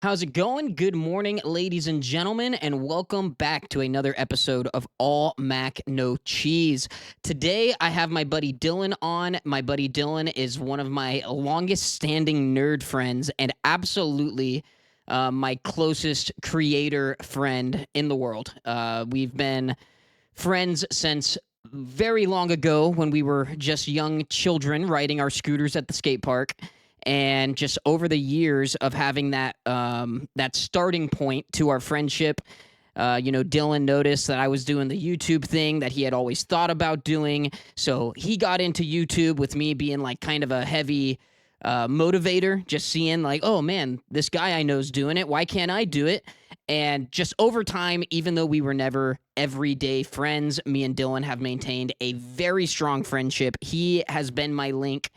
How's it going? Good morning, ladies and gentlemen, and welcome back to another episode of All Mac No Cheese. Today, I have my buddy Dylan on. My buddy Dylan is one of my longest standing nerd friends and absolutely my closest creator friend in the world. We've been friends since very long ago when we were just young children riding our scooters at the skate park. And just over the years of having that starting point to our friendship, Dylan noticed that I was doing the YouTube thing that he had always thought about doing. So he got into YouTube with me being like kind of a heavy motivator, just seeing like, oh man, this guy I know is doing it. Why can't I do it? And just over time, even though we were never everyday friends, me and Dylan have maintained a very strong friendship. He has been my link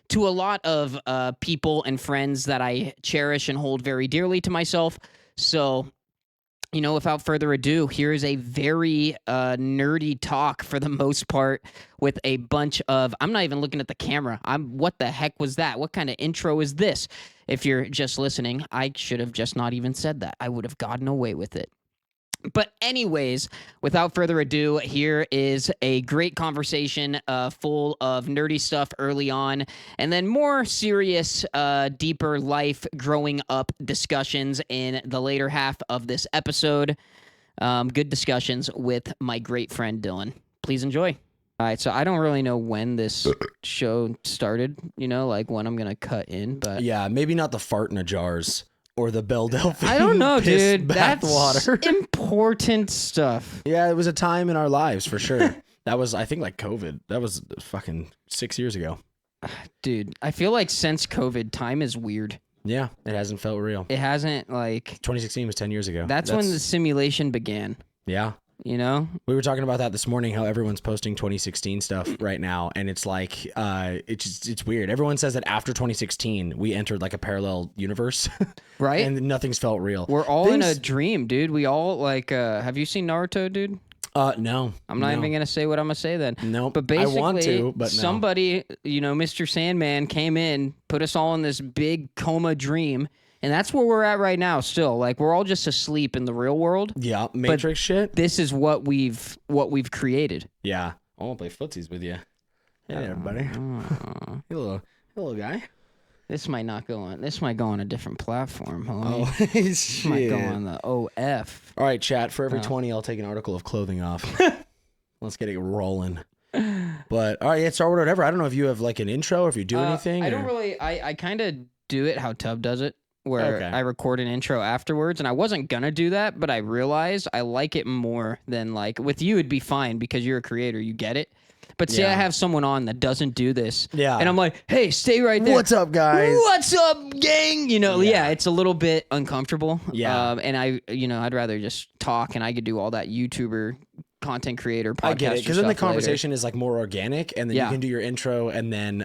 to a lot of people and friends that I cherish and hold very dearly to myself. So, without further ado, here is a very nerdy talk for the most part with a bunch of... I'm not even looking at the camera. What the heck was that? What kind of intro is this? If you're just listening, I should have just not even said that. I would have gotten away with it. But anyways, without further ado, here is a great conversation full of nerdy stuff early on, and then more serious, deeper life growing up discussions in the later half of this episode. Good discussions with my great friend Dylan. Please enjoy. All right, so I don't really know when this show started, like when I'm going to cut in, but... Yeah, maybe not the fart in a jars. Or the Belle Delphine. I don't know, dude. That's water. Important stuff. Yeah, it was a time in our lives for sure. That was, I think, like COVID. That was fucking 6 years ago. Dude, I feel like since COVID, time is weird. Yeah, it hasn't felt real. It hasn't, like... 2016 was 10 years ago. That's when the simulation began. Yeah. You know? We were talking about that this morning, how everyone's posting 2016 stuff right now, and it's like, it's weird. Everyone says that after 2016, we entered like a parallel universe. Right? And nothing's felt real. We're all in a dream, dude. We all, like, have you seen Naruto, dude? No. I'm not even going to say what I'm going to say then. No, but basically, I want to, but no. Somebody, Mr. Sandman came in, put us all in this big coma dream. And that's where we're at right now still. Like, we're all just asleep in the real world. Yeah, Matrix shit. This is what we've created. Yeah. I want to play footsies with you. Hey there, buddy. Hey, little guy. This might not go on. This might go on a different platform, homie. Oh, this might go on the OF. All right, chat. For every 20, I'll take an article of clothing off. Let's get it rolling. But, all right, yeah, start with whatever. I don't know if you have, like, an intro or if you do anything. I don't really... I kind of do it how Tub does it. Where I record an intro afterwards, and I wasn't gonna do that, but I realized I like it more than, like, with you it'd be fine because you're a creator, you get it. But say I have someone on that doesn't do this, and I'm like, hey, stay right there. What's up, guys? What's up, gang? It's a little bit uncomfortable. Yeah. And I'd rather just talk, and I could do all that YouTuber content creator podcast. I get it, because then the conversation later. Is like more organic, and then you can do your intro, and then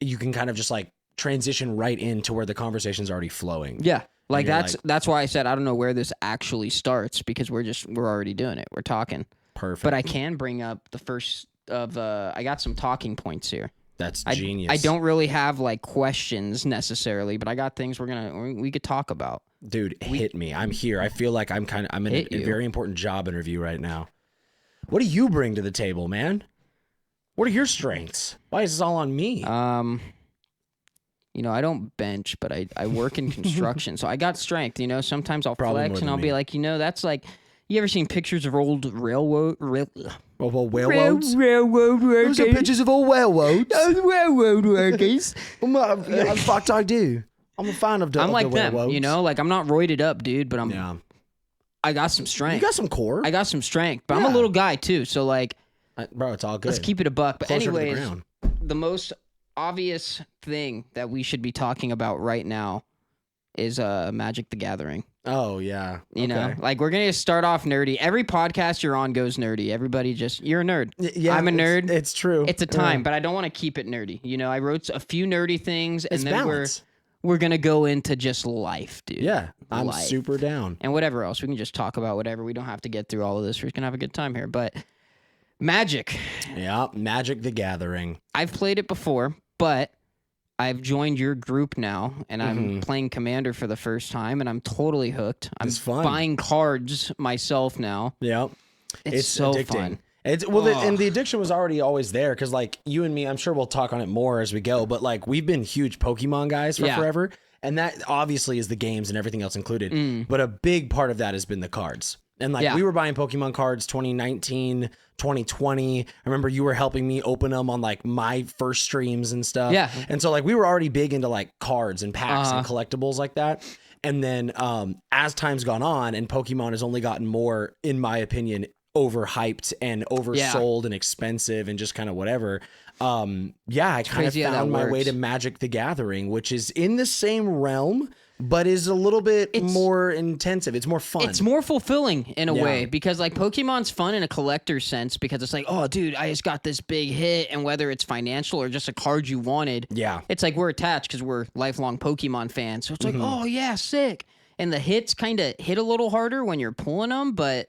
you can kind of just like transition right into where the conversation's already flowing. Yeah. Like that's why I said I don't know where this actually starts, because we're already doing it. We're talking. Perfect. But I can bring up the first of I got some talking points here. That's genius. I don't really have like questions necessarily, but I got things we could talk about. Dude, hit me. I'm here. I feel like I'm in a very important job interview right now. What do you bring to the table, man? What are your strengths? Why is this all on me? I don't bench, but I work in construction, so I got strength. Sometimes I'll flex and I'll be like, that's like, you ever seen pictures of old railroads? Railroads? Railroad workers. Those are pictures of old railroads. Railroad workers. The fuck I do. I'm a fan of the I'm like the them, railroads. like I'm not roided up, dude, but I got some strength. You got some core. I got some strength, but I'm a little guy too, so like, bro, it's all good. Let's keep it a buck. But Closer anyways, to the ground. The most obvious thing that we should be talking about right now is Magic the Gathering. Oh yeah. You know, like we're gonna start off nerdy. Every podcast you're on goes nerdy. Everybody you're a nerd. Yeah, I'm a nerd. It's true. It's a time, but I don't want to keep it nerdy. I wrote a few nerdy things, and then balance. we're gonna go into just life, dude. Yeah, I'm super down. And whatever else, we can just talk about whatever. We don't have to get through all of this. We're just gonna have a good time here. But Magic. Yeah, Magic the Gathering. I've played it before, but I've joined your group now, and I'm playing Commander for the first time, and I'm totally hooked. I'm buying cards myself now. Yeah. It's so addicting. Fun. It's and the addiction was already always there because like you and me, I'm sure we'll talk on it more as we go, but like we've been huge Pokemon guys for forever, and that obviously is the games and everything else included. But a big part of that has been the cards. And like we were buying Pokemon cards 2019, 2020. I remember you were helping me open them on like my first streams and stuff. Yeah. And so like we were already big into like cards and packs and collectibles like that. And then as time's gone on and Pokemon has only gotten more, in my opinion, overhyped and oversold and expensive and just kind of whatever. I kind of found my way to Magic the Gathering, which is in the same realm, but is a little bit more intensive. It's more fun. It's more fulfilling in a way because like Pokemon's fun in a collector's sense because it's like, oh, dude, I just got this big hit, and whether it's financial or just a card you wanted, it's like we're attached because we're lifelong Pokemon fans. So it's like, oh yeah, sick. And the hits kind of hit a little harder when you're pulling them, but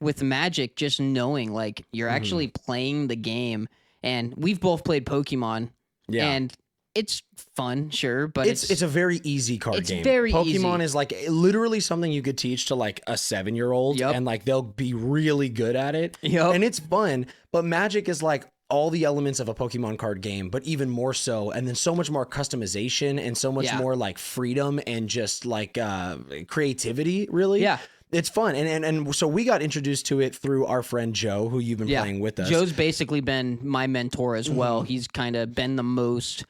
with Magic, just knowing like you're actually playing the game, and we've both played Pokemon, and it's fun, sure, but it's a very easy card game. Very Pokemon easy. is like literally something you could teach to like a 7-year-old, and like they'll be really good at it, and it's fun. But Magic is like all the elements of a Pokemon card game, but even more so, and then so much more customization and so much more like freedom and just like creativity, really. Yeah. It's fun. And so we got introduced to it through our friend Joe, who you've been playing with us. Joe's basically been my mentor as well. He's kind of been the most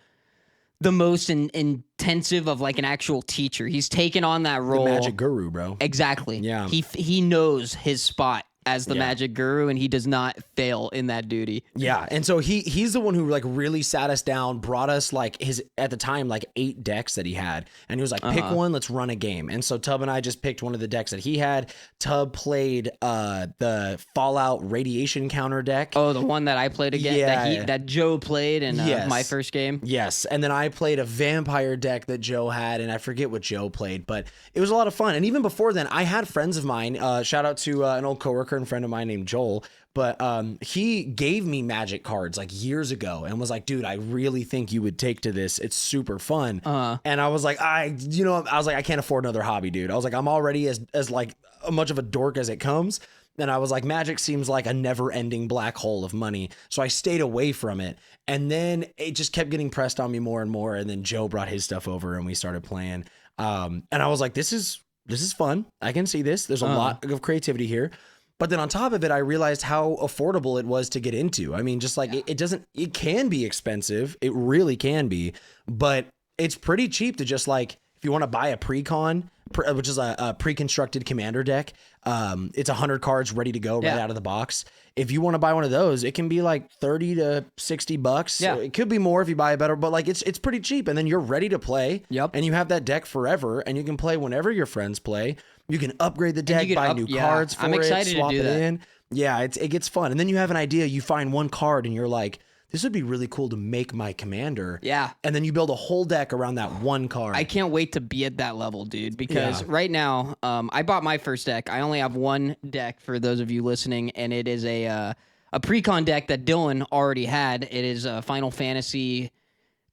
intensive of like an actual teacher. He's taken on that role. The Magic Guru, bro. Exactly. Yeah. He knows his spot as the Magic Guru, and he does not fail in that duty. Yeah, and so he's the one who like really sat us down, brought us like his, at the time, like 8 decks that he had, and he was like, pick one, let's run a game. And so Tub and I just picked one of the decks that he had. Tub played the Fallout Radiation Counter deck. Oh, the one that I played again, that Joe played in my first game. Yes, and then I played a Vampire deck that Joe had, and I forget what Joe played, but it was a lot of fun. And even before then, I had friends of mine, shout out to an old coworker and friend of mine named Joel, but he gave me Magic cards like years ago and was like, dude, I really think you would take to this. It's super fun. And I was like, I can't afford another hobby, dude. I was like, I'm already as like much of a dork as it comes. And I was like, Magic seems like a never ending black hole of money. So I stayed away from it. And then it just kept getting pressed on me more and more. And then Joe brought his stuff over and we started playing. And I was like, this is fun. I can see this. There's a lot of creativity here. But then on top of it, I realized how affordable it was to get into. I mean, just like it can be expensive. It really can be, but it's pretty cheap to just like, if you want to buy a pre-con, which is a pre-constructed commander deck, it's 100 cards ready to go right out of the box. If you want to buy one of those, it can be like $30 to $60. Yeah. It could be more if you buy a better, but like it's pretty cheap. And then you're ready to play. Yep. And you have that deck forever, and you can play whenever your friends play. You can upgrade the deck, buy new cards for it, swap it in. Yeah, it gets fun. And then you have an idea, you find one card, and you're like, this would be really cool to make my commander. Yeah. And then you build a whole deck around that one card. I can't wait to be at that level, dude, because right now, I bought my first deck. I only have one deck for those of you listening, and it is a pre-con deck that Dylan already had. It is a Final Fantasy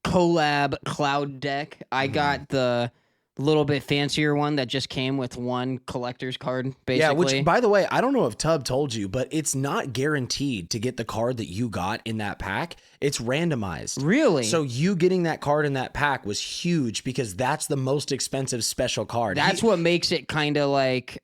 collab cloud deck. I got the little bit fancier one that just came with one collector's card, basically. Yeah, which, by the way, I don't know if Tub told you, but it's not guaranteed to get the card that you got in that pack. It's randomized. Really? So you getting that card in that pack was huge because that's the most expensive special card. That's what makes it kind of like...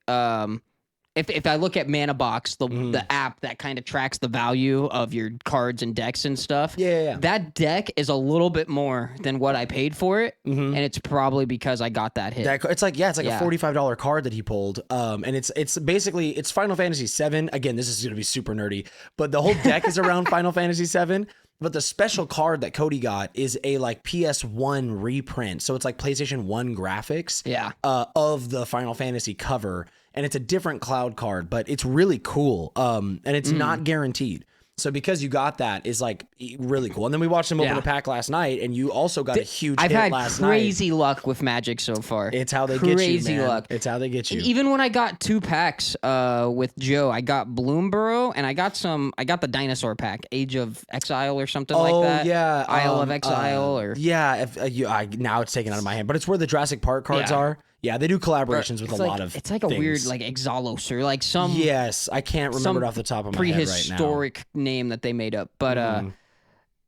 If I look at Mana Box, the app that kind of tracks the value of your cards and decks and stuff, that deck is a little bit more than what I paid for it, and it's probably because I got that hit. It's like a $45 card that he pulled, and it's basically it's Final Fantasy VII. Again, this is going to be super nerdy, but the whole deck is around Final Fantasy VII. But the special card that Cody got is a like PS1 reprint, so it's like PlayStation 1 graphics, of the Final Fantasy cover. And it's a different cloud card, but it's really cool. And it's not guaranteed. So because you got that is like really cool. And then we watched them open a pack last night, and you also got a huge hit last night. I've had crazy luck with Magic so far. It's how they get you, crazy man. luck. It's how they get you. Even when I got 2 packs with Joe, I got Bloomborough and I got the dinosaur pack, Age of Exile or something like that. Oh yeah, Isle of Exile or yeah. Now it's taken out of my hand, but it's where the Jurassic Park cards are. Yeah, they do collaborations with a lot of. It's like a weird like Exalos or like some. Yes, I can't remember it off the top of my head right now. Prehistoric name that they made up, but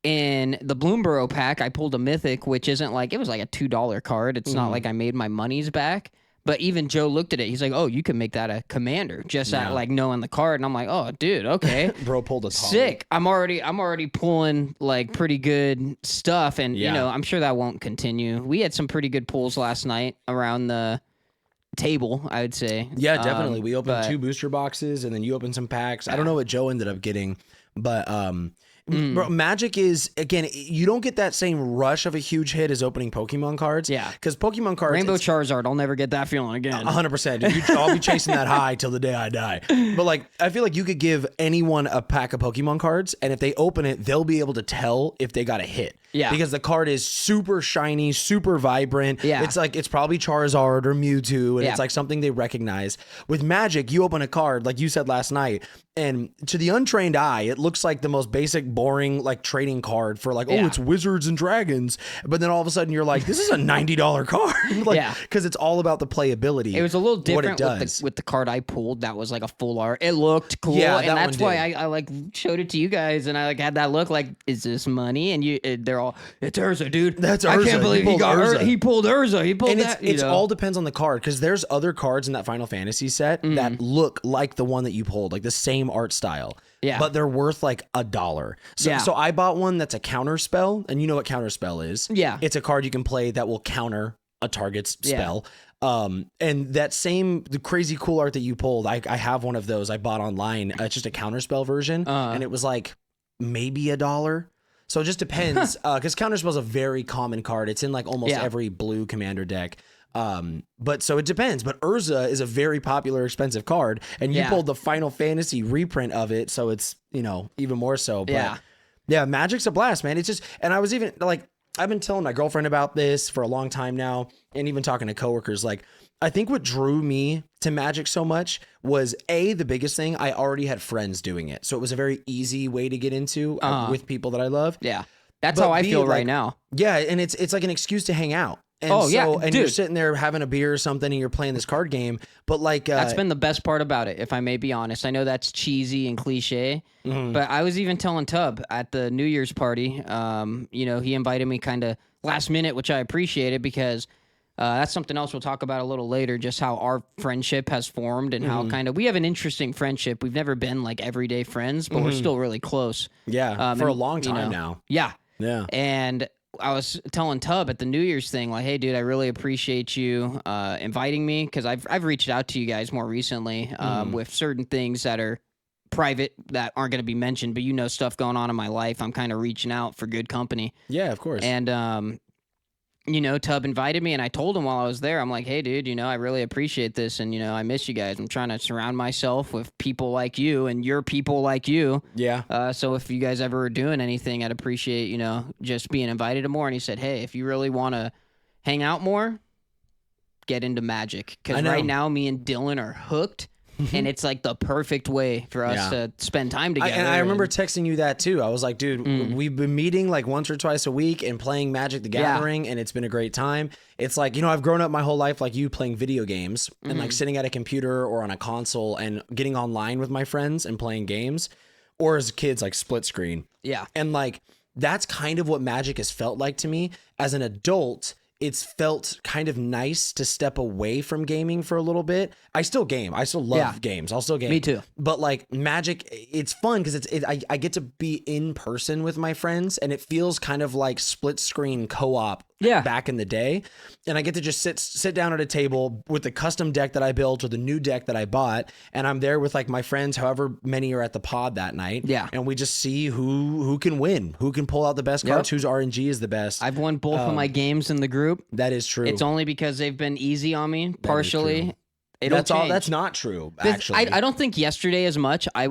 in the Bloomborough pack, I pulled a Mythic, which isn't like it was like a $2 card. It's not like I made my monies back. But even Joe looked at it. He's like, "Oh, you can make that a commander just at like knowing the card." And I'm like, "Oh, dude, okay." Bro pulled a sick. I'm already pulling like pretty good stuff, and you know, I'm sure that won't continue. We had some pretty good pulls last night around the table, I would say. Yeah, definitely. We opened 2 booster boxes, and then you opened some packs. I don't know what Joe ended up getting, but bro, Magic is, again, you don't get that same rush of a huge hit as opening Pokemon cards. Yeah. Because Pokemon cards... Rainbow Charizard, I'll never get that feeling again. 100%. I'll be chasing that high till the day I die. But, like, I feel like you could give anyone a pack of Pokemon cards, and if they open it, they'll be able to tell if they got a hit. Yeah. Because the card is super shiny, super vibrant. Yeah. It's like, it's probably Charizard or Mewtwo, and it's like something they recognize. With Magic, you open a card, like you said last night, and to the untrained eye, it looks like the most basic, boring, like trading card for like, oh, it's Wizards and Dragons. But then all of a sudden you're like, this is a $90 card. Like, because it's all about the playability. It was a little different with the card I pulled. That was like a full art. It looked cool. Yeah, and that's why I like showed it to you guys, and I like had that look like, is this money? And they're all, it's Urza, dude. That's Urza. I can't believe he got Urza. He pulled Urza. He pulled that. It all depends on the card, because there's other cards in that Final Fantasy set that look like the one that you pulled, like the same art style. Yeah. But they're worth like $1. So I bought one that's a counter spell, and you know what counter spell is. Yeah. It's a card you can play that will counter a target's spell. And the crazy cool art that you pulled, I have one of those I bought online. It's just a counter spell version, and it was like maybe $1. So it just depends, because Counterspell is a very common card. It's in like almost every blue commander deck. But so it depends. But Urza is a very popular, expensive card, and you pulled the Final Fantasy reprint of it, so it's, you know, even more so. But yeah, Magic's a blast, man. It's just, and I was even like, I've been telling my girlfriend about this for a long time now, and even talking to coworkers. Like, I think what drew me to Magic so much was the biggest thing, I already had friends doing it. So it was a very easy way to get into with people that I love. Yeah. That's how I feel right now. Yeah. And it's like an excuse to hang out. And and you're sitting there having a beer or something, and you're playing this card game. But like, that's been the best part about it, if I may be honest. I know that's cheesy and cliche, but I was even telling Tub at the New Year's party, you know, he invited me kind of last minute, which I appreciated, because that's something else we'll talk about a little later, just how our friendship has formed and how kind of we have an interesting friendship. We've never been like everyday friends, but we're still really close. Yeah, for a long time now. Yeah. Yeah. And I was telling Tub at the New Year's thing, like, hey, dude, I really appreciate you inviting me, because I've reached out to you guys more recently with certain things that are private that aren't going to be mentioned, but you know, stuff going on in my life. I'm kind of reaching out for good company. Yeah, of course. And you know, Tub invited me, and I told him while I was there, I'm like, hey, dude, you know, I really appreciate this, and, you know, I miss you guys. I'm trying to surround myself with people like you and your people like you. Yeah. So if you guys ever are doing anything, I'd appreciate, you know, just being invited to more. And he said, hey, if you really want to hang out more, get into Magic. Because right now, me and Dylan are hooked. And it's like the perfect way for us to spend time together. And I remember texting you that too. I was like, dude, we've been meeting like once or twice a week and playing Magic the Gathering, and it's been a great time. It's like, you know, I've grown up my whole life like you, playing video games and like sitting at a computer or on a console and getting online with my friends and playing games, or as kids, like split screen. Yeah. And like, that's kind of what Magic has felt like to me. As an adult, it's felt kind of nice to step away from gaming for a little bit. I still game. I still love games. I'll still game. Me too. But like Magic, it's fun because I get to be in person with my friends, and it feels kind of like split screen co-op back in the day. And I get to just sit down at a table with the custom deck that I built or the new deck that I bought, and I'm there with like my friends, however many are at the pod that night. Yeah. And we just see who can win, who can pull out the best cards, whose RNG is the best. I've won both of my games in the group. That is true. It's only because they've been easy on me, partially. It'll That's all. change. That's not true. Actually, I don't think yesterday as much. I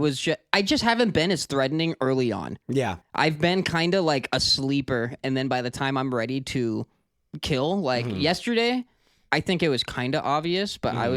just haven't been as threatening early on. yeah. I've been kind of like a sleeper, and then by the time I'm ready to kill, like yesterday, I think it was kind of obvious, but I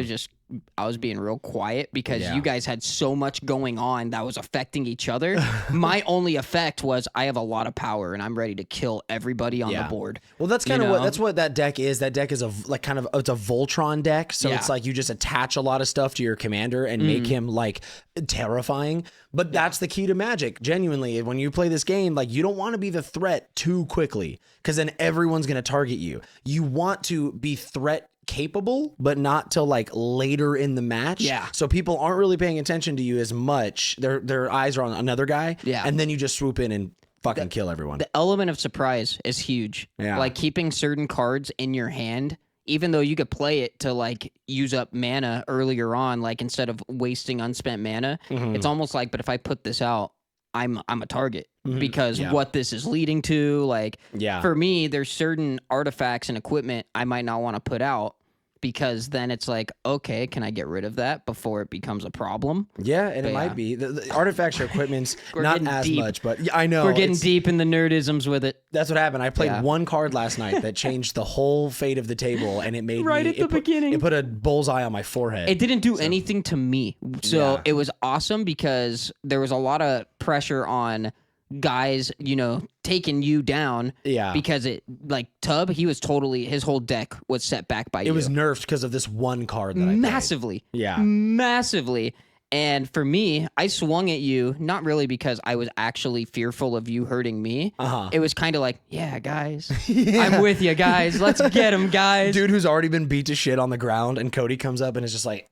was being real quiet because Yeah. you guys had so much going on that was affecting each other. My only effect was I have a lot of power and I'm ready to kill everybody on the board. Well, that's kind of what that deck is. That deck is it's a Voltron deck. So it's like you just attach a lot of stuff to your commander and make him like terrifying. But that's the key to Magic. Genuinely, when you play this game, like you don't want to be the threat too quickly because then everyone's going to target you. You want to be threat capable, but not till like later in the match. Yeah. So people aren't really paying attention to you as much. Their eyes are on another guy. Yeah. And then you just swoop in and fucking kill everyone. The element of surprise is huge. Yeah. Like keeping certain cards in your hand, even though you could play it to like use up mana earlier on, like instead of wasting unspent mana, it's almost like, but if I put this out, I'm a target because what this is leading to, like for me, there's certain artifacts and equipment I might not want to put out because then it's like, okay, can I get rid of that before it becomes a problem? Yeah, and it might be. The artifacts or equipment's not as deep. much, but I know. We're getting deep in the nerdisms with it. That's what happened. I played one card last night that changed the whole fate of the table, and it made Right me, at the beginning. It put a bullseye on my forehead. It didn't do anything to me. So it was awesome because there was a lot of pressure on guys, you know, taking you down. Yeah. Because it, like, Tub, his whole deck was set back by you. It was nerfed because of this one card that I massively. played. Yeah. Massively. And for me, I swung at you, not really because I was actually fearful of you hurting me. It was kind of like, yeah, guys. I'm with you, guys. Let's get him, guys. Dude who's already been beat to shit on the ground, and Cody comes up and is just like,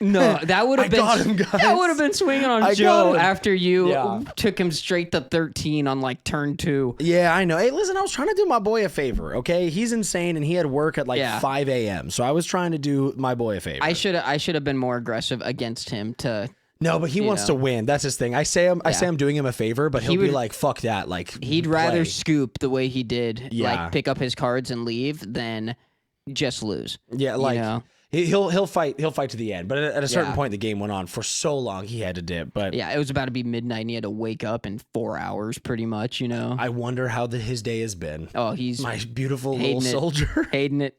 no, that would have been got him, guys. That would have been swinging on I got Joe him. after you took him straight to 13 on like turn 2. Yeah, I know. Hey, listen, I was trying to do my boy a favor, okay? He's insane, and he had work at like 5 a.m., so I was trying to do my boy a favor. I should have been more aggressive against him to. No, but he wants to win. That's his thing. I say I'm doing him a favor, but he'll be like, "Fuck that!" Like he'd rather scoop the way he did, Yeah. like pick up his cards and leave, than just lose. Yeah, like you know? he'll fight to the end. But at a certain point, the game went on for so long he had to dip. But Yeah, it was about to be midnight, and he had to wake up in 4 hours, pretty much. You know. I wonder how his day has been. Oh, he's My beautiful hating little it. soldier. hating it.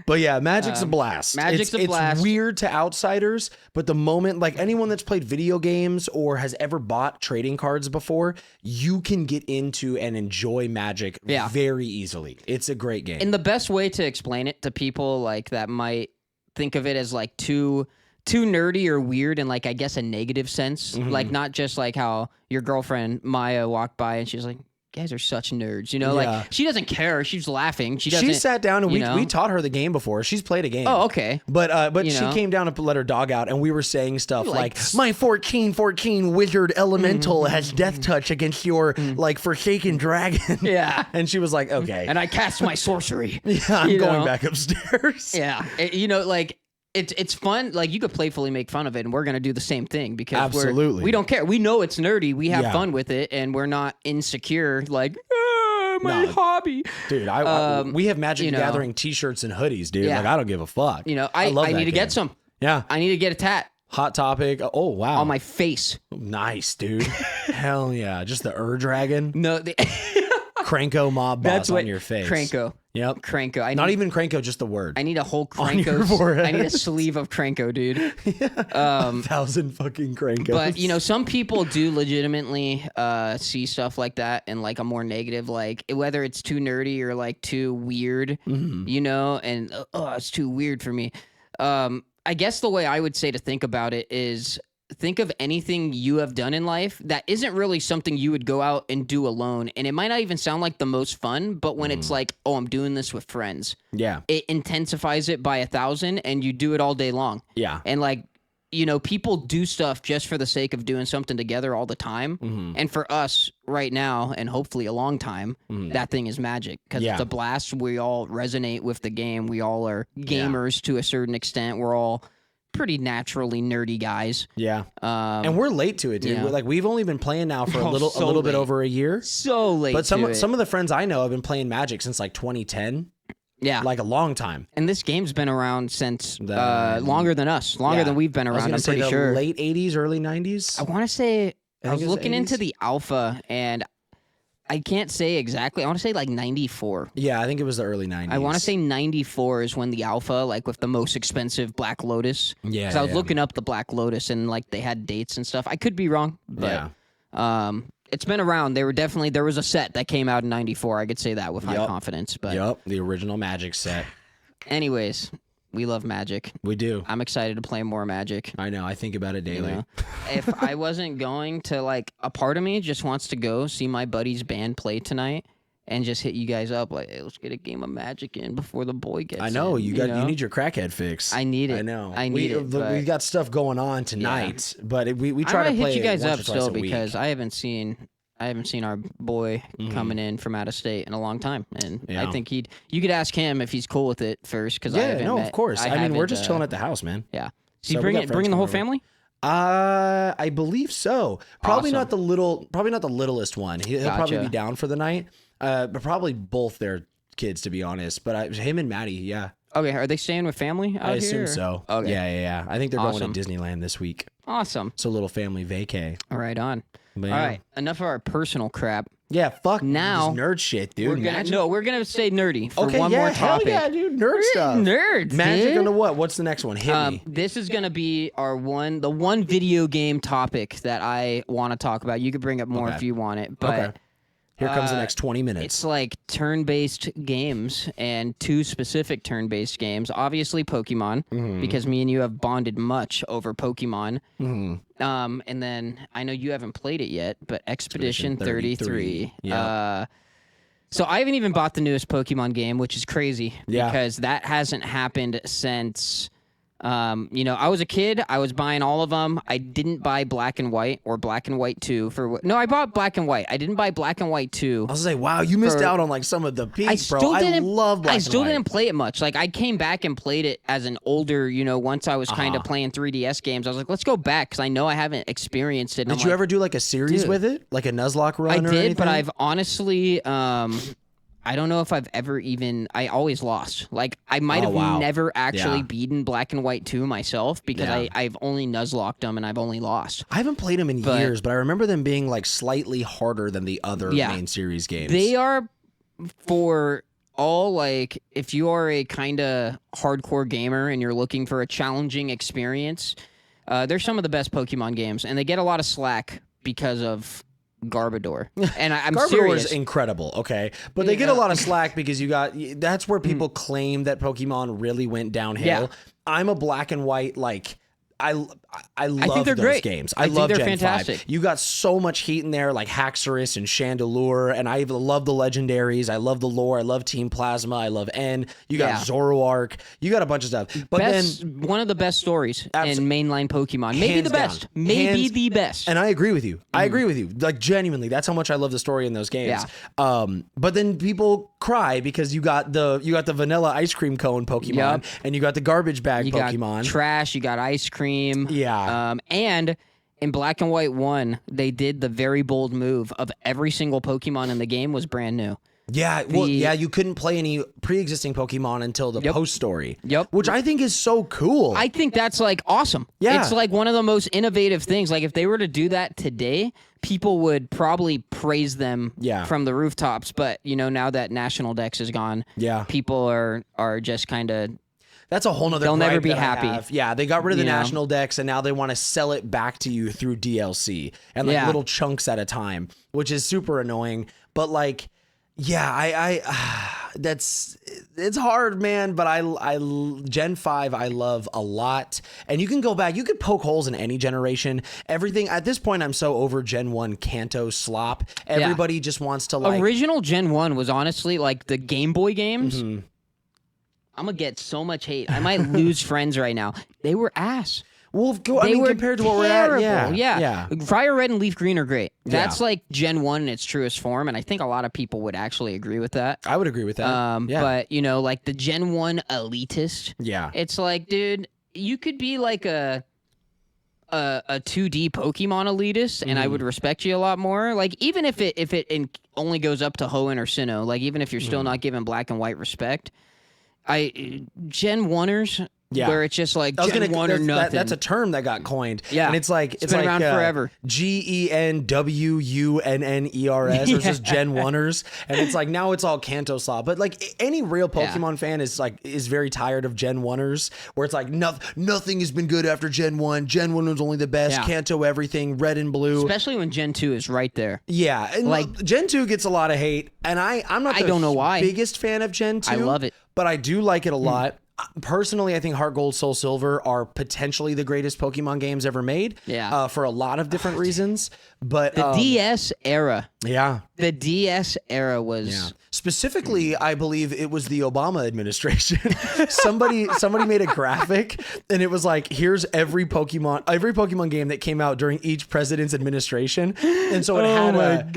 But yeah, Magic's a blast. Magic's a blast. It's weird to outsiders, but the moment, like anyone that's played video games or has ever bought trading cards before, you can get into and enjoy Magic very easily. It's a great game. And the best way to explain it to people like that might think of it as like too nerdy or weird in like I guess a negative sense, like not just like how your girlfriend Maya walked by and she's like, "You guys are such nerds," you know, like she doesn't care. She's laughing. She sat down and we taught her the game before. She's played a game. Oh, okay. But she came down to let her dog out, and we were saying stuff like my 14/14 wizard elemental has death touch against your like forsaken dragon. Yeah. And she was like, okay. And I cast my sorcery. I'm going back upstairs. Yeah. You know, like it's fun. Like you could playfully make fun of it, and we're gonna do the same thing because Absolutely. we don't care. We know it's nerdy. We have fun with it, and we're not insecure. Like my hobby, dude. We have Magic Gathering T-shirts and hoodies, dude. Yeah. Like I don't give a fuck. You know, I love need that to game. get some. Yeah, I need to get a tat Hot Topic. Oh wow, on my face. Nice, dude. Hell yeah, just the Dragon. No, Cranko mob boss that's what on your face. Cranko. Yep. Cranko. Not even Cranko, just the word. I need a whole On your Cranko. forehead. I need a sleeve of Cranko, dude. 1,000 fucking Crankos. But you know, some people do legitimately see stuff like that in like a more negative, like whether it's too nerdy or like too weird, you know, and it's too weird for me. I guess the way I would say to think about it is think of anything you have done in life that isn't really something you would go out and do alone. And it might not even sound like the most fun, but when it's like, oh, I'm doing this with friends. Yeah. It intensifies it by 1,000 and you do it all day long. Yeah. And like, you know, people do stuff just for the sake of doing something together all the time. And for us right now, and hopefully a long time, that thing is Magic because it's a blast. We all resonate with the game. We all are gamers to a certain extent. We're all pretty naturally nerdy guys. Yeah. And we're late to it, dude. yeah. Like we've only been playing now for a little bit over a year. So late. But some to it. of the friends I know have been playing Magic since like 2010. Yeah. Like a long time. And this game's been around since longer than us, longer than we've been around. I'm pretty sure. Late 80s, early 90s. I want to say I was looking 80s? into the alpha, and I can't say exactly. I want to say like 94. Yeah, I think it was the early 90s. I want to say 94 is when the alpha, like with the most expensive Black Lotus. Yeah. Because I was looking up the Black Lotus, and like they had dates and stuff. I could be wrong, but it's been around. There was a set that came out in 94. I could say that with high confidence. But the original Magic set. Anyways, we love Magic. We do. I'm excited to play more Magic. I know. I think about it daily. You know? If I wasn't going to, like, a part of me just wants to go see my buddy's band play tonight and just hit you guys up like, hey, let's get a game of Magic in before the boy gets I know. in, You need your crackhead fix. I need it. I know. I need it. We got stuff going on tonight, but we try to play hit you guys once up or twice still a week. because I haven't seen our boy coming in from out of state in a long time, and I think you could ask him if he's cool with it first, because of course. I mean, we're just chilling at the house, man. Yeah. So you bringing the whole family? I believe so. Probably not the littlest one. He'll probably be down for the night. But probably both their kids, to be honest. But him and Maddie, yeah. Okay, are they staying with family out I here? assume so. Okay. Yeah. I think they're going to Disneyland this week. Awesome. So little family vacay. Right on. But All right, enough of our personal crap. Yeah, fuck now. This nerd shit, dude. We're gonna stay nerdy for one more topic. Hell yeah, dude. Nerd stuff. Nerds. Magic into what? What's the next one? Hit me. This is gonna be the one video game topic that I want to talk about. You could bring up more if you want it, but here comes the next 20 minutes. It's like turn-based games, and two specific turn-based games. Obviously, Pokemon, because me and you have bonded much over Pokemon. And then I know you haven't played it yet, but Expedition 33. Yeah. So I haven't even bought the newest Pokemon game, which is crazy because that hasn't happened since. I was a kid. I was buying all of them. I didn't buy Black and White or Black and White 2 No, I bought Black and White. I didn't buy Black and White 2. I was like, wow, you missed out on like some of the peaks, bro. I love Black and White. I still didn't play it much. Like I came back and played it as an older, once I was kind of playing 3DS games. I was like, let's go back because I know I haven't experienced it. Did you ever do like a series with it? Like a Nuzlocke run or anything? I did, but I've honestly I don't know if I've ever I always lost. Like, I might have never actually beaten Black and White 2 myself because I've only Nuzlocked them and I've only lost. I haven't played them in years, but I remember them being, like, slightly harder than the other main series games. They are for all, like, if you are a kind of hardcore gamer and you're looking for a challenging experience, they're some of the best Pokemon games, and they get a lot of slack because of Garbodor. And I'm Garbodor serious. is incredible, okay? But they get a lot of slack because that's where people claim that Pokemon really went downhill. Yeah. I'm a Black and White, like, I love those games. I love they're Gen fantastic. 5. You got so much heat in there, like Haxorus and Chandelure, and I love the legendaries. I love the lore. I love Team Plasma. I love N. You got Zoroark. You got a bunch of stuff. But one of the best stories in mainline Pokemon. Maybe the best. Maybe the best. And I agree with you. I agree with you. Like, genuinely, that's how much I love the story in those games. Yeah. But then people cry because you got the vanilla ice cream cone Pokemon, and you got the garbage bag Pokemon. Got trash. You got ice cream. Yeah. And in Black and White 1, they did the very bold move of every single Pokemon in the game was brand new. Yeah, you couldn't play any pre-existing Pokemon until the post-story. Yep. Which I think is so cool. I think that's, like, awesome. Yeah. It's, like, one of the most innovative things. Like, if they were to do that today, people would probably praise them from the rooftops. But, now that National Dex is gone, people are just kind of... That's a whole nother. They'll never be happy. Yeah, they got rid of the National Dex, and now they want to sell it back to you through DLC and like little chunks at a time, which is super annoying. But like, it's hard, man. But I Gen 5 I love a lot, and you can go back. You could poke holes in any generation. Everything at this point, I'm so over Gen 1 Kanto slop. Everybody just wants to like. Original Gen 1 was honestly like the Game Boy games. I'm going to get so much hate. I might lose friends right now. They were ass. Well, compared to what we're at, yeah. Fire Red and Leaf Green are great. That's like Gen 1 in its truest form, and I think a lot of people would actually agree with that. I would agree with that. But, like the Gen 1 elitist, it's like, dude, you could be like a 2D Pokemon elitist, and I would respect you a lot more. Like, even if it only goes up to Hoenn or Sinnoh, like, even if you're still not giving Black and White respect, Gen 1ers. Yeah. Where it's just like I was Gen 1 or nothing. That's a term that got coined. Yeah. And it's like It's been like, around forever. GenWunners. Or just Gen 1ers. And it's like now it's all Kanto Slaw. But like any real Pokemon fan is very tired of Gen 1ers, where it's like nothing has been good after Gen 1. Gen 1 was only the best. Yeah. Kanto everything, red and blue. Especially when Gen 2 is right there. Yeah. And like Gen 2 gets a lot of hate. And I'm not the don't know why. biggest fan of Gen 2. I love it. But I do like it a lot. Personally, I think Heart Gold, Soul Silver are potentially the greatest Pokemon games ever made. Yeah. For a lot of different reasons. But The DS era. Yeah. The DS era was... Yeah. Specifically, I believe it was the Obama administration. somebody made a graphic, and it was like, here's every Pokemon game that came out during each president's administration. And so it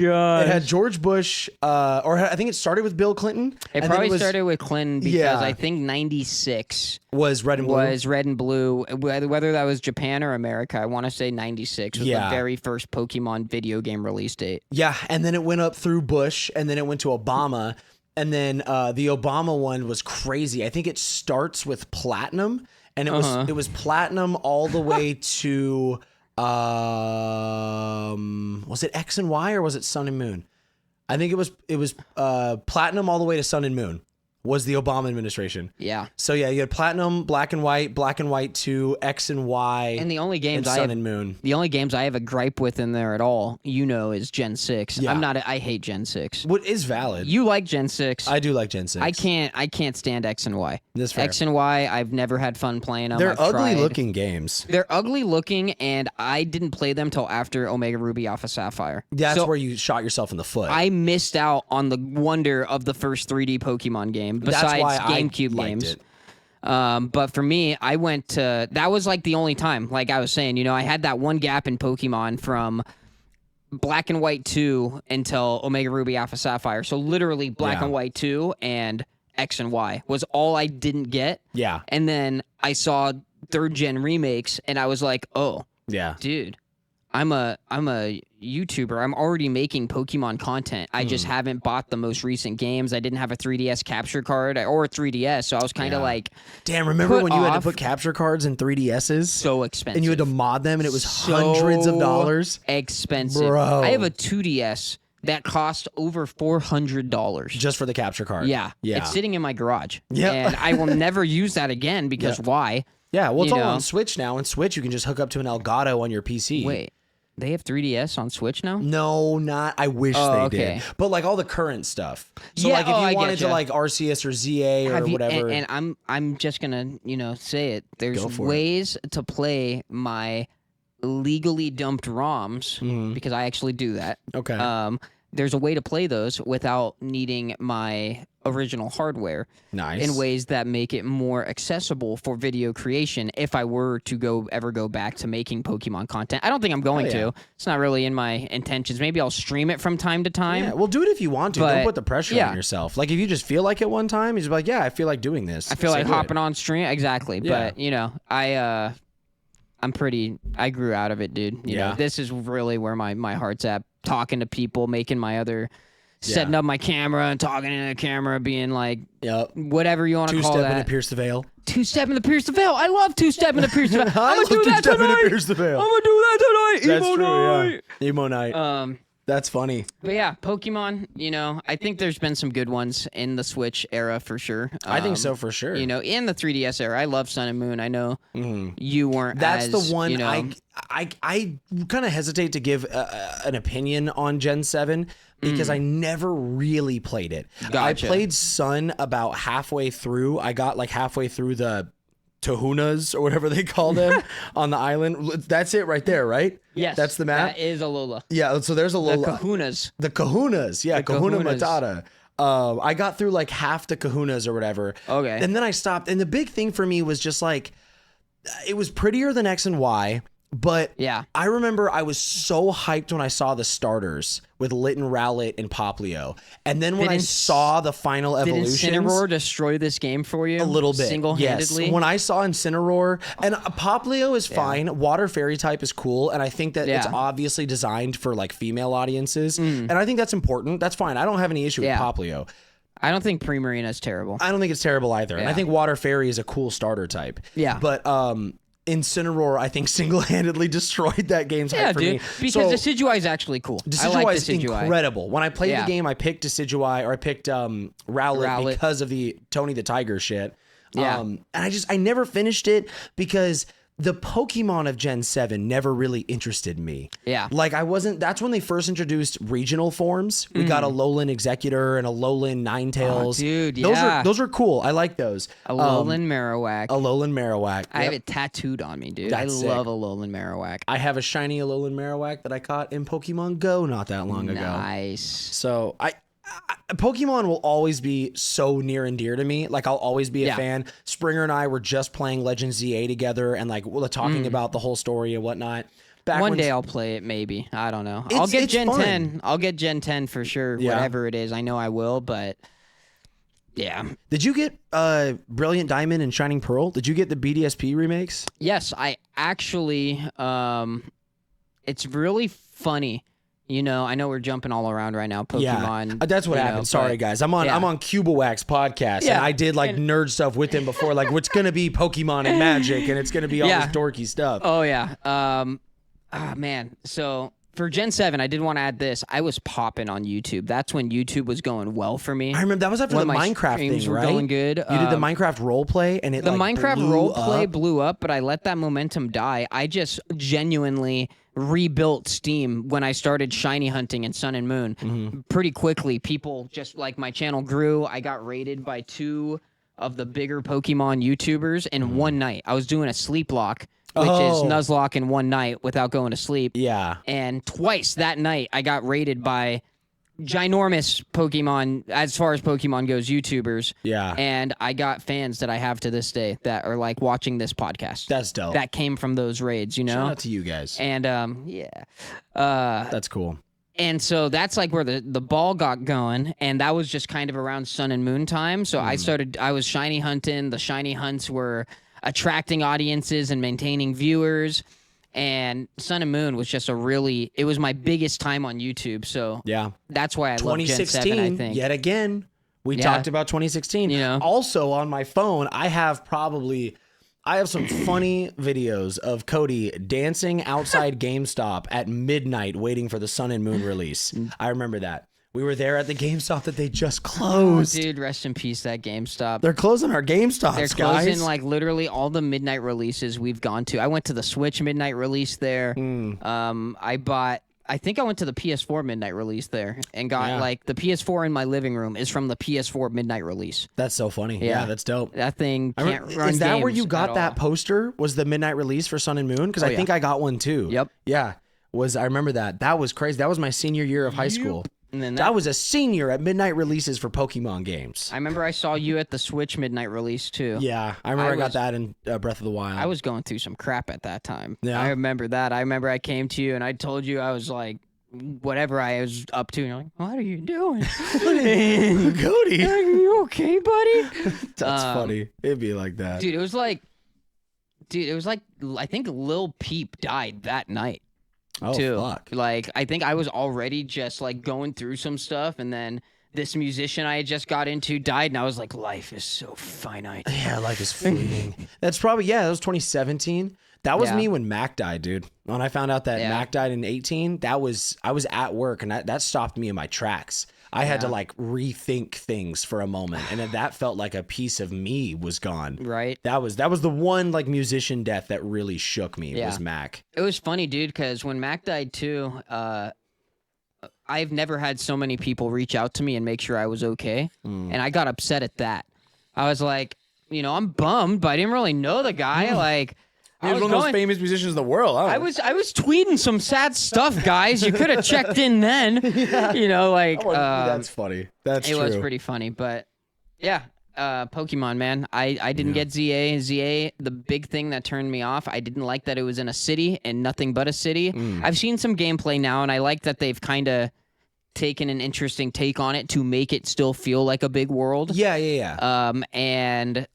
it had George Bush, or I think it started with Bill Clinton. It probably started with Clinton because I think 96 was Red and Blue. Was Red and Blue. Whether that was Japan or America, I want to say 96 was the very first Pokemon video game release date. Yeah, and then it went up through Bush, and then it went to Obama, and then the Obama one was crazy. I think it starts with Platinum, and it was Platinum all the way to was it X and Y or was it Sun and Moon? I think it was Platinum all the way to Sun and Moon. Was the Obama administration. Yeah. So yeah, you had Platinum, Black and White 2, X and Y, and the only games Sun and Moon. The only games I have a gripe with in there at all, is Gen 6. Yeah. I hate Gen 6. What is valid? You like Gen 6. I do like Gen 6. I can't stand X and Y. That's fair. X and Y, I've never had fun playing them. They're I've ugly tried. looking games. They're ugly looking, and I didn't play them till after Omega Ruby Alpha Sapphire. That's where you shot yourself in the foot. I missed out on the wonder of the first 3D Pokemon game, besides GameCube games. But for me, I went to... That was like the only time, like I was saying, I had that one gap in Pokemon from Black and White 2 until Omega Ruby Alpha Sapphire. So literally Black and White 2 and X and Y was all I didn't get. Yeah. And then I saw 3rd gen remakes, and I was like, oh, yeah, dude, I'm a YouTuber. I'm already making Pokemon content. I just haven't bought the most recent games. I didn't have a 3DS capture card or a 3DS, so I was kind of like, damn, remember when you had to put capture cards in 3DSs? So expensive. And you had to mod them, and it was hundreds of dollars. Expensive. Bro. I have a 2DS that cost over $400. Just for the capture card. Yeah. Yeah. It's sitting in my garage. Yeah. And I will never use that again because why? Yeah, well, it's all on Switch now. On Switch, you can just hook up to an Elgato on your PC. Wait. They have 3DS on Switch now? No, not. I wish they did. But like all the current stuff. So like if you wanted to like Arceus or ZA or whatever. And I'm just gonna say it. There's ways to play my legally dumped ROMs because I actually do that. Okay. There's a way to play those without needing my original hardware. Nice. In ways that make it more accessible for video creation if I were to ever go back to making Pokemon content. I don't think I'm going to. It's not really in my intentions. Maybe I'll stream it from time to time. Yeah, well, do it if you want to. Don't put the pressure on yourself. Like if you just feel like it one time, you just be like, yeah, I feel like doing this. I feel like hopping on stream. Exactly. Yeah. But, I grew out of it, dude. You know, this is really where my heart's at. Talking to people, making my other... Setting up my camera and talking in the camera, being like, whatever you want to call that. Two-step and Pierce the Veil. Two-step and Pierce the Veil. I love two-step and Pierce the Veil. I'm going to do that tonight. Pierce the Veil. I'm going to do that tonight. That's Emo true, night. Yeah. Emo night. That's funny. But yeah, Pokemon, I think there's been some good ones in the Switch era for sure. I think so for sure. In the 3DS era. I love Sun and Moon. I know you weren't That's the one I kind of hesitate to give an opinion on Gen 7 because I never really played it. Gotcha. I played Sun about halfway through. I got like halfway through the Tahunas or whatever they call them on the island. That's it right there, right? Yes. That's the map? That is Alola. Yeah, so there's Alola. The Kahunas. The Kahunas. Yeah, Kahuna Matata. I got through like half the Kahunas or whatever. Okay. And then I stopped. And the big thing for me was just like, it was prettier than X and Y. But I remember I was so hyped when I saw the starters with Lit and Rowlet and Poplio. And then when I saw the final evolutions... Did Incineroar destroy this game for you? A little bit. Single-handedly? Yes. When I saw Incineroar... And Poplio is fine. Water Fairy type is cool. And I think that it's obviously designed for like female audiences. And I think that's important. That's fine. I don't have any issue with Poplio. I don't think Primarina is terrible. I don't think it's terrible either. And I Yeah. think Water Fairy is a cool starter type. Yeah. But Incineroar, I think, single-handedly destroyed that game's hype for me. Because So, Decidueye is actually cool. I Decidueye like is Decidueye. incredible. When I played Yeah. the game, I picked Decidueye, or I picked Rowlet because of the Tony the Tiger shit. Yeah. And I never finished it because the Pokemon of Gen 7 never really interested me. Yeah. Like that's when they first introduced regional forms. We got a Alolan Executor and a Alolan Ninetales. Oh, dude, Those yeah. those are cool. I like those. Alolan Marowak. Alolan Marowak. I have Yep. it tattooed on me, dude. That's I sick. love Alolan Marowak. I have a shiny Alolan Marowak that I caught in Pokemon Go not that long ago. Nice. So Pokemon will always be so near and dear to me. Like I'll always be a fan. Springer and I were just playing Legends ZA together and like talking about the whole story and whatnot. One day I'll play it, maybe. I don't know. I'll get it's Gen fun. 10. I'll get Gen 10 for sure. Yeah. Whatever it is, I know I will. But yeah. Did you get Brilliant Diamond and Shining Pearl? Did you get the BDSP remakes? Yes, I actually. It's really funny. You know, I know we're jumping all around right now. Pokemon. Yeah, that's what happened. Sorry, guys. I'm on Cubawax podcast, and I did like nerd stuff with him before, like what's gonna be Pokemon and Magic, and it's gonna be all this dorky stuff. Oh yeah. Man. So for Gen 7, I did want to add this. I was popping on YouTube. That's when YouTube was going well for me. I remember that was after When the my Minecraft streams thing, were right? going good. You did the Minecraft roleplay, and it The like, Minecraft blew roleplay up. blew up, but I let that momentum die. I just genuinely rebuilt Steam when I started shiny hunting in Sun and Moon. Pretty quickly, people just like my channel grew. I got rated by 2 of the bigger Pokemon YouTubers in one night. I was doing a sleep lock, which is Nuzlocke in one night without going to sleep. Yeah. And twice that night, I got rated by ginormous Pokemon, as far as Pokemon goes, YouTubers. Yeah. And I got fans that I have to this day that are like watching this podcast. That's dope. That came from those raids, you know? Shout out to you guys. And That's cool. and so that's like where the ball got going, and that was just kind of around Sun and Moon time. So I was shiny hunting. The shiny hunts were attracting audiences and maintaining viewers. And Sun and Moon was just it was my biggest time on YouTube. So Yeah. that's why I love Gen 7, 2016, I think. yet again, we Yeah. talked about 2016. You know? Also on my phone, I have some funny videos of Cody dancing outside GameStop at midnight waiting for the Sun and Moon release. I remember that. We were there at the GameStop that they just closed. Oh, dude, rest in peace, that GameStop. They're closing our GameStops, They're guys. closing like literally all the midnight releases we've gone to. I went to the Switch midnight release there. I think I went to the PS4 midnight release there and got like the PS4 in my living room is from the PS4 midnight release. That's so funny. Yeah, that's dope. That thing can't run Is that where games you got at that all. poster? Was the midnight release for Sun and Moon? Because I think I got one too. Yep. Yeah. I remember that. That was crazy. That was my senior year of high school. And then I was a senior at midnight releases for Pokemon games. I remember I saw you at the Switch midnight release too. Yeah, I remember I got that in Breath of the Wild. I was going through some crap at that time. Yeah. I remember that. I remember I came to you and I told you I was like, whatever I was up to. And you're like, what are you doing? Cody. Are you okay, buddy? That's funny. It'd be like that. Dude, it was like, I think Lil Peep died that night. Oh, too. fuck. Like, I think I was already just like going through some stuff, and then this musician I had just got into died, and I was like, life is so finite. Yeah, life is fleeting. That's probably, that was 2017. That was me when Mac died, dude. When I found out that Mac died in 18, I was at work, and that stopped me in my tracks. I had to like rethink things for a moment, and then that felt like a piece of me was gone. Right. That was the one like musician death that really shook me was Mac. It was funny, dude, because when Mac died too, I've never had so many people reach out to me and make sure I was okay, and I got upset at that. I was like, I'm bummed, but I didn't really know the guy. Like, He was one of those famous musicians in the world. I was tweeting some sad stuff, guys. You could have checked in then. That's funny. That's true. It was pretty funny, but yeah. Pokemon, man. I didn't get ZA. ZA, the big thing that turned me off, I didn't like that it was in a city and nothing but a city. I've seen some gameplay now, and I like that they've kind of taken an interesting take on it to make it still feel like a big world. Yeah. And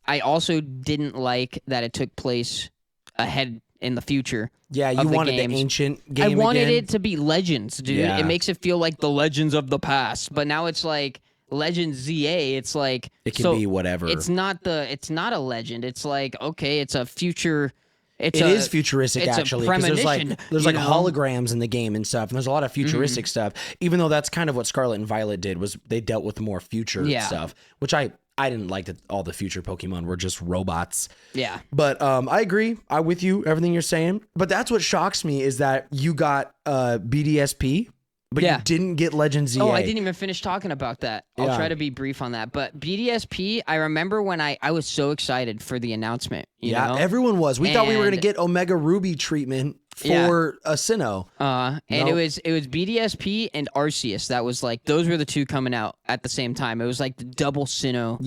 I also didn't like that it took place ahead in the future. Yeah, you wanted the ancient game I wanted again. it to be Legends, dude. Yeah. It makes it feel like the Legends of the past. But now it's like Legend ZA, it's like It can be whatever. It's not a legend. It's like, okay, it's a future. It is futuristic, it's actually, a because premonition. there's like holograms in the game and stuff, and there's a lot of futuristic stuff. Even though that's kind of what Scarlet and Violet did, was they dealt with more future stuff, which I didn't like that all the future Pokemon were just robots. Yeah. But I agree. I'm with you, everything you're saying. But that's what shocks me is that you got BDSP, but you didn't get Legend ZA. Oh, I didn't even finish talking about that. I'll try to be brief on that. But BDSP, I remember when I was so excited for the announcement. You know? Everyone was. We thought we were going to get Omega Ruby treatment for a Sinnoh. And it was BDSP and Arceus. That was like, those were the two coming out at the same time. It was like the double Sinnoh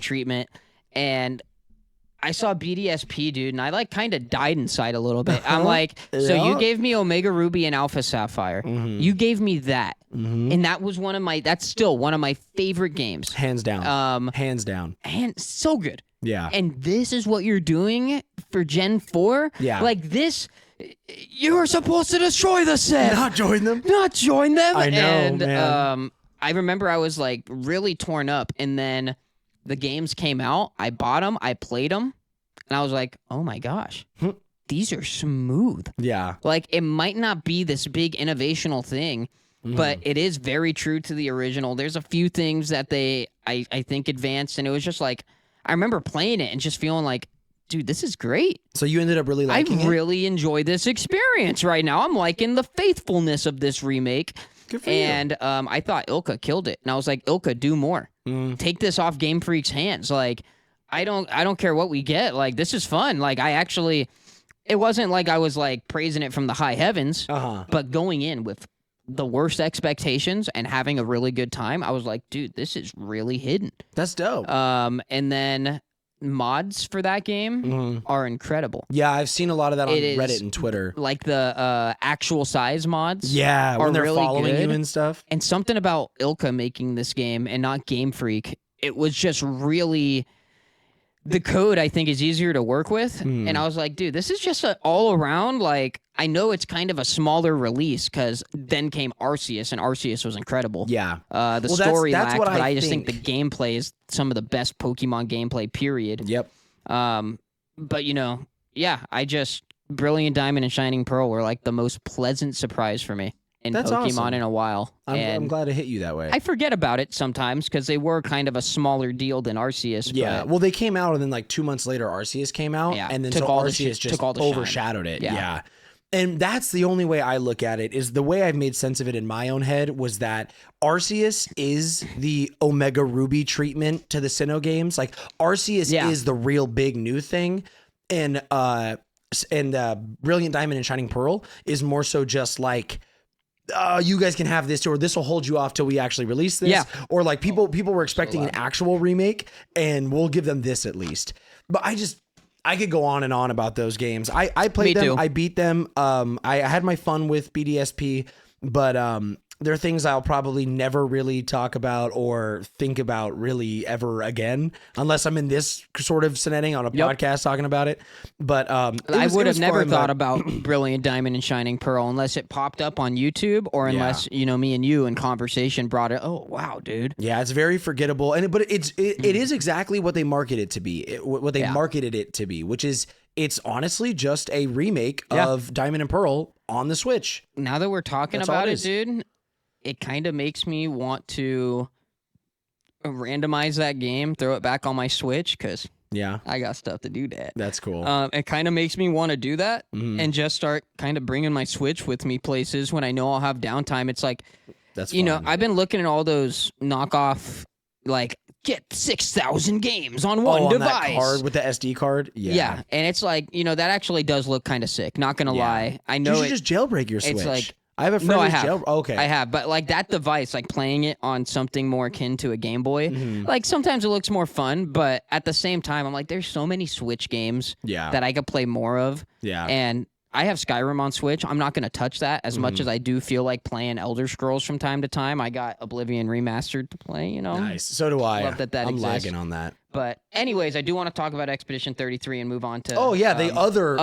treatment. And I saw BDSP, dude, and I like kind of died inside a little bit. I'm like, so you gave me Omega Ruby and Alpha Sapphire. You gave me that. And that was that's still one of my favorite games. Hands down. Hands down. And so good. Yeah. And this is what you're doing for Gen 4? Yeah. Like this, you were supposed to destroy the Sith. Not join them. Not join them. I know, and, man. I remember I was like really torn up, and then the games came out. I bought them. I played them. And I was like, oh my gosh, these are smooth. Yeah. Like, it might not be this big innovational thing, but it is very true to the original. There's a few things that I think advanced, and it was just like, I remember playing it and just feeling like, dude, this is great. So you ended up really liking it? I really enjoy this experience right now. I'm liking the faithfulness of this remake. Good for you. I thought Ilka killed it. And I was like, Ilka, do more. Take this off Game Freak's hands. Like, I don't care what we get. Like, this is fun. Like, it wasn't like I was like praising it from the high heavens, but going in with the worst expectations and having a really good time, I was like, dude, this is really hidden. That's dope. And then mods for that game are incredible. Yeah, I've seen a lot of that on Reddit and Twitter. Like the actual size mods. Yeah, when they're really following good. you and stuff. And something about Ilka making this game and not Game Freak, it was just really... The code, I think, is easier to work with. And I was like, dude, this is just an all-around, like, I know it's kind of a smaller release because then came Arceus, and Arceus was incredible. Yeah. The story lacked, but I just think the gameplay is some of the best Pokemon gameplay, period. Yep. But, Brilliant Diamond and Shining Pearl were, like, the most pleasant surprise for me in That's Pokemon awesome. in a while. I'm glad it hit you that way. I forget about it sometimes because they were kind of a smaller deal than Arceus. Yeah, but... well, they came out, and then like 2 months later, Arceus came out, and then so Arceus just overshadowed it. Yeah. And that's the only way I look at it, is the way I've made sense of it in my own head was that Arceus is the Omega Ruby treatment to the Sinnoh games. Like, Arceus is the real big new thing, and Brilliant Diamond and Shining Pearl is more so just like, you guys can have this, or this will hold you off till we actually release this. Yeah. Or like people were expecting an actual remake, and we'll give them this at least. But I could go on and on about those games. I played them. I beat them. I had my fun with BDSP, but there are things I'll probably never really talk about or think about really ever again, unless I'm in this sort of setting on a podcast talking about it. But I would have never thought about Brilliant Diamond and Shining Pearl unless it popped up on YouTube, or unless me and you in conversation brought it. Oh wow, dude! Yeah, it's very forgettable, but it is exactly what they marketed it to be. What they marketed it to be, which is. It's honestly just a remake of Diamond and Pearl on the Switch. Now that we're talking about it, dude, it kind of makes me want to randomize that game, throw it back on my Switch, because I got stuff to do that. That's cool. It kind of makes me want to do that and just start kind of bringing my Switch with me places when I know I'll have downtime. It's like, I've been looking at all those knockoff, like, get 6,000 games on one device. That card with the SD card? Yeah. And it's like, that actually does look kind of sick. Not going to lie. I know you should just jailbreak your Switch. It's like, I have a friend who's jailbreak. Okay. I have. But like that device, like playing it on something more akin to a Game Boy, like sometimes it looks more fun. But at the same time, I'm like, there's so many Switch games that I could play more of. Yeah. And I have Skyrim on Switch. I'm not going to touch that as much as I do feel like playing Elder Scrolls from time to time. I got Oblivion Remastered to play, Nice. So do I. Love that I'm exists. lagging on that. But anyways, I do want to talk about Expedition 33 and move on to the other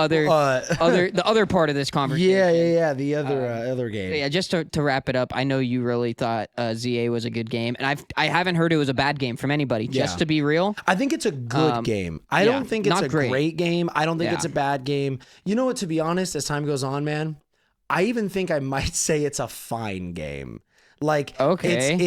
part of this conversation. the other game. Yeah, just to wrap it up, I know you really thought ZA was a good game, and I haven't heard it was a bad game from anybody. Just to be real, I think it's a good game. I don't think it's a great game. I don't think it's a bad game. You know what? To be honest, as time goes on, man, I even think I might say it's a fine game. Like, I haven't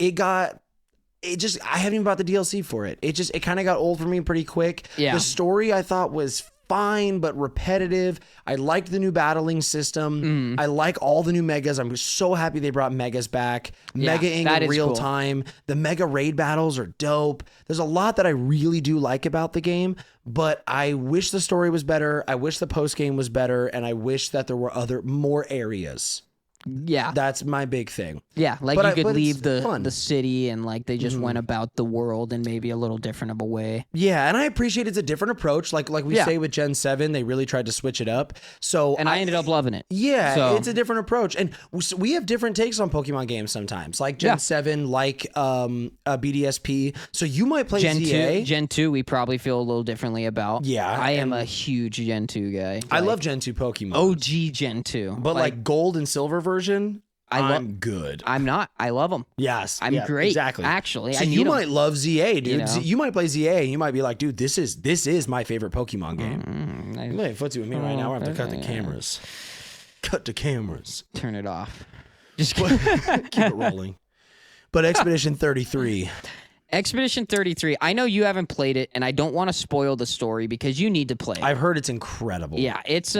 even bought the DLC for it. It kind of got old for me pretty quick. Yeah. The story I thought was fine, but repetitive. I liked the new battling system. I like all the new megas. I'm so happy they brought megas back. Mega-ing in real time. The mega raid battles are dope. There's a lot that I really do like about the game, but I wish the story was better. I wish the post game was better, and I wish that there were more areas. Yeah, that's my big thing. Yeah, like you could leave the city and like they just went about the world in maybe a little different of a way. Yeah, and I appreciate it's a different approach. Like we say with Gen 7, they really tried to switch it up. So I ended up loving it. Yeah, it's a different approach, and we have different takes on Pokemon games sometimes. Like Gen 7, like BDSP. So you might play ZA. Gen 2, we probably feel a little differently about. Yeah, I am a huge Gen 2 guy. I love Gen 2 Pokemon. OG Gen 2, but like Gold and Silver version, I'm good. I'm not. I love them. Yes. I'm great. Exactly. Actually, so you might love ZA, dude. You know? You might play ZA and you might be like, dude, this is my favorite Pokemon game. You play footsie with me right now. I have to cut the cameras. Cut the cameras. Turn it off. Just keep it rolling. But Expedition 33. Expedition 33. I know you haven't played it, and I don't want to spoil the story because you need to play it. I've heard it's incredible. Yeah, it's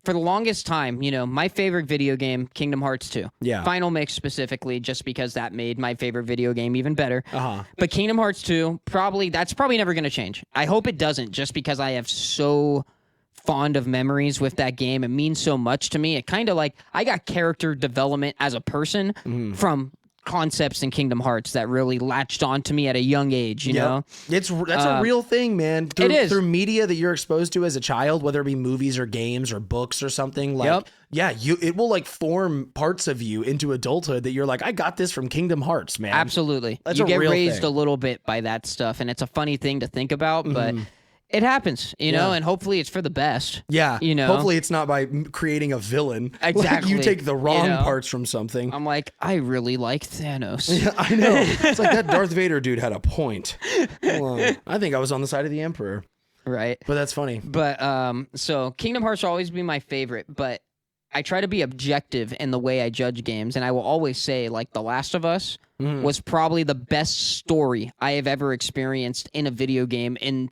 for the longest time, my favorite video game, Kingdom Hearts 2. Yeah. Final Mix specifically, just because that made my favorite video game even better. Uh-huh. But Kingdom Hearts 2, that's probably never going to change. I hope it doesn't, just because I have so fond of memories with that game. It means so much to me. It kind of like, I got character development as a person from concepts in Kingdom Hearts that really latched on to me at a young age, you know? That's a real thing, man. It is. Through media that you're exposed to as a child, whether it be movies or games or books or something, like, it will like form parts of you into adulthood that you're like, I got this from Kingdom Hearts, man. Absolutely. That's you a get real raised thing. a little bit by that stuff, and it's a funny thing to think about, but it happens, you know, and hopefully it's for the best. Yeah. You know? Hopefully it's not by creating a villain. Exactly. Like you take the wrong parts from something. I'm like, I really like Thanos. Yeah, I know. It's like that Darth Vader dude had a point. I think I was on the side of the Emperor. Right. But that's funny. But so Kingdom Hearts will always be my favorite, but I try to be objective in the way I judge games, and I will always say, like, The Last of Us was probably the best story I have ever experienced in a video game in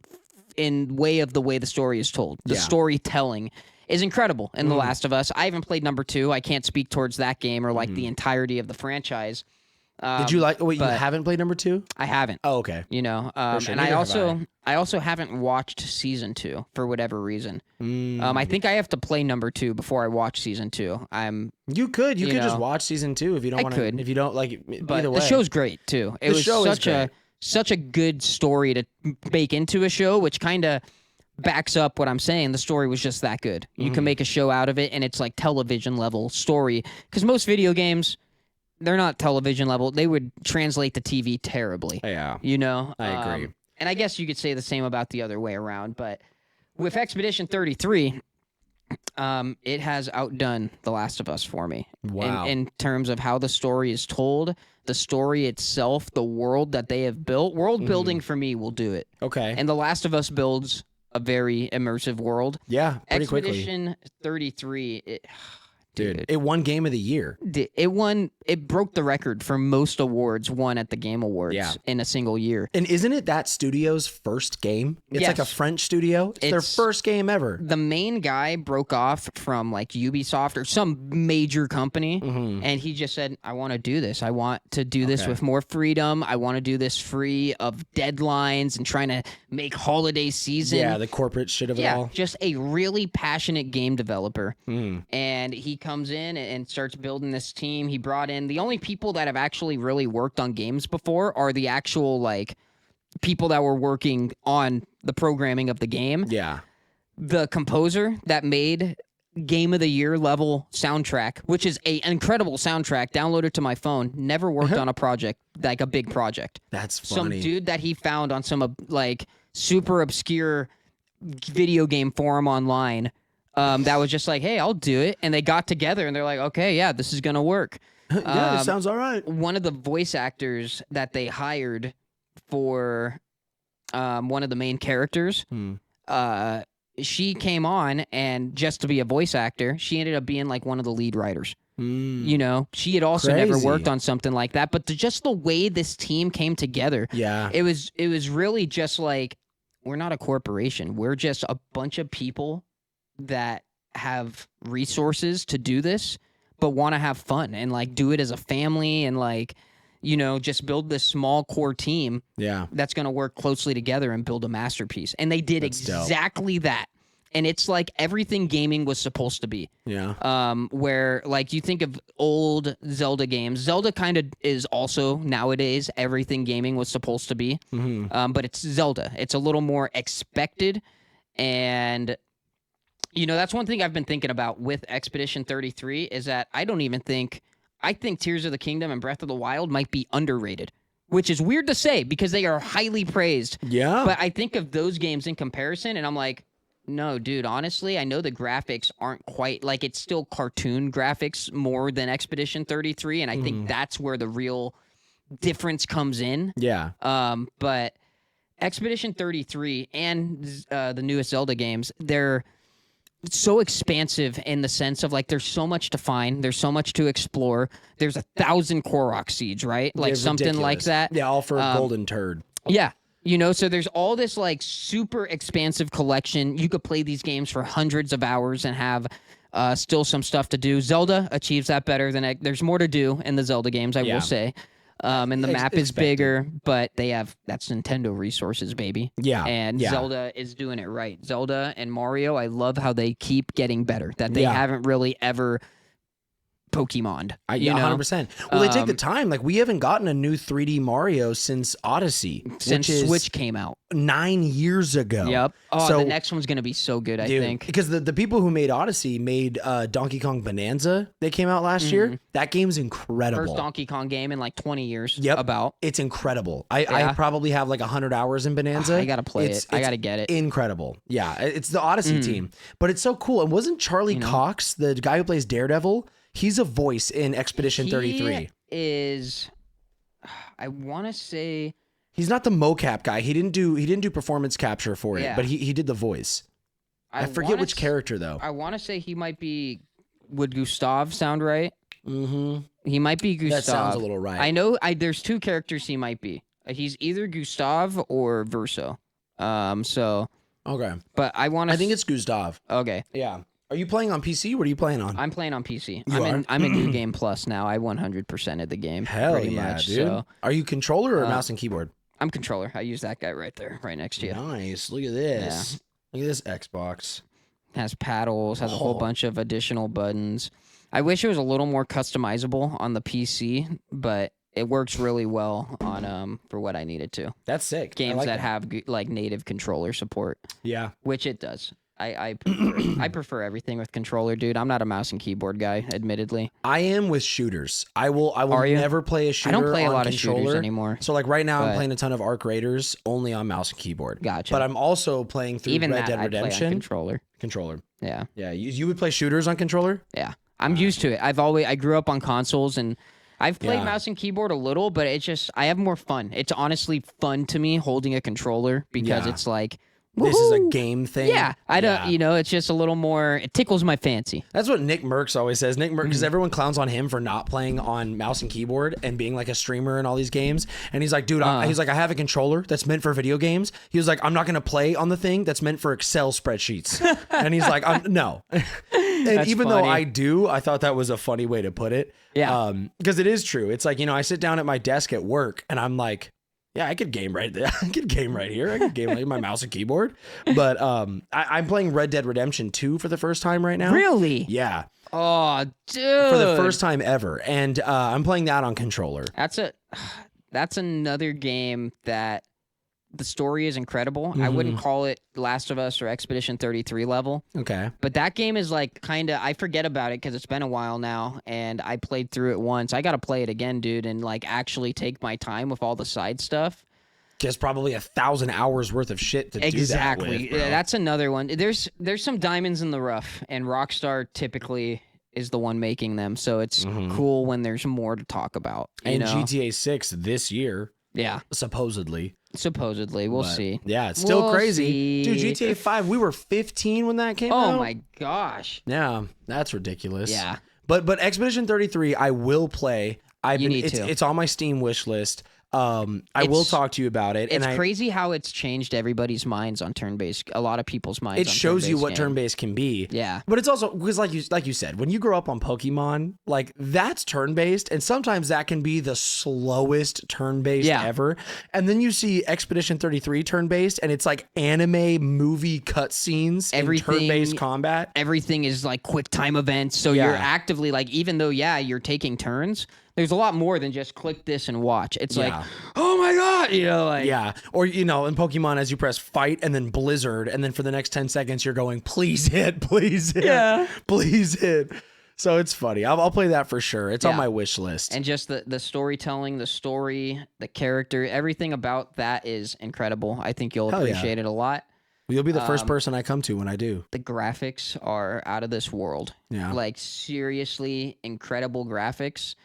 way of the way the story is told. The storytelling is incredible in The Last of Us. I haven't played number 2. I can't speak towards that game or like the entirety of the franchise. Did you like? Wait, you haven't played number 2? I haven't. Oh, okay. You know, and I also haven't watched season 2 for whatever reason. I think I have to play number 2 before I watch season 2. You could just watch season 2 if you don't want to. If you don't like, but either way. The show's great too. It was such a good story to make into a show, which kind of backs up what I'm saying. The story was just that good. You can make a show out of it, and it's like television level story. Because most video games, they're not television level. They would translate to TV terribly. Yeah. You know? I agree. And I guess you could say the same about the other way around. But with Expedition 33, it has outdone The Last of Us for me. Wow. In terms of how the story is told, the story itself, the world that they have built. World building for me will do it. Okay. And The Last of Us builds a very immersive world. Yeah, pretty quickly. Expedition 33, Dude, it won Game of the Year. It broke the record for most awards won at the Game Awards in a single year. And isn't it that studio's first game? It's like a French studio. It's their first game ever. The main guy broke off from like Ubisoft or some major company, and he just said, I want to do this. I want to do this with more freedom. I want to do this free of deadlines and trying to make holiday season. Yeah, the corporate shit of it all. Just a really passionate game developer. And he comes in and starts building this team. He brought in the only people that have actually really worked on games before are the actual like people that were working on the programming of the game. Yeah. The composer that made game of the year level soundtrack, which is an incredible soundtrack. Downloaded to my phone. Never worked on a project like a big project. That's Some funny. dude that he found on some like super obscure video game forum online. That was just like, hey, I'll do it, and they got together and they're like, okay, yeah, this is gonna work. Yeah, it sounds all right. One of the voice actors that they hired for one of the main characters, she came on, and just to be a voice actor, she ended up being like one of the lead writers. You know, she had also never Crazy. worked on something like that, but just the way this team came together, Yeah. it was really just like, we're not a corporation. We're just a bunch of people that have resources to do this, but want to have fun and like do it as a family and like, you know, just build this small core team Yeah. that's going to work closely together and build a masterpiece. And they did That's dope. exactly that. And it's like everything gaming was supposed to be. Yeah. Where like you think of old Zelda games, Zelda kind of is also nowadays everything gaming was supposed to be. But it's Zelda. It's a little more expected. And, you know, that's one thing I've been thinking about with Expedition 33 is that I think Tears of the Kingdom and Breath of the Wild might be underrated, which is weird to say because they are highly praised. Yeah. But I think of those games in comparison, and I'm like, no, dude, honestly, I know the graphics aren't quite, like, it's still cartoon graphics more than Expedition 33, and I think that's where the real difference comes in. Yeah. But Expedition 33 and the newest Zelda games, they're so expansive in the sense of like there's so much to find, there's so much to explore. There's 1,000 Korok seeds, right? Like Yeah, something like ridiculous. that. Yeah, all for a golden turd. Yeah. You know, so there's all this like super expansive collection. You could play these games for hundreds of hours and have still some stuff to do. Zelda achieves that better than there's more to do in the Zelda games, I will say. And the map is bigger, but that's Nintendo resources, baby. Yeah. And yeah. Zelda is doing it right. Zelda and Mario, I love how they keep getting better. That they haven't really ever Pokemon'd. Yeah, 100%. Well, they take the time. Like, we haven't gotten a new 3D Mario since Odyssey. Since which is Switch came out. 9 years ago. Yep. Oh, so, the next one's going to be so good, I think. Because the people who made Odyssey made Donkey Kong Bonanza. They came out last year. That game's incredible. First Donkey Kong game in like 20 years. Yep. About. It's incredible. I probably have like 100 hours in Bonanza. I got to play it. I got to get it. Incredible. Yeah. It's the Odyssey team. But it's so cool. And wasn't Charlie Cox, the guy who plays Daredevil, he's a voice in Expedition 33. He is, I want to say, he's not the mocap guy. He didn't do performance capture for it, but he did the voice. I forget which character though. I want to say he might be. Would Gustav sound right? Mm-hmm. He might be Gustav. That sounds a little right. I know. There's two characters he might be. He's either Gustav or Verso. So. Okay. But I want to. I think it's Gustav. Okay. Yeah. Are you playing on PC? What are you playing on? I'm playing on PC. You I'm in New Game Plus now. I 100%ed the game. Hell pretty yeah, much, dude. So. Are you controller or mouse and keyboard? I'm controller. I use that guy right there, right next to you. Nice. Look at this. Look at this Xbox. Has paddles, has a whole bunch of additional buttons. I wish it was a little more customizable on the PC, but it works really well on for what I need it to. That's sick. Games that have like native controller support. Yeah. Which it does. I prefer, I prefer everything with controller, dude. I'm not a mouse and keyboard guy, admittedly. I am with shooters. I will never play a shooter. I don't play a lot controller. of shooters anymore. So like right now I'm playing a ton of Arc Raiders only on mouse and keyboard. Gotcha. But I'm also playing through Even Red Dead I Redemption. play on controller. Controller. Yeah. Yeah. You would play shooters on controller? Yeah. I'm used to it. I grew up on consoles and I've played mouse and keyboard a little, but it's just I have more fun. It's honestly fun to me holding a controller because it's like this is a woohoo! game thing. Yeah, I don't. You know, it's just a little more. It tickles my fancy. That's what Nick Merckx always says. Nick Merckx, because everyone clowns on him for not playing on mouse and keyboard and being like a streamer in all these games. And he's like, dude, he's like, I have a controller that's meant for video games. He was like, I'm not gonna play on the thing that's meant for Excel spreadsheets. And he's like, no. And even though I do, I thought that was a funny way to put it. Yeah. Because it is true. It's like, you know, I sit down at my desk at work and I'm like, yeah, I could game right there. I could game right here. I could game like my mouse and keyboard. But I'm playing Red Dead Redemption 2 for the first time right now. Really? Yeah. Oh, dude. For the first time ever. And I'm playing that on controller. That's another game that the story is incredible. I wouldn't call it Last of Us or Expedition 33 level. Okay. But that game is like kind of, I forget about it because it's been a while now, and I played through it once. I got to play it again, dude, and like actually take my time with all the side stuff. There's probably 1,000 hours worth of shit to do that with. Exactly. Bro. That's another one. There's some diamonds in the rough, and Rockstar typically is the one making them, so it's cool when there's more to talk about. And know? GTA 6 this year. Yeah. Supposedly. We'll see. Yeah, it's still We'll crazy. see. Dude, GTA 5, we were 15 when that came out. Oh my gosh. Yeah, that's ridiculous. Yeah. But Expedition 33, I will play. It's on my Steam wish list. I will talk to you about it. It's crazy how it's changed everybody's minds on turn-based. A lot of people's minds. It shows you what turn-based can be. Yeah. But it's also because, like you said, when you grow up on Pokemon, like that's turn-based, and sometimes that can be the slowest turn-based ever. And then you see Expedition 33 turn-based, and it's like anime movie cutscenes in turn-based combat. Everything is like quick time events, so you're actively like, even though you're taking turns. There's a lot more than just click this and watch. It's like, oh my God, Or, in Pokemon, as you press fight and then Blizzard, and then for the next 10 seconds, you're going, please hit, please hit, please hit. So it's funny. I'll play that for sure. It's on my wish list. And just the storytelling, the story, the character, everything about that is incredible. I think you'll appreciate it a lot. You'll be the first person I come to when I do. The graphics are out of this world. Yeah. Like, seriously incredible graphics.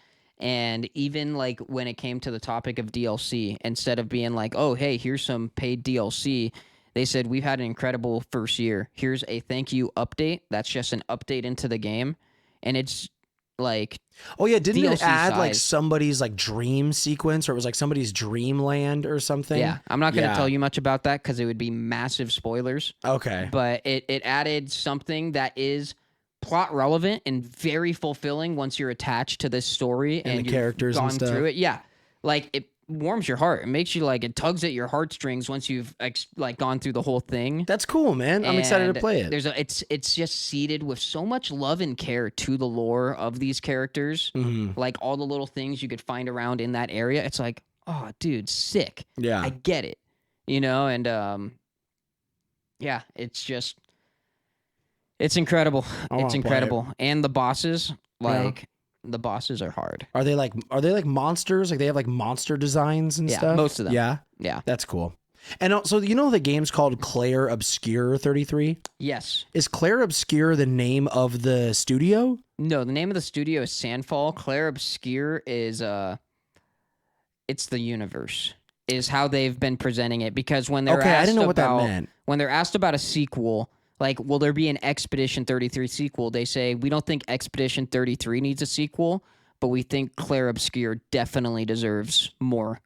And even like when it came to the topic of DLC, instead of being like, oh, hey, here's some paid DLC, they said, we've had an incredible first year. Here's a thank you update. That's just an update into the game. And it's like, oh yeah, didn't DLC it add like size. Somebody's like dream sequence, or it was like somebody's dreamland or something? Yeah, I'm not going to tell you much about that because it would be massive spoilers. Okay. But it added something that is plot relevant and very fulfilling once you're attached to this story and the characters gone and stuff. through it. Yeah, like it warms your heart. It makes you like, it tugs at your heartstrings once you've like gone through the whole thing. That's cool, man. I'm excited to play it. It's just seeded with so much love and care to the lore of these characters. Like all the little things you could find around in that area. It's like, oh, dude, sick. Yeah, I get it. And yeah, it's just. It's incredible. It's incredible. And the bosses, the bosses are hard. Are they like monsters? Like they have like monster designs and stuff? Most of them. Yeah. Yeah. That's cool. And also, the game's called Claire Obscure 33? Yes. Is Claire Obscure the name of the studio? No, the name of the studio is Sandfall. Claire Obscure is it's the universe. Is how they've been presenting it, because when they're asked I didn't know what that meant. When they're asked about a sequel, like, will there be an Expedition 33 sequel? They say, we don't think Expedition 33 needs a sequel, but we think Claire Obscure definitely deserves more.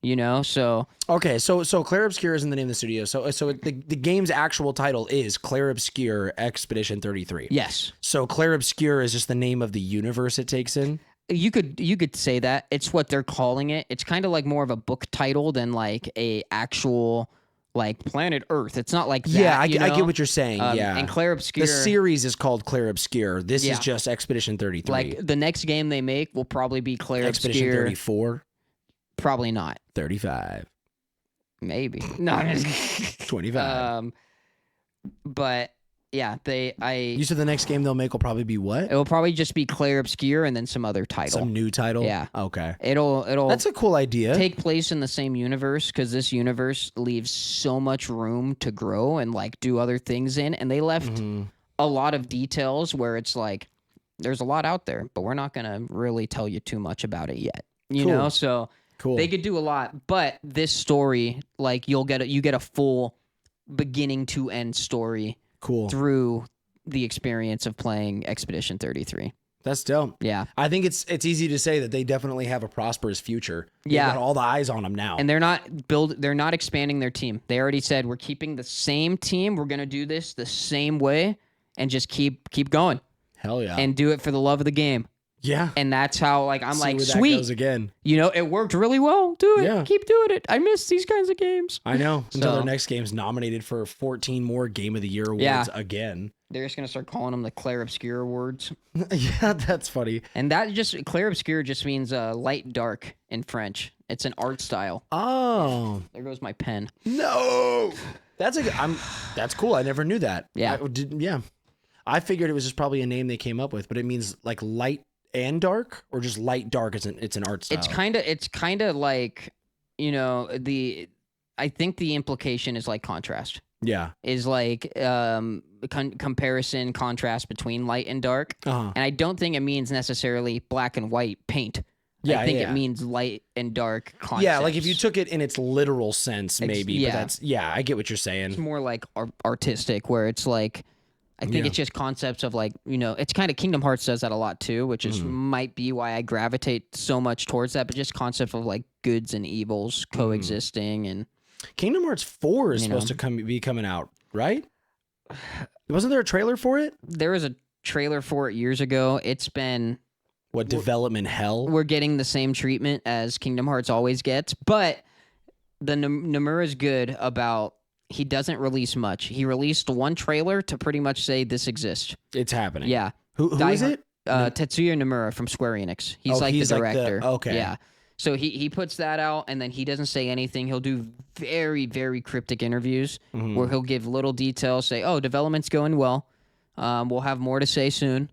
So... Okay, so Claire Obscure isn't the name of the studio. So the game's actual title is Claire Obscure Expedition 33. Yes. So Claire Obscure is just the name of the universe it takes in? You could say that. It's what they're calling it. It's kind of like more of a book title than like a actual... like Planet Earth. It's not like that. Yeah, I get what you're saying. Yeah. And Claire Obscure. The series is called Claire Obscure. This is just Expedition 33. Like the next game they make will probably be Claire Expedition Obscure. 34. Probably not. 35. Maybe. No, I'm just kidding. 25. But yeah, You said the next game they'll make will probably be what? It will probably just be Claire Obscure and then some other title. Some new title? Yeah. Okay. It'll That's a cool idea. Take place in the same universe, because this universe leaves so much room to grow and like do other things in, and they left a lot of details where it's like there's a lot out there, but we're not gonna really tell you too much about it yet. You know, so cool. They could do a lot, but this story, like you get a full beginning to end story. Cool. Through the experience of playing Expedition 33. That's dope. Yeah. I think it's easy to say that they definitely have a prosperous future. Yeah. They've got all the eyes on them now. And they're not expanding their team. They already said, we're keeping the same team. We're going to do this the same way and just keep going. Hell yeah. And do it for the love of the game. Yeah. And that's how, like, I'm See like, where sweet. That goes again. It worked really well. Do it. Yeah. Keep doing it. I miss these kinds of games. I know. Until their next game's nominated for 14 more Game of the Year awards again. They're just going to start calling them the Claire Obscure Awards. Yeah, that's funny. And that Claire Obscure just means light dark in French. It's an art style. Oh, There goes my pen. no. That's that's cool. I never knew that. Yeah. Yeah. I figured it was just probably a name they came up with, but it means like light and dark, or just light dark. It's an art style. It's kind of like, you know, I think the implication is like contrast. Yeah. Is like comparison, contrast between light and dark. Uh-huh. And I don't think it means necessarily black and white paint. Yeah, I think yeah. it means light and dark concepts. Yeah, like if you took it in its literal sense, maybe. yeah. But I get what you're saying. It's more like artistic, where it's like, I think it's just concepts of like, you know, it's kind of Kingdom Hearts does that a lot too, which is might be why I gravitate so much towards that, but just concept of like goods and evils coexisting. And Kingdom Hearts 4 is supposed to be coming out, right? Wasn't there a trailer for it? There was a trailer for it years ago. It's been... What, development hell? We're getting the same treatment as Kingdom Hearts always gets, but the Nomura's good about... He doesn't release much. He released one trailer to pretty much say this exists. It's happening. Yeah. Who is it? Tetsuya Nomura from Square Enix. He's the director. Okay. Yeah. So he puts that out, and then he doesn't say anything. He'll do very, very cryptic interviews where he'll give little details, say, oh, development's going well. We'll have more to say soon.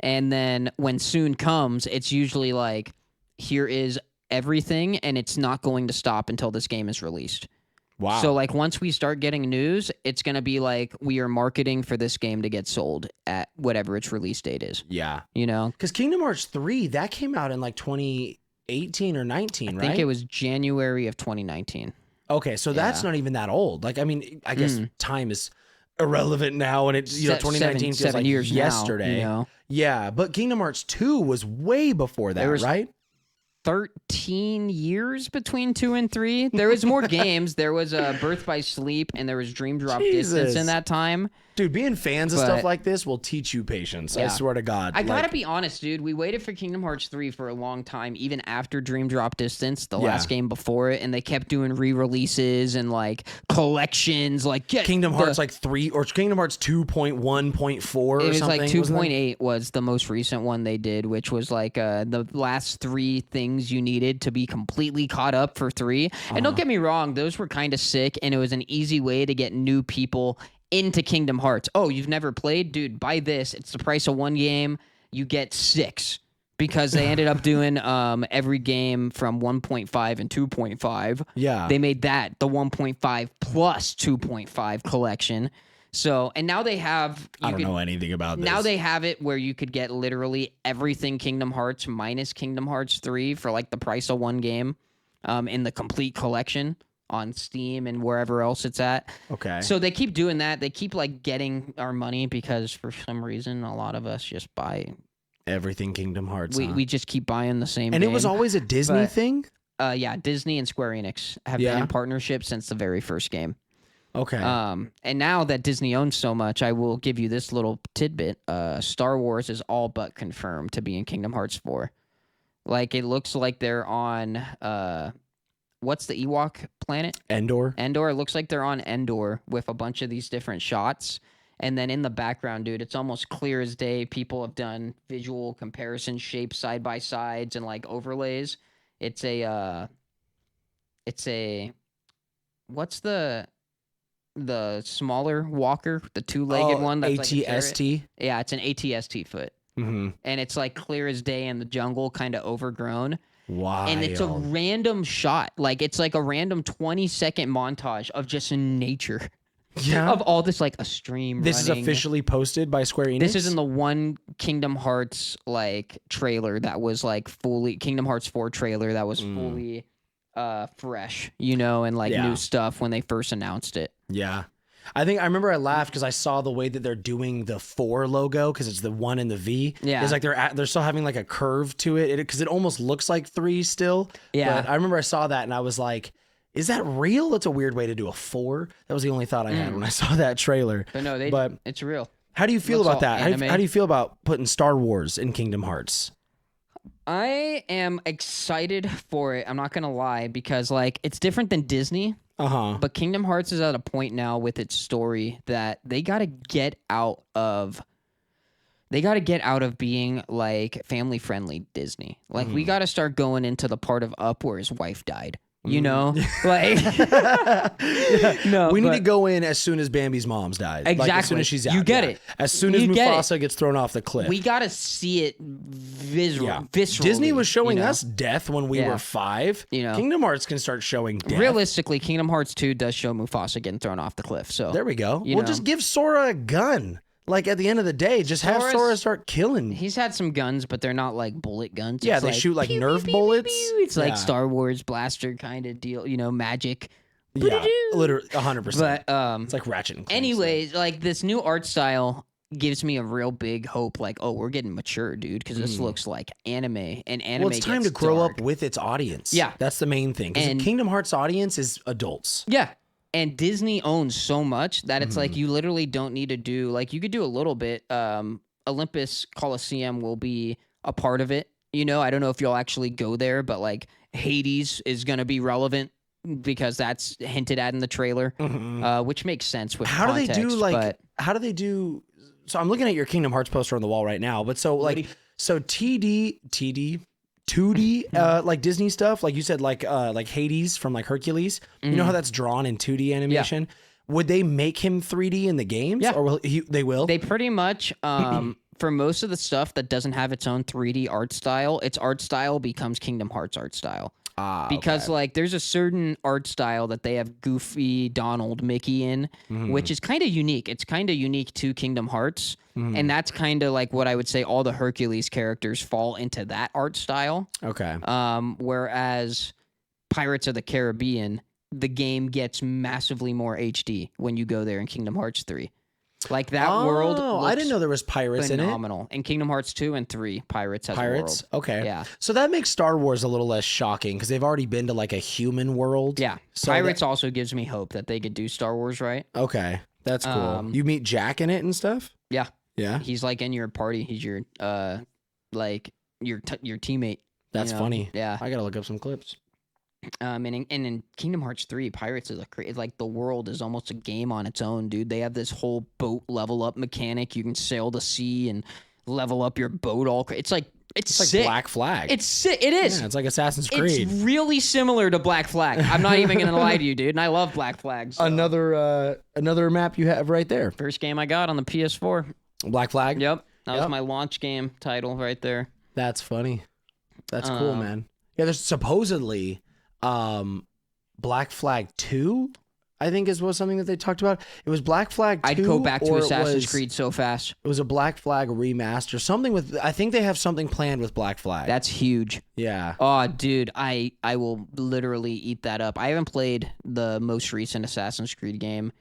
And then when soon comes, it's usually like, here is everything, and it's not going to stop until this game is released. Wow. So, like, once we start getting news, it's going to be like, we are marketing for this game to get sold at whatever its release date is. Yeah. You know? Because Kingdom Hearts 3, that came out in like 2018 or 19, right? I think it was January of 2019. Okay, so that's not even that old. Like, I mean, I guess time is irrelevant now, and it's, 2019 feels like years yesterday. Now, you know? Yeah, but Kingdom Hearts 2 was way before that, right? 13 years between 2 and 3. There was more games. There was Birth by Sleep, and there was Dream Drop Distance in that time. Dude, being fans of stuff like this will teach you patience. I swear to God. I gotta be honest, dude. We waited for Kingdom Hearts 3 for a long time, even after Dream Drop Distance, the last game before it, and they kept doing re-releases and like collections, like Kingdom Hearts like 3 or Kingdom Hearts 2.1.4 or it was something. Like 2.8 was the most recent one they did, which was like the last 3 things you needed to be completely caught up for 3. And don't get me wrong, those were kind of sick, and it was an easy way to get new people into Kingdom Hearts. Oh, you've never played? Dude, buy this. It's the price of one game. You get 6. Because they ended up doing every game from 1.5 and 2.5. Yeah. They made that the 1.5 plus 2.5 collection. So, and now they have... I don't know anything about this. Now they have it where you could get literally everything Kingdom Hearts minus Kingdom Hearts 3 for like the price of one game in the complete collection on Steam and wherever else it's at. Okay. So they keep doing that. They keep like getting our money because for some reason a lot of us just buy everything Kingdom Hearts. We just keep buying the same and game. It was always a Disney thing? Yeah, Disney and Square Enix have been in partnership since the very first game. Okay. And now that Disney owns so much, I will give you this little tidbit. Star Wars is all but confirmed to be in Kingdom Hearts 4. Like, it looks like they're on... what's the Ewok planet? Endor. Endor. It looks like they're on Endor with a bunch of these different shots. And then in the background, dude, it's almost clear as day. People have done visual comparison shapes side by sides and like overlays. It's a what's the smaller walker, the 2-legged one? That's ATST? Like yeah, it's an ATST foot. Mm-hmm. And it's like clear as day in the jungle, kind of overgrown. Wow. And it's a random shot. Like, it's like a random 20-second montage of just nature. Yeah. Of all this, like, a stream This running. is officially posted by Square Enix? This is in the one Kingdom Hearts, like, trailer that was, like, fully... Kingdom Hearts 4 trailer that was fully fresh, you know, and, like, new stuff when they first announced it. Yeah. I remember I laughed because I saw the way that they're doing the 4 logo because it's the 1 and the V. Yeah. It's like they're still having like a curve to it because it almost looks like 3 still. Yeah. But I remember I saw that and I was like, is that real? That's a weird way to do a 4. That was the only thought I had when I saw that trailer. But no, it's real. How do you feel about that? How do you feel about putting Star Wars in Kingdom Hearts? I am excited for it. I'm not going to lie because, like, it's different than Disney. But Kingdom Hearts is at a point now with its story that they got to get out of they got to get out of being like family friendly Disney. Like we got to start going into the part of Up where his wife died. You know, like no, we need to go in as soon as Bambi's mom's died. Exactly. Like, as soon as she's out. You get it. As soon as Mufasa gets thrown off the cliff. We got to see it viscerally. Disney was showing us death when we were 5. You know, Kingdom Hearts can start showing death. Realistically, Kingdom Hearts 2 does show Mufasa getting thrown off the cliff. So there we go. We'll just give Sora a gun. Like at the end of the day, just have Sora start killing. He's had some guns, but they're not like bullet guns. Yeah, they shoot like Nerf bullets. It's like Star Wars blaster kind of deal, you know, magic. Yeah, literally 100%. But it's like Ratchet and Clank. Anyways, like this new art style gives me a real big hope. Like, oh, we're getting mature, dude, because this looks like anime, and anime. Well, it's time to grow up with its audience. Yeah, that's the main thing. Because the Kingdom Hearts audience is adults. Yeah. And Disney owns so much that it's like you literally don't need to do, like, you could do a little bit. Olympus Coliseum will be a part of it. You know, I don't know if you'll actually go there, but like Hades is going to be relevant because that's hinted at in the trailer, which makes sense with context. How do they do? So I'm looking at your Kingdom Hearts poster on the wall right now, but so like, so 2D, like Disney stuff, like you said, like Hades from like Hercules. You know how that's drawn in 2D animation? Yeah. Would they make him 3D in the games? Yeah. Or they will? They pretty much, for most of the stuff that doesn't have its own 3D art style, its art style becomes Kingdom Hearts art style. Because like there's a certain art style that they have Goofy, Donald, Mickey in, which is kind of unique. It's kind of unique to Kingdom Hearts. And that's kind of like what I would say all the Hercules characters fall into that art style. Okay. Whereas Pirates of the Caribbean, the game gets massively more HD when you go there in Kingdom Hearts 3. Like that world. Oh, I didn't know there was pirates phenomenal. in it. In Kingdom Hearts 2 and 3, pirates has a world. Okay. Yeah. So that makes Star Wars a little less shocking because they've already been to like a human world. Yeah. So pirates also gives me hope that they could do Star Wars right. Okay. That's cool. You meet Jack in it and stuff? Yeah. Yeah. He's like in your party. He's your like your teammate. That's funny. Yeah. I gotta look up some clips. And in Kingdom Hearts 3, Pirates is like the world is almost a game on its own, dude. They have this whole boat level up mechanic. You can sail the sea and level up your boat. It's like sick. Black Flag. It's sick. It is. Yeah, it's like Assassin's Creed. It's really similar to Black Flag. I'm not even gonna lie to you, dude. And I love Black Flag. So. Another map you have right there. First game I got on the PS4. Black Flag. Yep. That was my launch game title right there. That's funny. That's cool, man. Yeah, there's supposedly Black Flag 2, I think was something that they talked about. It was Black Flag 2. I'd go back to Assassin's Creed so fast. It was a Black Flag remaster. Something with, I think they have something planned with Black Flag. That's huge. Yeah. Oh, dude, I will literally eat that up. I haven't played the most recent Assassin's Creed game.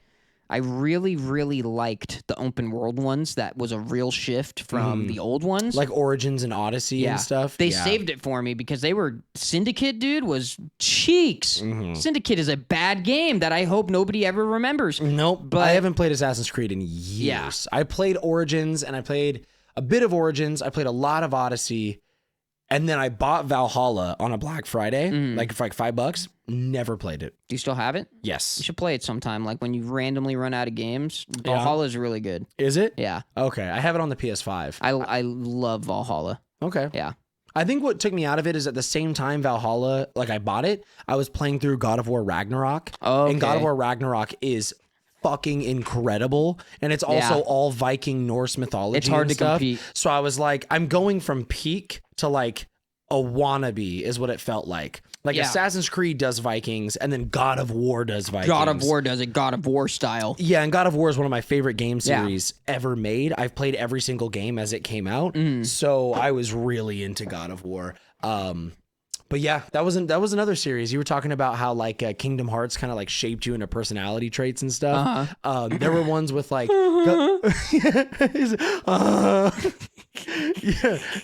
I really, really liked the open world ones. That was a real shift from the old ones. Like Origins and Odyssey and stuff. They saved it for me because they were... Syndicate, dude, was cheeks. Syndicate is a bad game that I hope nobody ever remembers. Nope. But I haven't played Assassin's Creed in years. Yeah. I played Origins and I played a bit of Origins. I played a lot of Odyssey. And then I bought Valhalla on a Black Friday, like for like $5. Never played it. Do you still have it? Yes. You should play it sometime. Like when you randomly run out of games, Valhalla is really good. Is it? Yeah. Okay. I have it on the PS5. I love Valhalla. Okay. Yeah. I think what took me out of it is at the same time Valhalla, like I bought it, I was playing through God of War Ragnarok. Okay. And God of War Ragnarok is fucking incredible, and it's also all Viking Norse mythology. It's hard and to stuff. compete. So I was like, I'm going from peak to like a wannabe is what it felt like. Like Assassin's Creed does Vikings, and then God of War does Vikings. God of War does it God of War style. Yeah, and God of War is one of my favorite game series ever made. I've played every single game as it came out, so I was really into God of War. But yeah, that was another series. You were talking about how like Kingdom Hearts kind of like shaped you into personality traits and stuff. There were ones with like, yeah,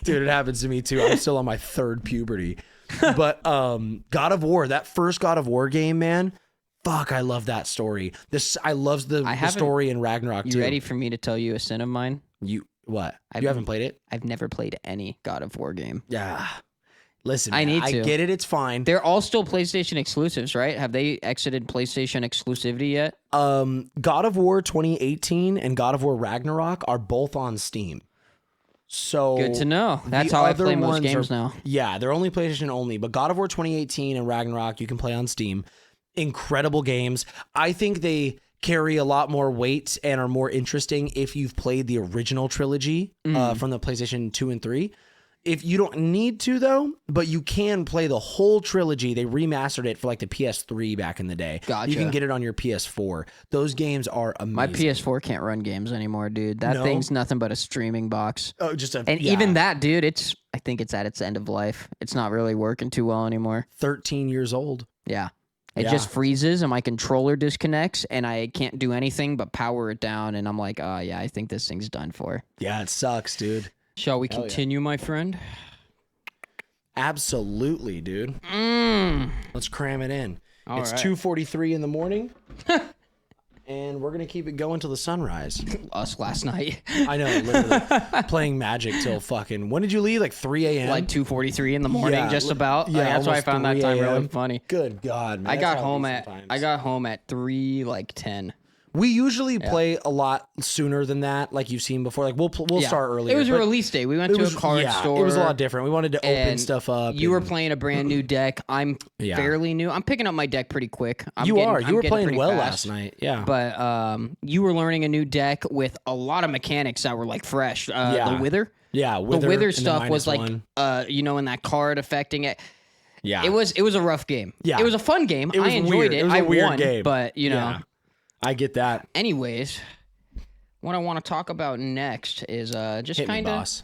dude, it happens to me too. I'm still on my third puberty. But God of War, that first God of War game, man. Fuck, I love that story. I love the story in Ragnarok too. You ready for me to tell you a sin of mine? You haven't played it? I've never played any God of War game. Yeah. Listen, I get it. It's fine. They're all still PlayStation exclusives, right? Have they exited PlayStation exclusivity yet? God of War 2018 and God of War Ragnarok are both on Steam. So Good to know. That's the how I other play most ones games are- now. Yeah, they're only PlayStation only, but God of War 2018 and Ragnarok you can play on Steam. Incredible games. I think they carry a lot more weight and are more interesting if you've played the original trilogy from the PlayStation 2 and 3. If you don't need to though, but you can play the whole trilogy. They remastered it for like the PS3 back in the day. Gotcha. You can get it on your PS4. Those games are amazing. My PS4 can't run games anymore, dude. That No? thing's nothing but a streaming box. Oh, just a And yeah, even that, dude, I think it's at its end of life. It's not really working too well anymore. 13 years old. Yeah. It Yeah. just freezes and my controller disconnects and I can't do anything but power it down. And I'm like, oh, yeah, I think this thing's done for. Yeah, it sucks, dude. Shall we Hell yeah. continue, my friend? Absolutely, dude. Let's cram it in. All It's right. 2:43 in the morning. And we're going to keep it going till the sunrise. Us last night. I know, literally. Playing Magic till fucking... When did you leave? Like 3 a.m.? Like 2:43 in the morning, Yeah, just li- about. yeah, Like, that's why I almost found that 3 time really a.m.. funny. Good God, man. I That's got how home it is at sometimes. 3 like 10. We usually play a lot sooner than that, like you've seen before. Like we'll Yeah. start earlier. It was a but release day. We went it to was- a card yeah, store. It was a lot different. We wanted to open and stuff up. You were and- playing a brand new deck. I'm Yeah. fairly new. I'm picking up my deck pretty quick. You I'm were getting playing pretty well fast. last night. Yeah. But you were learning a new deck with a lot of mechanics that were like fresh. Yeah. The Wither. yeah. The Wither Wither and the stuff was like, -1. in that card affecting it. Yeah. It was a rough game. Yeah. It was a fun game. It was I enjoyed weird. it. It was a I weird won, game. but Yeah. I get that. Anyways, what I want to talk about next is just Hit me, kind of boss.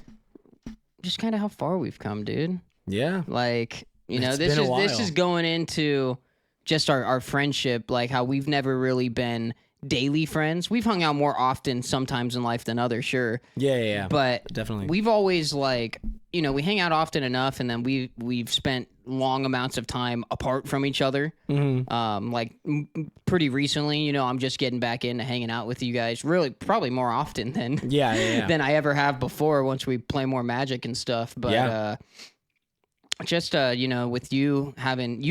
how far we've come, dude. Yeah. Like, It's this been a is while. going into just our friendship, like how we've never really been daily friends. We've hung out more often sometimes in life than others, sure. Yeah. But Definitely. we've always like, we hang out often enough and then we've spent long amounts of time apart from each other. Pretty recently, I'm just getting back into hanging out with you guys really probably more often than Yeah. than I ever have before once we play more Magic and stuff. But Yeah. with you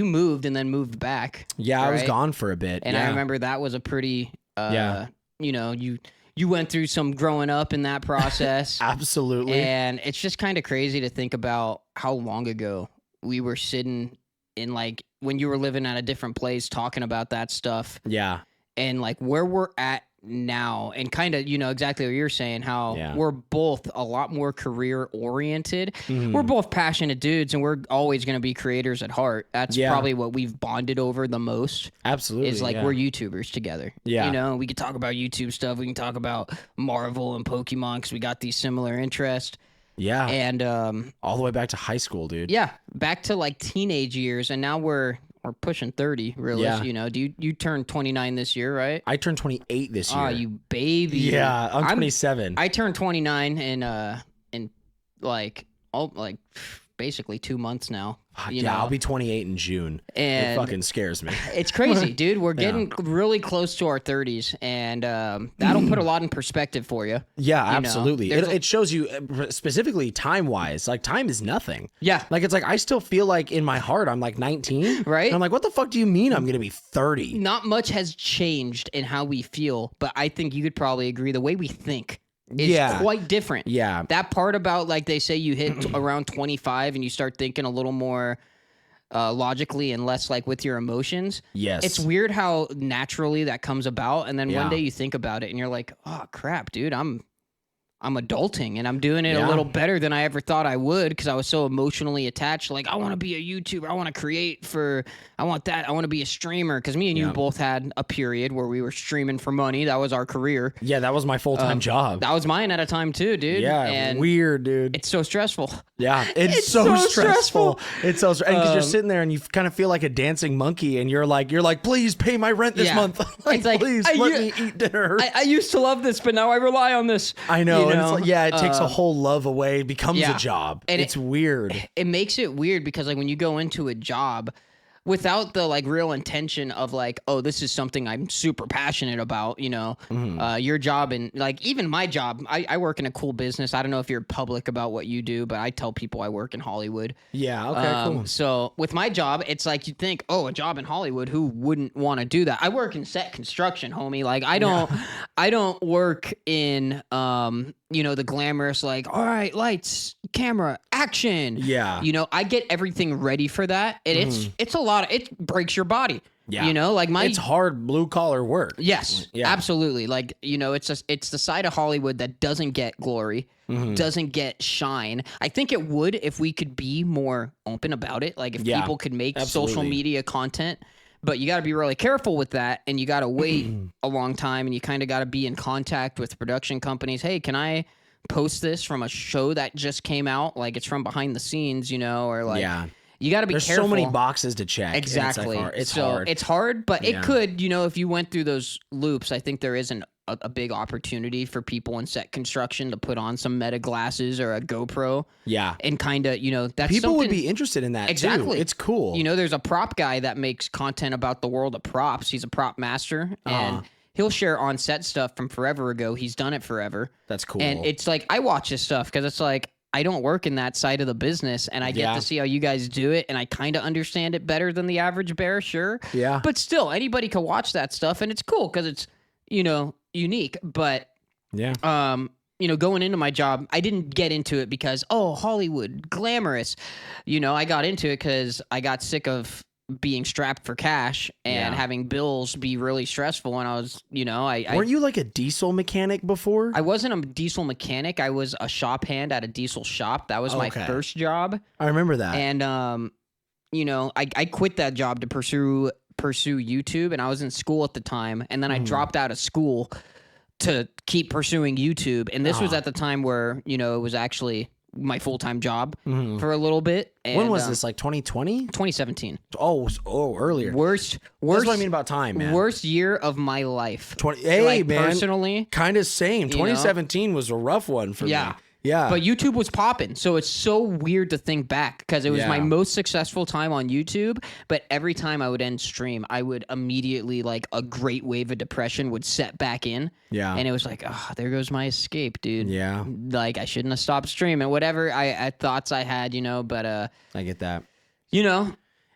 moved and then moved back. Yeah, I was right? gone for a bit. And yeah. I remember that was a pretty Yeah. You went through some growing up in that process. Absolutely. And it's just kind of crazy to think about how long ago we were sitting in, like, when you were living at a different place talking about that stuff yeah. and like where we're at now and kind of, exactly what you're saying, how Yeah. we're both a lot more career oriented. Mhm. We're both passionate dudes and we're always going to be creators at heart. That's Yeah. probably what we've bonded over the most. Absolutely. Is like yeah. we're YouTubers together. Yeah. We can talk about YouTube stuff. We can talk about Marvel and Pokemon because we got these similar interests. Yeah. And all the way back to high school, dude. yeah, back to like teenage years, and now we're pushing 30. Really, Yeah. Do you turned 29 this year, right? I turned 28 this year. Oh, you baby. Yeah, I'm 27. I turned 29 in like basically 2 months now. I'll be 28 in June. And it fucking scares me. it's crazy, dude. We're getting really close to our 30s, and that'll put a lot in perspective for you. Yeah, You know, absolutely. there's It shows you specifically time-wise. Like, time is nothing. Yeah. Like, it's like I still feel like in my heart I'm like 19. Right? And I'm like, what the fuck do you mean I'm going to be 30? Not much has changed in how we feel, but I think you could probably agree the way we think is quite different. Yeah. That part about, like, they say you hit around 25 and you start thinking a little more logically and less like with your emotions. Yes. It's weird how naturally that comes about, and then Yeah. one day you think about it and you're like, oh crap, dude, I'm adulting and I'm doing it a Yeah. little better than I ever thought I would because I was so emotionally attached. Like, I want to be a YouTuber. I want to create I want to be a streamer. Because me and you Yeah. both had a period where we were streaming for money. That was our career. Yeah, that was my full-time job. That was mine at a time too, dude. Yeah, and weird, dude. it's so stressful. Yeah, it's so so stressful. stressful. It's so stressful. Because you're sitting there and you kind of feel like a dancing monkey, and you're like, please pay my rent this Yeah. month. It's like, please let me eat dinner. I used to love this, but now I rely on this. I know. You And it's like, it takes a whole love away. It becomes yeah. a job. And it's weird. It makes it weird because, like, when you go into a job, without the like real intention of like, oh, this is something I'm super passionate about, you know. Your job, and like even my job, I work in a cool business. I don't know if you're public about what you do, but I tell people I work in Hollywood. Yeah. Okay. Cool. So with my job, it's like you think, oh, a job in Hollywood, who wouldn't want to do that? I work in set construction, homie. Like I don't work in you know, the glamorous, like, all right, lights, camera, action. Yeah. You know, I get everything ready for that. And it's a lot, it breaks your body. Yeah. You know, like it's hard blue collar work. Yes, absolutely. Like, you know, it's the side of Hollywood that doesn't get glory, doesn't get shine. I think it would if we could be more open about it. Like if people could make social media content, but you got to be really careful with that, and you got to wait a long time, and you kind of got to be in contact with production companies. Hey, can I post this from a show that just came out? Like it's from behind the scenes, you know, or like you got to be careful. There's so many boxes to check. Exactly. It's hard. It's hard, but it could, you know, if you went through those loops, I think there is a big opportunity for people in set construction to put on some meta glasses or a GoPro. Yeah. And kind of, you know, that's people would be interested in that exactly. too. It's cool. You know, there's a prop guy that makes content about the world of props. He's a prop master, and he'll share on set stuff from forever ago. He's done it forever. That's cool. And it's like, I watch this stuff because it's like, I don't work in that side of the business, and I get to see how you guys do it, and I kind of understand it better than the average bear, sure. Yeah. But still, anybody can watch that stuff, and it's cool because it's, you know, unique. But you know, going into my job, I didn't get into it because, oh, Hollywood, glamorous. You know, I got into it because I got sick of being strapped for cash and having bills be really stressful. And I was, you know, weren't you like a diesel mechanic before? I wasn't a diesel mechanic. I was a shop hand at a diesel shop. That was my first job. I remember that. And, you know, I quit that job to pursue YouTube, and I was in school at the time. And then I dropped out of school to keep pursuing YouTube. And this was at the time where, you know, it was actually my full-time job for a little bit. And, when was this? Like 2020? 2017. Oh, earlier. Worst. That's what I mean about time, man. Worst year of my life. Hey, like, man. Personally. Kind of same. 2017 was a rough one for me. Yeah. But YouTube was popping. So it's so weird to think back because it was my most successful time on YouTube. But every time I would end stream, I would immediately, like, a great wave of depression would set back in. Yeah. And it was like, oh, there goes my escape, dude. Yeah. Like, I shouldn't have stopped streaming. Whatever I thoughts I had, you know, but I get that. You know.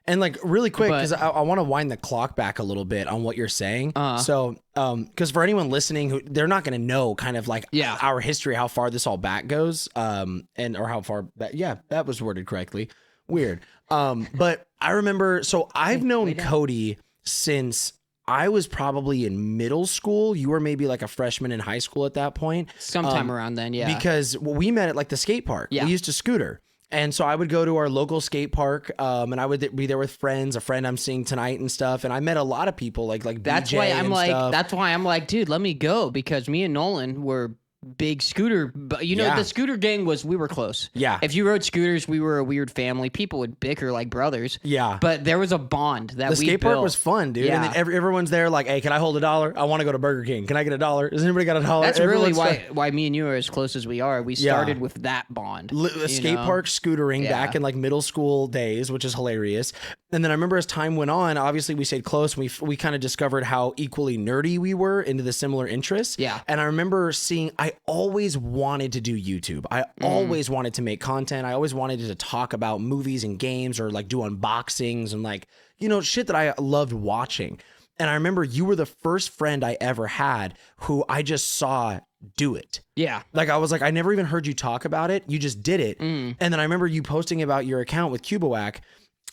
And like really quick, because I want to wind the clock back a little bit on what you're saying. So, because for anyone listening who they're not going to know kind of like our history, how far this all back goes, and or how far back. Yeah, that was worded correctly. Weird. But I remember. So I've known Cody since I was probably in middle school. You were maybe like a freshman in high school at that point. Sometime around then, yeah. Because we met at like the skate park. Yeah. We used to scooter. And so I would go to our local skate park, and I would be there with friends, a friend I'm seeing tonight and stuff. And I met a lot of people like that's BJ why I'm like, stuff. That's why I'm like, dude, let me go, because me and Nolan were big scooter, you know, the scooter gang we were close. Yeah. If you rode scooters, we were a weird family. People would bicker like brothers. Yeah. But there was a bond that we built. The skate park was fun, dude. Yeah. And then everyone's there like, hey, can I hold $1? I want to go to Burger King. Can I get $1? Does anybody got $1? That's really why me and you are as close as we are. We started with that bond. Skate park scootering back in like middle school days, which is hilarious. And then I remember as time went on, obviously we stayed close. We kind of discovered how equally nerdy we were into the similar interests. Yeah. And I remember seeing, I always wanted to do YouTube. I always wanted to make content. I always wanted to talk about movies and games, or like do unboxings and like, you know, shit that I loved watching. And I remember you were the first friend I ever had who I just saw do it. Yeah. Like I was like, I never even heard you talk about it. You just did it. And then I remember you posting about your account with Cuboac.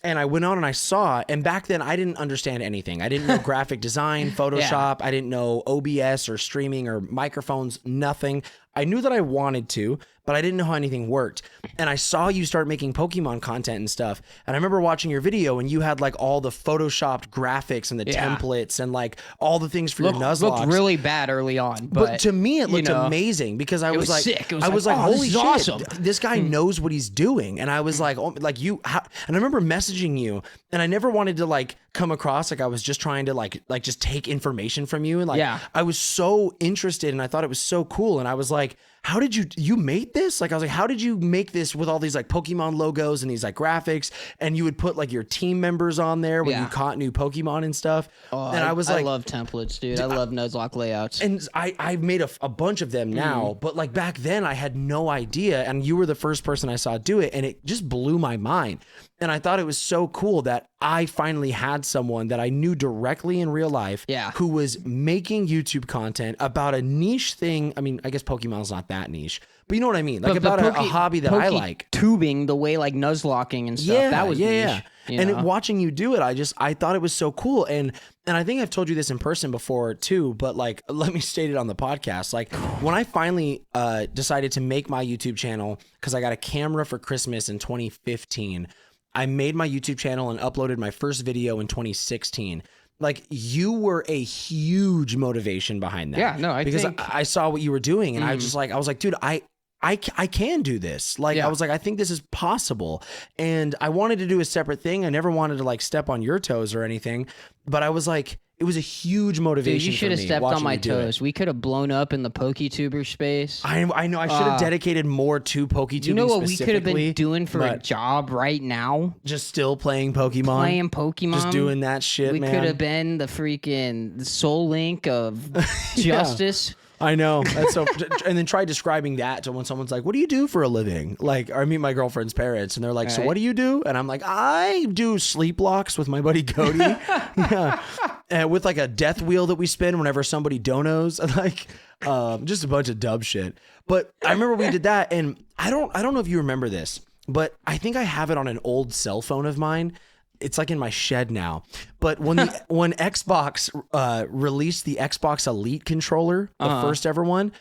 And I went on and I saw, and back then I didn't understand anything. I didn't know graphic design, Photoshop. I didn't know OBS or streaming or microphones, nothing. I knew that I wanted to, but I didn't know how anything worked. And I saw you start making Pokemon content and stuff. And I remember watching your video, and you had like all the Photoshopped graphics and the templates and like all the things for your Nuzlocke. Looked really bad early on, but to me it looked amazing, because I was like, sick. I was like, holy shit, awesome. This guy knows what he's doing. And I was like, oh, like you. And I remember messaging you, and I never wanted to like come across like I was just trying to like just take information from you. And like I was so interested, and I thought it was so cool. And I was like, how did you made this? Like, I was like, how did you make this with all these like Pokemon logos and these like graphics? And you would put like your team members on there when you caught new Pokemon and stuff. Oh, and I was like, I love templates, dude. I love Nuzlocke layouts. and I've made a bunch of them now, but like back then I had no idea. And you were the first person I saw do it. And it just blew my mind. And I thought it was so cool that I finally had someone that I knew directly in real life who was making YouTube content about a niche thing. I mean, I guess Pokemon's not that niche, but you know what I mean? Like about a hobby that I like. Tubing, the way like Nuzlocking and stuff. That was niche. And watching you do it, I thought it was so cool. And I think I've told you this in person before too, but like, let me state it on the podcast. Like when I finally decided to make my YouTube channel, because I got a camera for Christmas in 2015, I made my YouTube channel and uploaded my first video in 2016. Like you were a huge motivation behind that. Yeah, no, because I saw what you were doing and I was like, dude, I can do this. Like, I was like, I think this is possible. And I wanted to do a separate thing. I never wanted to like step on your toes or anything, but I was like, it was a huge motivation. Dude, you should have stepped on my toes. We could have blown up in the PokeTuber space. I know. I should have dedicated more to PokeTubing. You know what we could have been doing for a job right now? Just still playing Pokemon. Just doing that shit, man. We could have been the freaking Soul Link of Justice. I know. That's so. And then try describing that to when someone's like, "What do you do for a living?" Like, I meet my girlfriend's parents, and they're like, "So what do you do?" And I'm like, "I do sleep blocks with my buddy Cody, with like a death wheel that we spin whenever somebody donos, like, just a bunch of dub shit." But I remember we did that, and I don't know if you remember this, but I think I have it on an old cell phone of mine. It's like in my shed now. But when when Xbox released the Xbox Elite controller, the first ever one,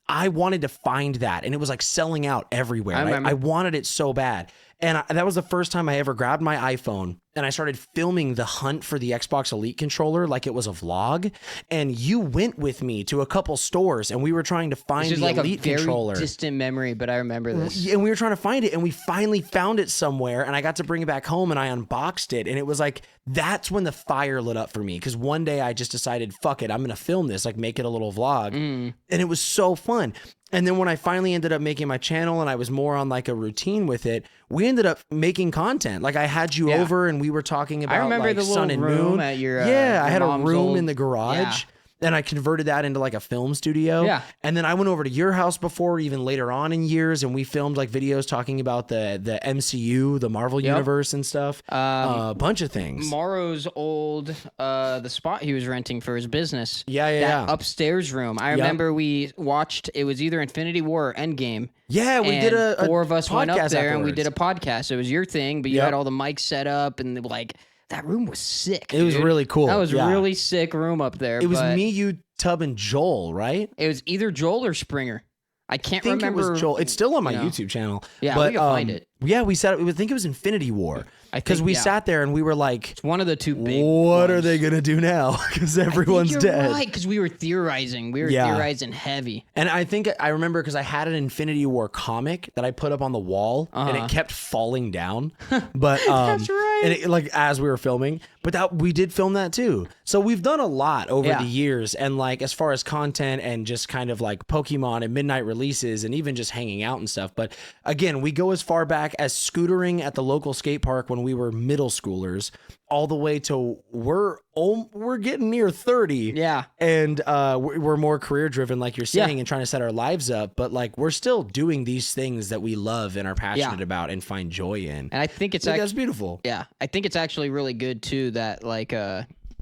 I wanted to find that, and it was like selling out everywhere. I wanted it so bad. And that was the first time I ever grabbed my iPhone and I started filming the hunt for the Xbox Elite controller like it was a vlog. And you went with me to a couple stores and we were trying to find the Elite controller. Very distant memory, but I remember this. And we were trying to find it and we finally found it somewhere and I got to bring it back home and I unboxed it. And it was like, that's when the fire lit up for me. Because one day I just decided, fuck it, I'm going to film this, like make it a little vlog. And it was so fun. And then when I finally ended up making my channel and I was more on like a routine with it, we ended up making content. Like I had you over and we were talking about, I remember like the Sun and Moon. At your, I had a room in the garage. And I converted that into like a film studio. Yeah. And then I went over to your house before, even later on in years, and we filmed like videos talking about the MCU, the Marvel universe and stuff. A bunch of things. Morrow's old, the spot he was renting for his business. That upstairs room. I remember we watched, it was either Infinity War or Endgame. Yeah, we did a four of us went up there afterwards. And we did a podcast. It was your thing, but you had all the mics set up and like... That room was sick. It was really cool. That was a really sick room up there. It was me, you, Tub, and Joel, right? It was either Joel or Springer. I can't remember. It was Joel. It's still on my YouTube channel. Yeah, but, we can find it. Yeah, we sat. I think it was Infinity War. Because we sat there and we were like, it's one of the two big what are they going to do now? Because everyone's dead. Right, because we were theorizing. We were theorizing heavy. And I think I remember because I had an Infinity War comic that I put up on the wall and it kept falling down. But that's right. And it, like as we were filming, but we did film that too. So we've done a lot over the years. And like as far as content and just kind of like Pokemon and midnight releases and even just hanging out and stuff. But again, we go as far back as scootering at the local skate park when we were middle schoolers, all the way to we're getting near 30. Yeah. And we're more career driven, like you're saying, and trying to set our lives up. But like we're still doing these things that we love and are passionate about and find joy in. And I think it's that's beautiful. Yeah. I think it's actually really good too that like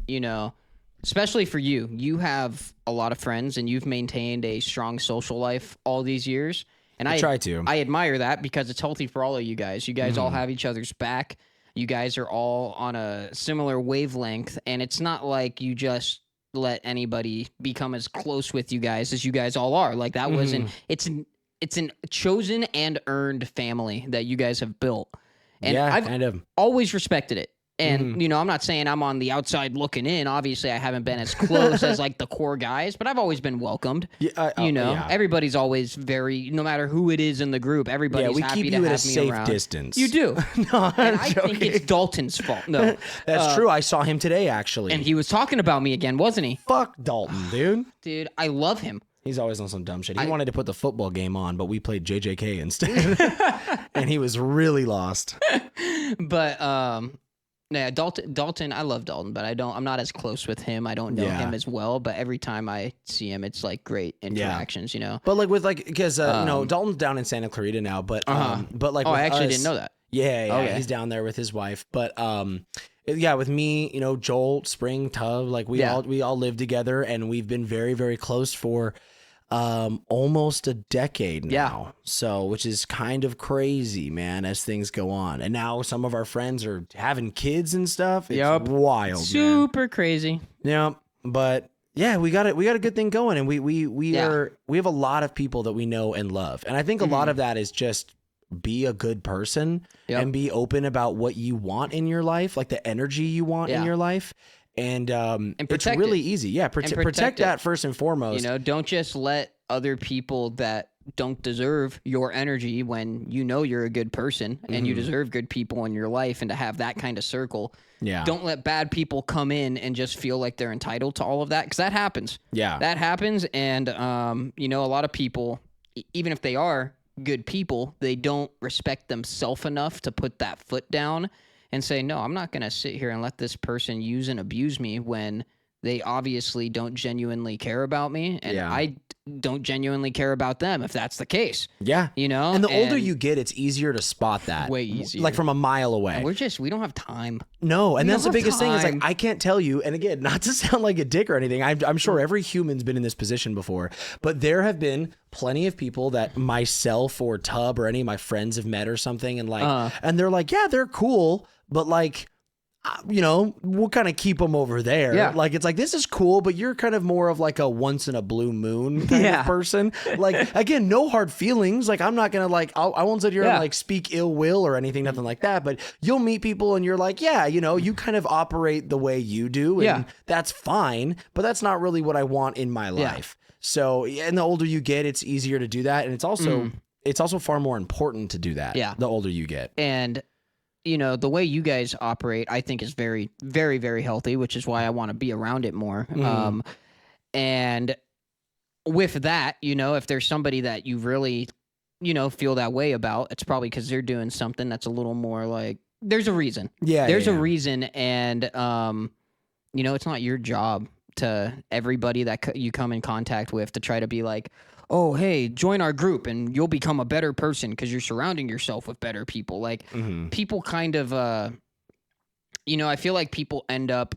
you know, especially for you, you have a lot of friends and you've maintained a strong social life all these years. And I try to. I admire that because it's healthy for all of you guys. You guys all have each other's back. You guys are all on a similar wavelength, and it's not like you just let anybody become as close with you guys as you guys all are. Like that wasn't. It's an chosen and earned family that you guys have built, and I've always respected it. And, you know, I'm not saying I'm on the outside looking in. Obviously, I haven't been as close as, like, the core guys, but I've always been welcomed. Everybody's always very, no matter who it is in the group, everybody's happy to have me around. we keep you at a safe distance. You do. No, and I think it's Dalton's fault. No. That's true. I saw him today, actually. And he was talking about me again, wasn't he? Fuck Dalton, dude. Dude, I love him. He's always on some dumb shit. He wanted to put the football game on, but we played JJK instead. And he was really lost. But yeah, Dalton, I love Dalton, but I'm not as close with him. I don't know him as well, but every time I see him, it's like great interactions, you know. But like because you know, Dalton's down in Santa Clarita now, but like I actually didn't know that. Yeah, okay. He's down there with his wife. But yeah, with me, you know, Joel, Spring, Tub, like we all live together, and we've been very, very close for almost a decade now. So, which is kind of crazy, man, as things go on. And now some of our friends are having kids and stuff. It's wild, super crazy. Yeah, but yeah, we got a good thing going, and we have a lot of people that we know and love. And I think a lot of that is just be a good person and be open about what you want in your life, like the energy you want in your life. And it's really easy. Yeah, protect that first and foremost. You know, don't just let other people that don't deserve your energy when you know you're a good person and you deserve good people in your life, and to have that kind of circle. Yeah. Don't let bad people come in and just feel like they're entitled to all of that, because that happens. Yeah. That happens, and you know, a lot of people, even if they are good people, they don't respect themselves enough to put that foot down and say, no, I'm not going to sit here and let this person use and abuse me when they obviously don't genuinely care about me, and I don't genuinely care about them, if that's the case. Yeah. You know? And the older you get, it's easier to spot that. Way easier. Like from a mile away. And we don't have time. No, and that's the biggest thing is like, I can't tell you, and again, not to sound like a dick or anything, I'm sure every human's been in this position before, but there have been plenty of people that myself or Tub or any of my friends have met or something, and like, and they're like, yeah, they're cool, but like, you know, we'll kind of keep them over there. Yeah. Like, it's like, this is cool, but you're kind of more of like a once in a blue moon kind of person. Like, again, no hard feelings. Like, I'm not going to like, I won't sit here and like speak ill will or anything, nothing like that. But you'll meet people and you're like, yeah, you know, you kind of operate the way you do. And that's fine. But that's not really what I want in my life. So, and the older you get, it's easier to do that. And it's also far more important to do that. Yeah. The older you get. And you know, the way you guys operate, I think, is very, very, very healthy, which is why I want to be around it more. And with that, you know, if there's somebody that you really, you know, feel that way about, it's probably because they're doing something that's a little more like, there's a reason. Yeah. There's a reason. And, you know, it's not your job to everybody that you come in contact with to try to be like, oh, hey, join our group and you'll become a better person because you're surrounding yourself with better people. Like, people kind of, you know, I feel like people end up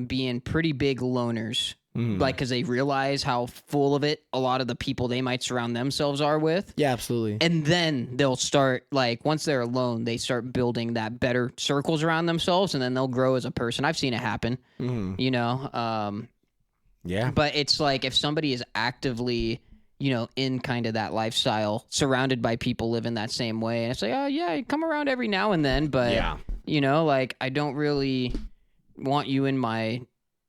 being pretty big loners, like, because they realize how full of it a lot of the people they might surround themselves are with. Yeah, absolutely. And then they'll start, like, once they're alone, they start building that better circles around themselves, and then they'll grow as a person. I've seen it happen, you know? Yeah. But it's like, if somebody is actively, you know, in kind of that lifestyle, surrounded by people living that same way, and it's like, oh yeah, you come around every now and then, but you know, like, I don't really want you in my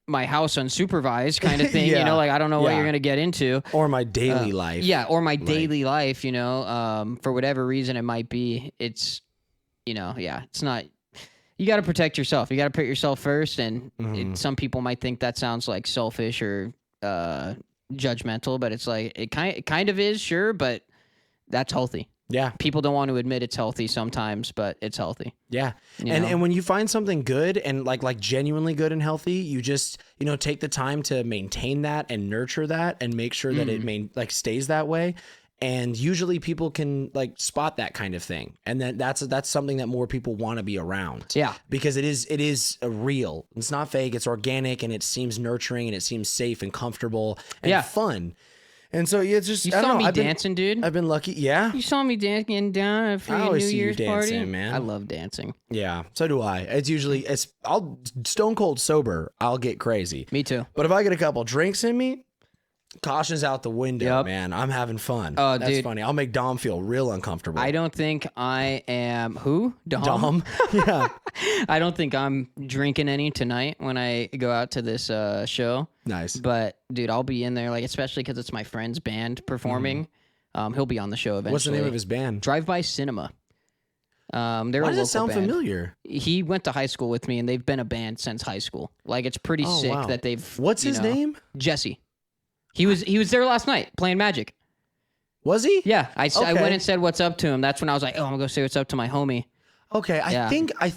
house unsupervised kind of thing. You know, like, I don't know what you're gonna get into, or my daily life. Yeah, or my daily life. You know, for whatever reason it might be. It's, you know, it's not. You got to protect yourself. You got to put yourself first, and some people might think that sounds like selfish or judgmental, but it's like, it kind of is, sure, but that's healthy. Yeah. People don't want to admit it's healthy sometimes, but it's healthy. Yeah. And when you find something good and like genuinely good and healthy, you just, you know, take the time to maintain that and nurture that and make sure that it stays that way. And usually people can like spot that kind of thing. And then that's something that more people want to be around. Yeah. Because it is real. It's not fake. It's organic, and it seems nurturing, and it seems safe and comfortable and fun. And so it's just, you saw me dancing, dude. I've been lucky. Yeah. You saw me dancing down at a New Year's party, man. I love dancing. Yeah. So do I. It's usually, I'll stone cold sober, I'll get crazy. Me too. But if I get a couple drinks in me, caution's out the window, man. I'm having fun. Oh, that's funny. I'll make Dom feel real uncomfortable. I don't think I am. Who? Dom? Yeah. I don't think I'm drinking any tonight when I go out to this show. Nice. But, dude, I'll be in there, like, especially because it's my friend's band performing. He'll be on the show eventually. What's the name of his band? Drive-By Cinema. They're Why does it sound band. Familiar? He went to high school with me, and they've been a band since high school. Like, it's pretty sick that they've. What's his name? Jesse. He was there last night playing Magic. Was he? Yeah, I Okay. went and said what's up to him. That's when I was like, oh, I'm gonna go say what's up to my homie. Okay, I Yeah. think I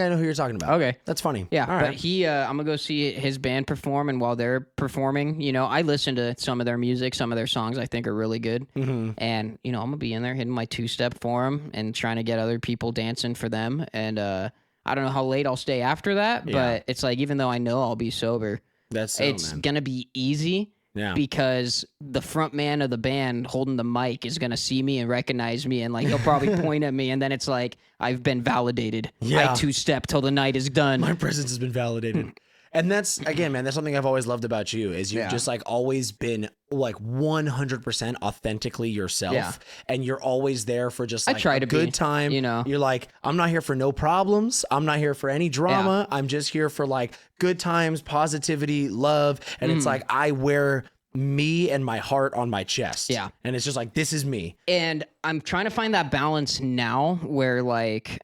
know who you're talking about. Okay. That's funny. Yeah, All but right. I'm gonna go see his band perform, and while they're performing, I listen to some of their music, some of their songs I think are really good, and I'm gonna be in there hitting my 2-step for them and trying to get other people dancing for them, and I don't know how late I'll stay after that, Yeah. but it's like even though I know I'll be sober, That's so, it's man. gonna be easy. Yeah. Because the front man of the band holding the mic is gonna see me and recognize me, and like he'll probably point at me, and then it's like I've been validated. Yeah. I 2-step till the night is done. My presence has been validated. And that's, again, man, that's something I've always loved about you is you've just like always been like 100% authentically yourself. Yeah. And you're always there for just I like try a to good be, time. You're like, I'm not here for no problems. I'm not here for any drama. I'm just here for like good times, positivity, love. And it's like, I wear me and my heart on my chest. Yeah. And it's just like, this is me. And I'm trying to find that balance now where like,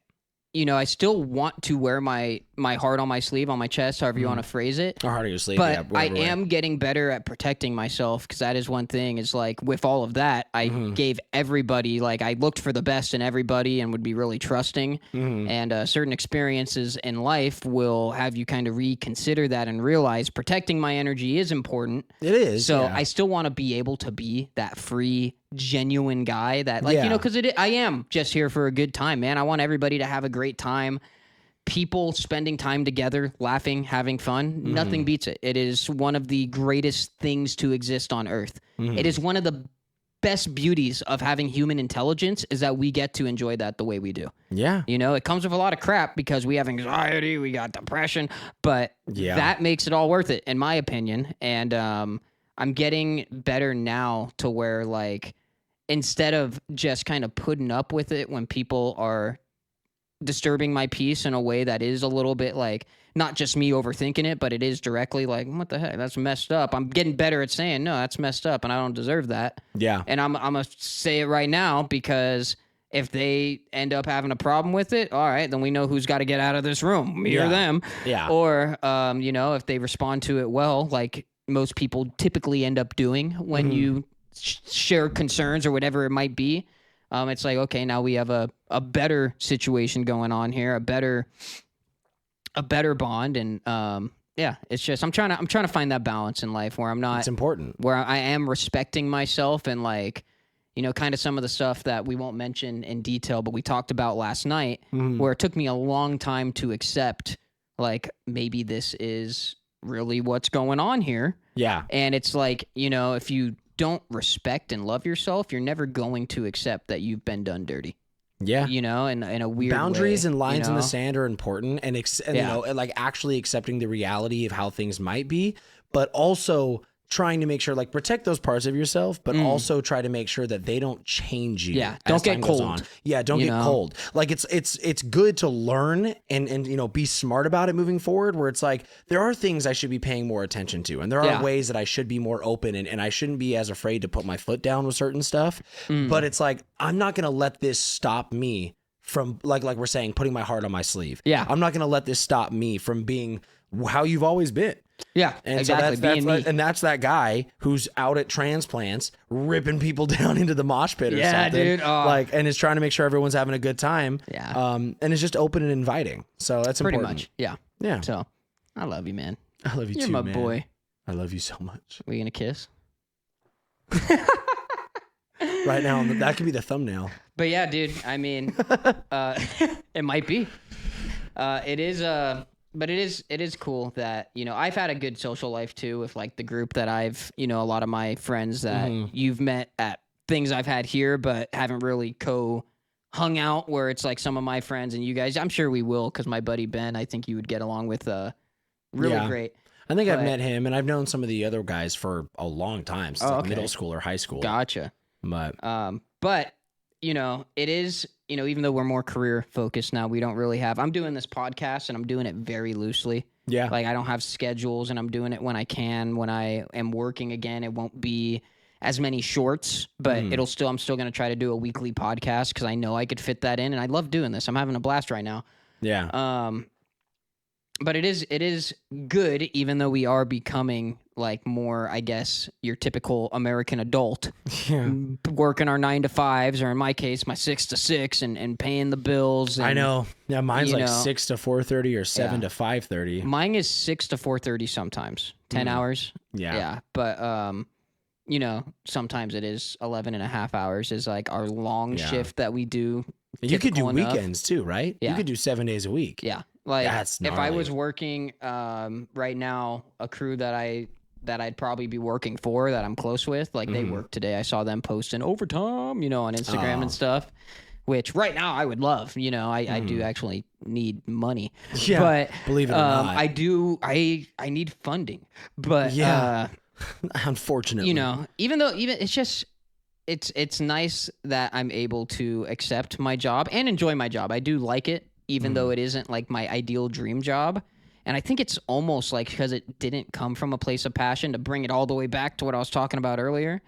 I still want to wear my heart on my sleeve, on my chest, however you want to phrase it. Or heart on your sleeve. But yeah, I whatever way. am getting better at protecting myself because that is one thing is like with all of that, I gave everybody, like I looked for the best in everybody and would be really trusting. And certain experiences in life will have you kind of reconsider that and realize protecting my energy is important. It is. So yeah. I still want to be able to be that free, genuine guy that like, Yeah. because I am just here for a good time, man. I want everybody to have a great time. People spending time together, laughing, having fun, nothing beats it. It is one of the greatest things to exist on Earth. It is one of the best beauties of having human intelligence is that we get to enjoy that the way we do. Yeah. It comes with a lot of crap because we have anxiety, we got depression, but Yeah. that makes it all worth it, in my opinion. And I'm getting better now to where, like, instead of just kind of putting up with it when people are disturbing my peace in a way that is a little bit like not just me overthinking it, but it is directly like, what the heck, that's messed up. I'm getting better at saying, no, that's messed up and I don't deserve that. Yeah. And I'm going to say it right now because if they end up having a problem with it, all right, then we know who's got to get out of this room, me or them. Yeah. Or, if they respond to it well, like most people typically end up doing when you share concerns or whatever it might be. It's like, okay, now we have a better situation going on here, a better bond. And, it's just, I'm trying to find that balance in life where I'm not, It's important. where I am respecting myself and like, kind of some of the stuff that we won't mention in detail, but we talked about last night where it took me a long time to accept, like, maybe this is really what's going on here. Yeah. And it's like, if you don't respect and love yourself, you're never going to accept that you've been done dirty. Yeah. In a weird Boundaries way, and lines in the sand are important, and like actually accepting the reality of how things might be, but also trying to make sure, like, protect those parts of yourself, but also try to make sure that they don't change you. Yeah, as don't get time goes cold. on. Yeah, don't get cold. Like it's good to learn and be smart about it moving forward, where it's like there are things I should be paying more attention to, and there are ways that I should be more open and I shouldn't be as afraid to put my foot down with certain stuff. But it's like I'm not gonna let this stop me from like we're saying, putting my heart on my sleeve. Yeah. I'm not gonna let this stop me from being how you've always been. Yeah, And exactly. so that's being me. and that's that guy who's out at transplants ripping people down into the mosh pit or Yeah, something. dude. Oh. Like, and is trying to make sure everyone's having a good time. Yeah. And it's just open and inviting. So that's Pretty important. much. Yeah. Yeah. So, I love you, man. I love you You're too, my man. boy. I love you so much. We gonna kiss? Right now, that could be the thumbnail. But yeah, dude. I mean, it might be. It is. But it is cool that I've had a good social life too with like the group that I've a lot of my friends that you've met at things I've had here, but haven't really hung out where it's like some of my friends and you guys. I'm sure we will because my buddy Ben, I think you would get along with really great. I think I've met him, and I've known some of the other guys for a long time, since like middle school or high school. Gotcha. But it is, even though we're more career focused now, we don't really have, I'm doing this podcast and I'm doing it very loosely. yeah, Like I don't have schedules and I'm doing it when I can. When I am working again, it won't be as many shorts, but I'm still going to try to do a weekly podcast because I know I could fit that in and I love doing this. I'm having a blast right now. yeah. but it is good, even though we are becoming like more, I guess, your typical American adult, Yeah. working our 9 to 5s, or in my case, my 6 to 6, and paying the bills. And, I know. Yeah, mine's you like know, 6 to 4:30 or 7 Yeah. to 5:30. Mine is 6 to 4:30 sometimes, 10 hours. Yeah. Yeah, but sometimes it is 11 and a half hours is like our long Yeah. shift that we do. You could do typical enough. weekends too, right? You Yeah. could do 7 days a week. Yeah, like That's if I was gnarly. working right now, a crew that I'd probably be working for, that I'm close with, like they work today. I saw them posting overtime, on Instagram Oh. and stuff, which right now I would love. I do actually need money. Yeah, But believe it or not. I need funding. But Yeah. Unfortunately. even it's just it's nice that I'm able to accept my job and enjoy my job. I do like it, even though it isn't like my ideal dream job. And I think it's almost like because it didn't come from a place of passion, to bring it all the way back to what I was talking about earlier.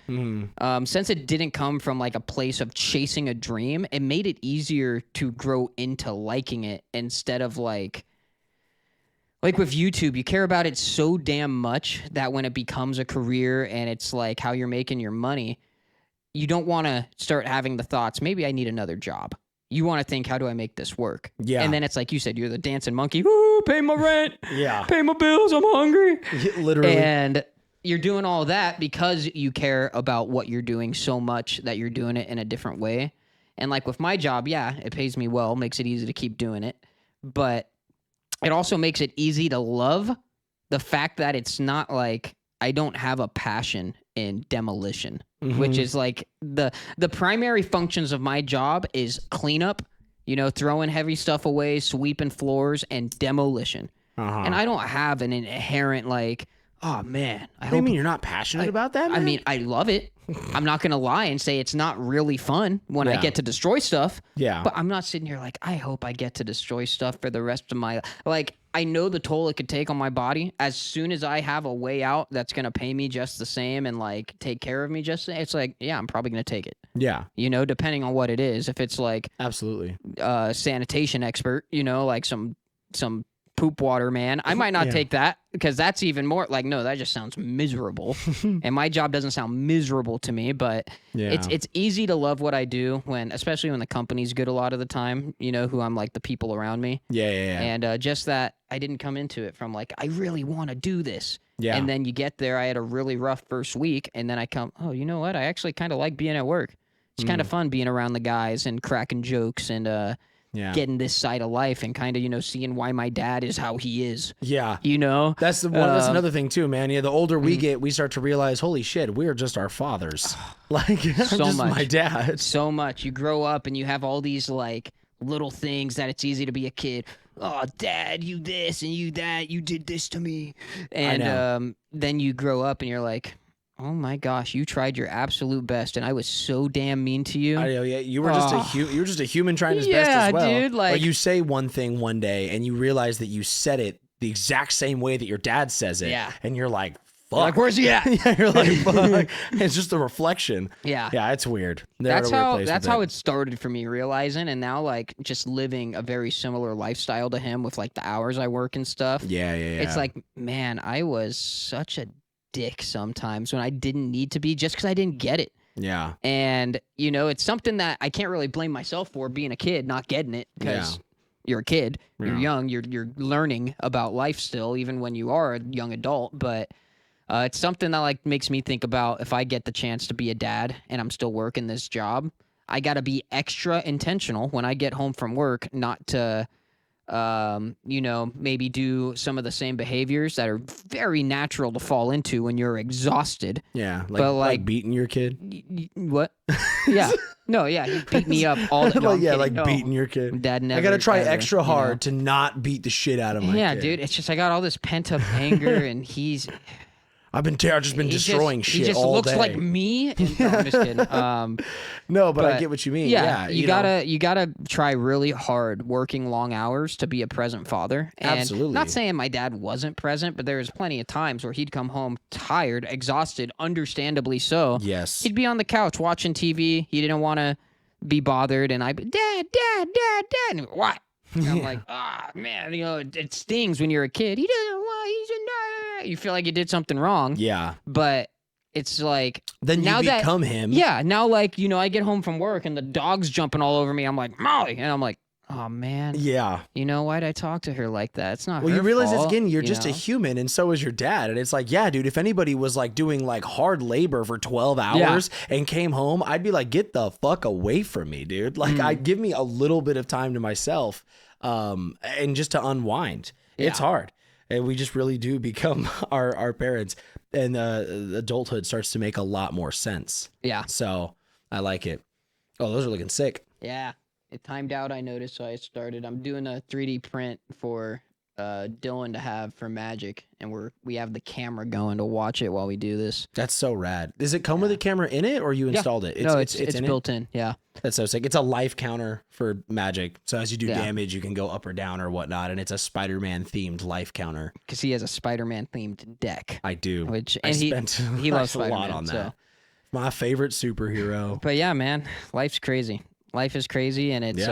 Since it didn't come from like a place of chasing a dream, it made it easier to grow into liking it, instead of like with YouTube, you care about it so damn much that when it becomes a career and it's like how you're making your money, you don't want to start having the thoughts, maybe I need another job. You want to think, how do I make this work? Yeah. And then it's like you said, you're the dancing monkey. Woo, pay my rent. Yeah. Pay my bills. I'm hungry. Literally. And you're doing all that because you care about what you're doing so much that you're doing it in a different way. And like with my job, yeah, it pays me well, makes it easy to keep doing it. But it also makes it easy to love the fact that it's not like I don't have a passion in demolition, which is like the primary functions of my job is cleanup, throwing heavy stuff away, sweeping floors, and demolition. And I don't have an inherent like, oh man, What do you mean you're not passionate about that, man? I mean, I love it. I'm not going to lie and say it's not really fun when I Yeah. get to destroy stuff. Yeah. But I'm not sitting here like, I hope I get to destroy stuff for the rest of my like, I know the toll it could take on my body. As soon as I have a way out that's going to pay me just the same and like take care of me just the same, it's like, yeah, I'm probably going to take it. Yeah. Depending on what it is. If it's like Absolutely. sanitation expert, like some poop water man, I might not Yeah. take that, because that's even more like, no, that just sounds miserable. And my job doesn't sound miserable to me, but Yeah. it's easy to love what I do, especially when the company's good a lot of the time, who I'm like, the people around me. Yeah. Yeah. And just that I didn't come into it from like, I really want to do this. Yeah. And then you get there, I had a really rough first week, and then I come, oh, you know what? I actually kind of like being at work. It's kind of fun being around the guys and cracking jokes and Yeah. getting this side of life, and kind of, seeing why my dad is how he is. Yeah. That's That's another thing too, man. Yeah, the older we get, we start to realize, holy shit, we're just our fathers. Like, I'm just much. my dad. So much. You grow up and you have all these like little things that it's easy to be a kid. Oh, dad, you this and you that. You did this to me. And then you grow up and you're like, oh my gosh, you tried your absolute best, and I was so damn mean to you. I know, yeah. You were just a human trying his best Yeah, as well. dude, like- or you say one thing one day and you realize that you said it the exact same way that your dad says it. Yeah. And you're like, fuck. Like, where's he at? Yeah, you're like, fuck. It's just a reflection. Yeah. Yeah, it's weird. That's how it started for me, realizing, and now like just living a very similar lifestyle to him with like the hours I work and stuff. Yeah. It's like, man, I was such a dick sometimes when I didn't need to be, just because I didn't get it. Yeah. And it's something that I can't really blame myself for, being a kid not getting it, because you're a kid, you're young, you're learning about life still, even when you are a young adult. But it's something that like makes me think about, if I get the chance to be a dad and I'm still working this job, I got to be extra intentional when I get home from work, not to maybe do some of the same behaviors that are very natural to fall into when you're exhausted. Yeah. But, like beating your kid. What? Yeah. No, yeah, he beat me up all the time. Like beating your kid. Dad never. I gotta try ever, extra hard to not beat the shit out of my Yeah, kid. dude. It's just I got all this pent up anger, and I've just been destroying shit He just all looks day. like me. And, no, I'm just kidding. No, but I but get what you mean. Yeah, Yeah, you gotta try really hard, working long hours, to be a present father. And Absolutely. Not saying my dad wasn't present, but there was plenty of times where he'd come home tired, exhausted, understandably so. Yes. He'd be on the couch watching TV. He didn't want to be bothered, and I'd be, Dad. And, what? And I'm like, man, it stings when you're a kid. He doesn't want, you feel like you did something wrong. Yeah. But it's like Then now you become him. Yeah, now like, I get home from work and the dog's jumping all over me. I'm like, Molly, and I'm like, oh man. Yeah. Why'd I talk to her like that? It's not Well, her you realize fault, again, you're just a human, and so is your dad. And it's like, yeah, dude, if anybody was like doing like hard labor for 12 hours and came home, I'd be like, get the fuck away from me, dude. Like, I'd give me a little bit of time to myself, and just to unwind. It's hard. And we just really do become our parents, and adulthood starts to make a lot more sense. Yeah. So I like it. Oh, those are looking sick. Yeah. It timed out, I noticed, so I started. I'm doing a 3D print for Dylan to have for Magic, and we have the camera going to watch it while we do this. That's so rad. Does it come with a camera in it, or you installed it? It's built in. Yeah. That's so sick. It's a life counter for Magic. So as you do damage, you can go up or down or whatnot, and it's a Spider-Man themed life counter. Because he has a Spider-Man themed deck. I do. He loves a lot on that. So. My favorite superhero. But yeah, man, life's crazy. Life is crazy, and it's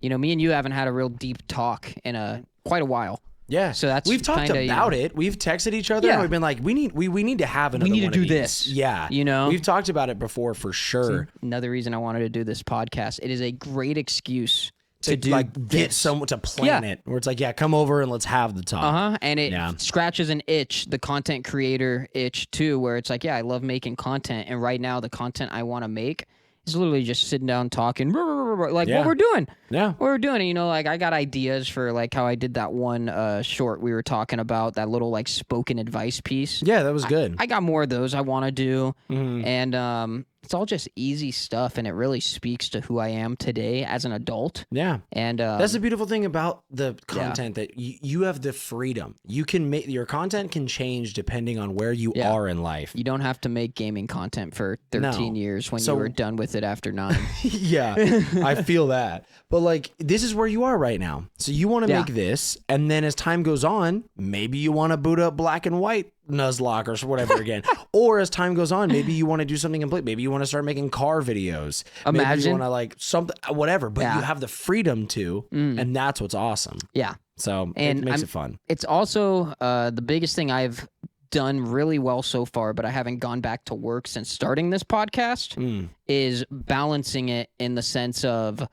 me and you haven't had a real deep talk in quite a while. Yeah, so we've talked about it. We've texted each other. And we've been like, we need to have another. We need one to do of these. this. Yeah, we've talked about it before for sure. Another reason I wanted to do this podcast. It is a great excuse to do like get someone to plan it, where it's like, come over and let's have the talk. And it scratches an itch, the content creator itch too, where it's like, I love making content, and right now the content I want to make is literally just sitting down talking like what we're doing. Yeah. What we're doing. And, like I got ideas for like how I did that one short we were talking about, that little like spoken advice piece. Yeah, that was good. I got more of those I want to do. And it's all just easy stuff, and it really speaks to who I am today as an adult. Yeah. And that's the beautiful thing about the content, that you have the freedom. You can make your content can change depending on where you are in life. You don't have to make gaming content for 13 years when you were done with it after 9. Yeah, I feel that. But like, this is where you are right now. So you want to make this, and then as time goes on, maybe you want to boot up Black and White Nuzlocke or whatever again. Or as time goes on, maybe you want to do something complete. Maybe you want to start making car videos. Maybe you want to like something, whatever. But you have the freedom to, and that's what's awesome. Yeah. So it makes it fun. It's also the biggest thing I've done really well so far, but I haven't gone back to work since starting this podcast, is balancing it in the sense of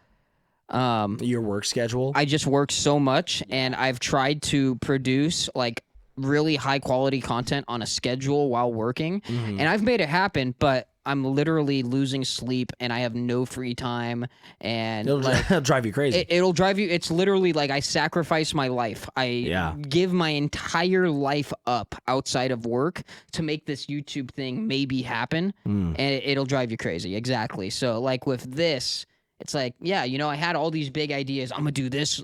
your work schedule. I just work so much, and I've tried to produce like really high quality content on a schedule while working, and I've made it happen, but I'm literally losing sleep, and I have no free time, and it'll drive you crazy. It'll drive you. It's literally like I sacrifice my life. I give my entire life up outside of work to make this YouTube thing maybe happen, and it'll drive you crazy. Exactly. So like with this, it's like, I had all these big ideas. I'm gonna do this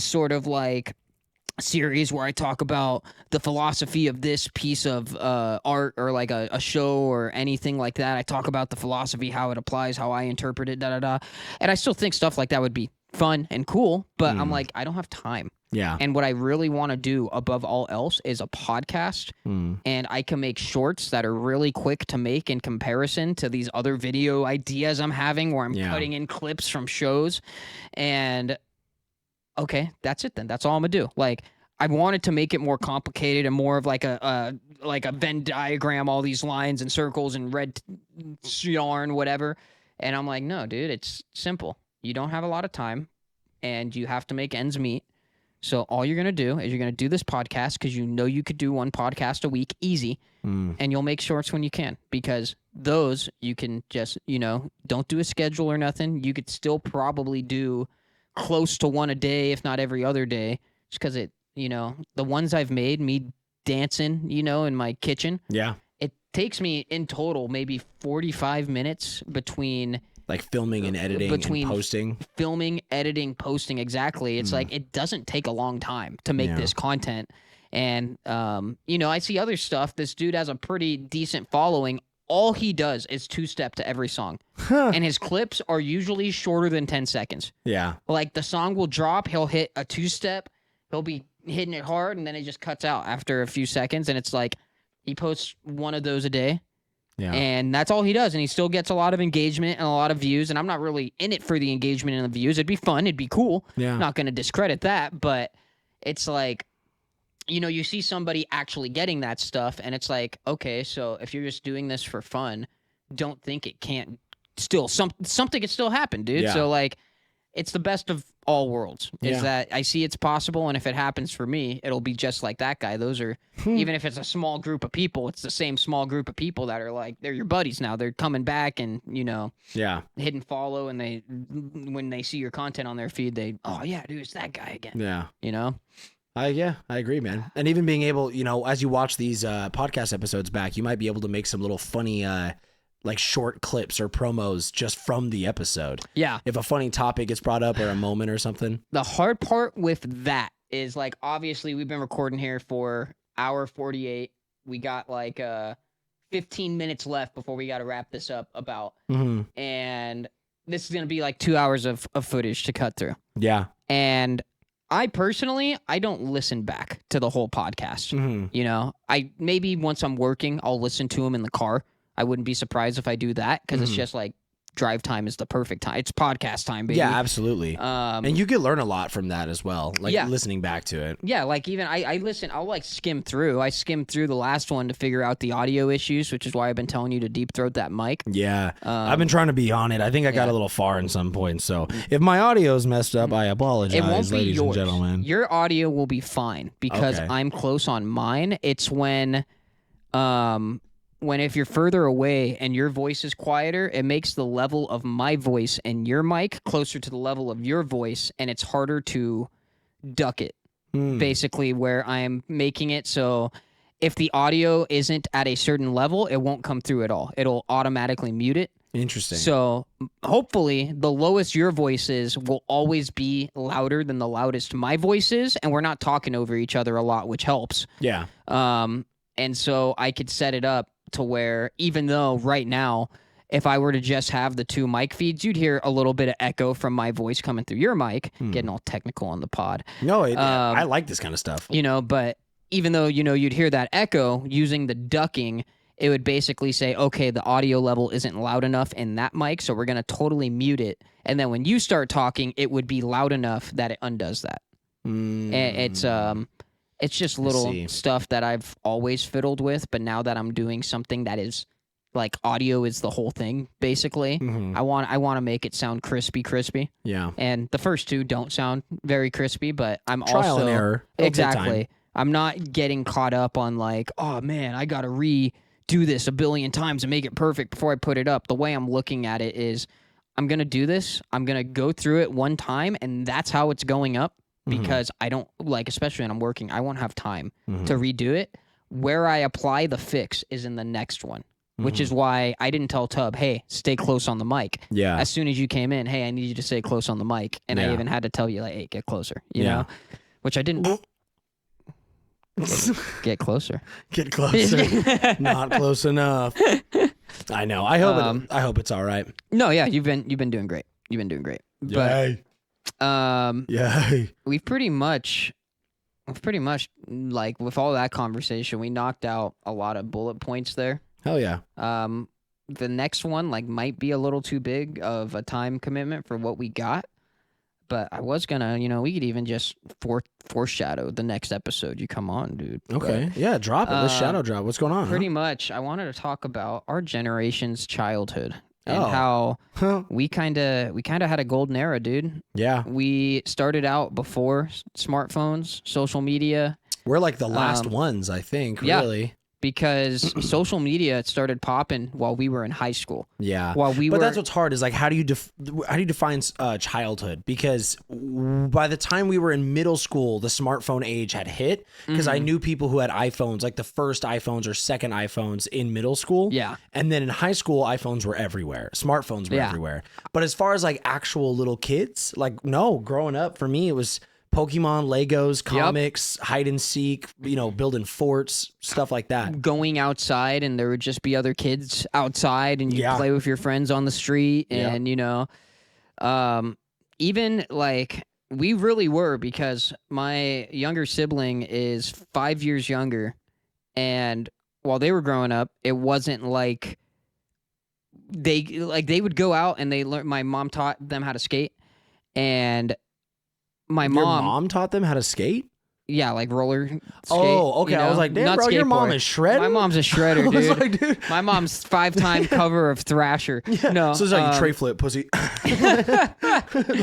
sort of like series where I talk about the philosophy of this piece of art, or like a show or anything like that. I talk about the philosophy, how it applies, how I interpret it, and I still think stuff like that would be fun and cool, but I'm like, I don't have time. Yeah. And what I really want to do above all else is a podcast, and I can make shorts that are really quick to make in comparison to these other video ideas I'm having, where I'm cutting in clips from shows. And okay, that's it then. That's all I'm gonna do. Like, I wanted to make it more complicated and more of like a Venn diagram, all these lines and circles and red yarn, whatever. And I'm like, no, dude, it's simple. You don't have a lot of time, and you have to make ends meet. So all you're gonna do is you're gonna do this podcast, because you could do one podcast a week easy, and you'll make shorts when you can, because those you can just don't do a schedule or nothing. You could still probably do close to one a day, if not every other day, just because the ones I've made, me dancing, in my kitchen. Yeah. It takes me in total maybe 45 minutes between like filming and editing and posting. Filming, editing, posting, exactly. It's like, it doesn't take a long time to make this content. And I see other stuff. This dude has a pretty decent following. All he does is two-step to every song. And his clips are usually shorter than 10 seconds. Yeah. Like, the song will drop, he'll hit a two-step, he'll be hitting it hard, and then it just cuts out after a few seconds. And it's like, he posts one of those a day. Yeah. And that's all he does. And he still gets a lot of engagement and a lot of views. And I'm not really in it for the engagement and the views. It'd be fun. It'd be cool. Yeah. Not going to discredit that. But it's like, you know, you see somebody actually getting that stuff. And it's like, okay, so if you're just doing this for fun, don't think it can't still, something can still happen, dude. Yeah. So like, it's the best of all worlds is Yeah. that I see it's possible. And if it happens for me, it'll be just like that guy. Those are, even if it's a small group of people, it's the same small group of people that are like, they're your buddies now. They're coming back and, you know, Yeah. hit and follow. And they, when they see your content on their feed, they, oh yeah, dude, it's that guy again. Yeah. You know? Yeah, I agree, man. And even being able, you know, as you watch these podcast episodes back, you might be able to make some little funny like short clips or promos just from the episode. Yeah. If a funny topic gets brought up or a moment or something. The hard part with that is like, obviously we've been recording here for hour 48. We got like 15 minutes left before we got to wrap this up about. Mm-hmm. And this is going to be like 2 hours of footage to cut through. Yeah. And I personally, I don't listen back to the whole podcast. Mm-hmm. You know, maybe once I'm working, I'll listen to them in the car. I wouldn't be surprised if I do that because it's just like drive time is the perfect time. It's podcast time, baby. Yeah, absolutely. And you could learn a lot from that as well, like listening back to it. Yeah, like even I listen, I'll like skim through. I skimmed through the last one to figure out the audio issues, which is why I've been telling you to deep throat that mic. Yeah, I've been trying to be on it. I think I got a little far in some points. So if my audio's messed up, I apologize, It won't be ladies yours. and gentlemen. Your audio will be fine because Okay. I'm close on mine. It's when if you're further away and your voice is quieter, it makes the level of my voice and your mic closer to the level of your voice, and it's harder to duck it. Basically, where I'm making it so if the audio isn't at a certain level, it won't come through at all. It'll automatically mute it. Interesting. So hopefully the lowest your voice is will always be louder than the loudest my voice is, and we're not talking over each other a lot, which helps. Yeah. And so I could set it up to where even though right now, if I were to just have the two mic feeds, you'd hear a little bit of echo from my voice coming through your mic, getting all technical on the pod. No, I like this kind of stuff. You know, but even though, you know, you'd hear that echo using the ducking, it would basically say, okay, the audio level isn't loud enough in that mic, so we're going to totally mute it. And then when you start talking, it would be loud enough that it undoes that. And it's just little stuff that I've always fiddled with, but now that I'm doing something that is like audio is the whole thing, basically, I want to make it sound crispy. Yeah. And the first two don't sound very crispy, but I'm Trial also and error. It'll take exactly. time. I'm not getting caught up on like, oh man, I got to redo this a billion times and make it perfect before I put it up. The way I'm looking at it is I'm going to do this. I'm going to go through it one time, and that's how it's going up. Because I don't, like, especially when I'm working, I won't have time to redo it. Where I apply the fix is in the next one, which is why I didn't tell Tub, hey, stay close on the mic. Yeah. As soon as you came in, hey, I need you to stay close on the mic. And I even had to tell you, like, hey, get closer, you know? Which I didn't. Get closer. Get closer. Not close enough. I know. I hope it's all right. No, yeah, you've been doing great. You've been doing great. But Yay. we've pretty much like with all that conversation, we knocked out a lot of bullet points there. Hell yeah. The next one like might be a little too big of a time commitment for what we got, but I was gonna, you know, we could even just foreshadow the next episode you come on, dude. Okay. But, yeah, drop it. Let's shadow drop. What's going on? pretty much, I wanted to talk about our generation's childhood. And how we kind of had a golden era, dude. Yeah. We started out before smartphones, social media. We're like the last ones, I think, really. Because social media started popping while we were in high school. Yeah. But that's what's hard is like how do you define childhood? Because by the time we were in middle school, the smartphone age had hit. Because I knew people who had iPhones, like the first iPhones or second iPhones in middle school. Yeah. And then in high school, iPhones were everywhere. Smartphones were everywhere. But as far as like actual little kids, like no, growing up for me, it was Pokemon, Legos, comics, hide and seek, you know, building forts, stuff like that. Going outside and there would just be other kids outside and you play with your friends on the street and, you know, even like we really were because my younger sibling is 5 years younger. And while they were growing up, it wasn't like they would go out and they learn. My mom taught them how to skate, and my Your mom taught them how to skate? Yeah, like roller skate. Oh, okay. You know? I was like, damn, Not bro, your mom skateboard. is shredded. My mom's a shredder, I was dude. like, dude. My mom's 5-time cover of Thrasher. Yeah. No, So it's like you tray flip, pussy.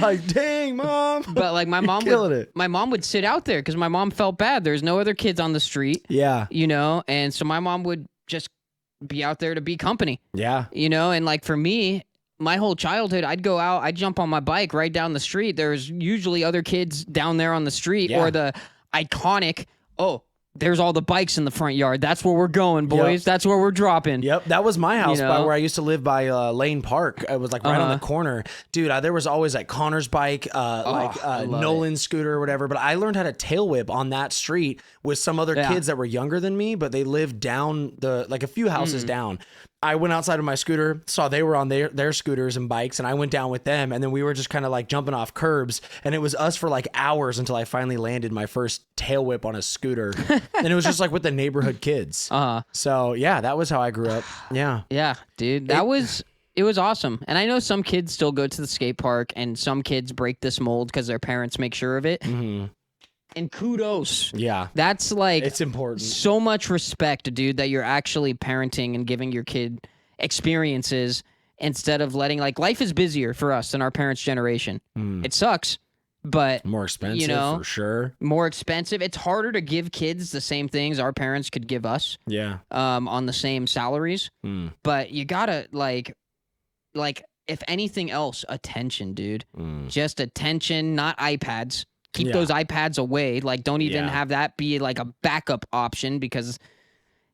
Like, dang, mom. but like my mom killing it. my mom would sit out there because my mom felt bad. There's no other kids on the street. Yeah. You know, and so my mom would just be out there to be company. Yeah. You know, and like for me, my whole childhood, I'd go out, I'd jump on my bike right down the street. There's usually other kids down there on the street, Yeah. or the iconic, oh, there's all the bikes in the front yard. That's where we're going, boys. Yep. That's where we're dropping. Yep, that was my house by know? where I used to live by Lane Park. It was like right on the corner, dude. There was always like Connor's bike, Nolan's scooter or whatever. But I learned how to tail whip on that street with some other kids that were younger than me, but they lived down like a few houses down. I went outside of my scooter, saw they were on their scooters and bikes, and I went down with them, and then we were just kind of like jumping off curbs, and it was us for like hours until I finally landed my first tail whip on a scooter, and it was just like with the neighborhood kids. So yeah, that was how I grew up. Yeah. Yeah, dude. It was awesome. And I know some kids still go to the skate park, and some kids break this mold because their parents make sure of it. Mm-hmm. And kudos. Yeah. That's like It's important. so much respect, dude, that you're actually parenting and giving your kid experiences instead of letting, like, life is busier for us than our parents' generation. It sucks, but More expensive for sure. more expensive. It's harder to give kids the same things our parents could give us Yeah. on the same salaries. But you gotta like if anything else, attention, dude. Just attention, not iPads. Keep those iPads away. Like, don't even have that be like a backup option because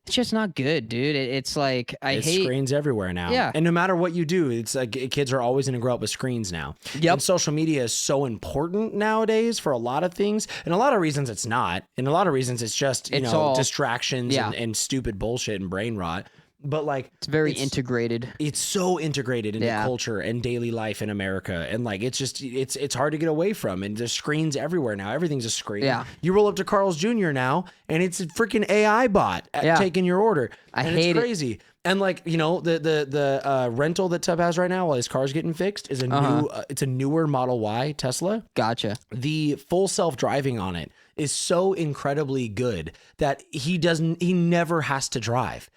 it's just not good, dude. It's like I hate screens everywhere now. Yeah. And no matter what you do, it's like kids are always going to grow up with screens now. Yep. And social media is so important nowadays for a lot of things. And a lot of reasons it's not. And a lot of reasons it's just, you know, all distractions and stupid bullshit and brain rot. But like it's very integrated. It's so integrated into culture and daily life in America, and like it's just it's hard to get away from. And there's screens everywhere now. Everything's a screen. Yeah. You roll up to Carl's Jr. now, and it's a freaking AI bot taking your order. I and hate it's crazy. And like, you know, the rental that Tub has right now while his car's getting fixed is a new it's a newer Model Y Tesla. Gotcha. The full self-driving on it is so incredibly good that he never has to drive.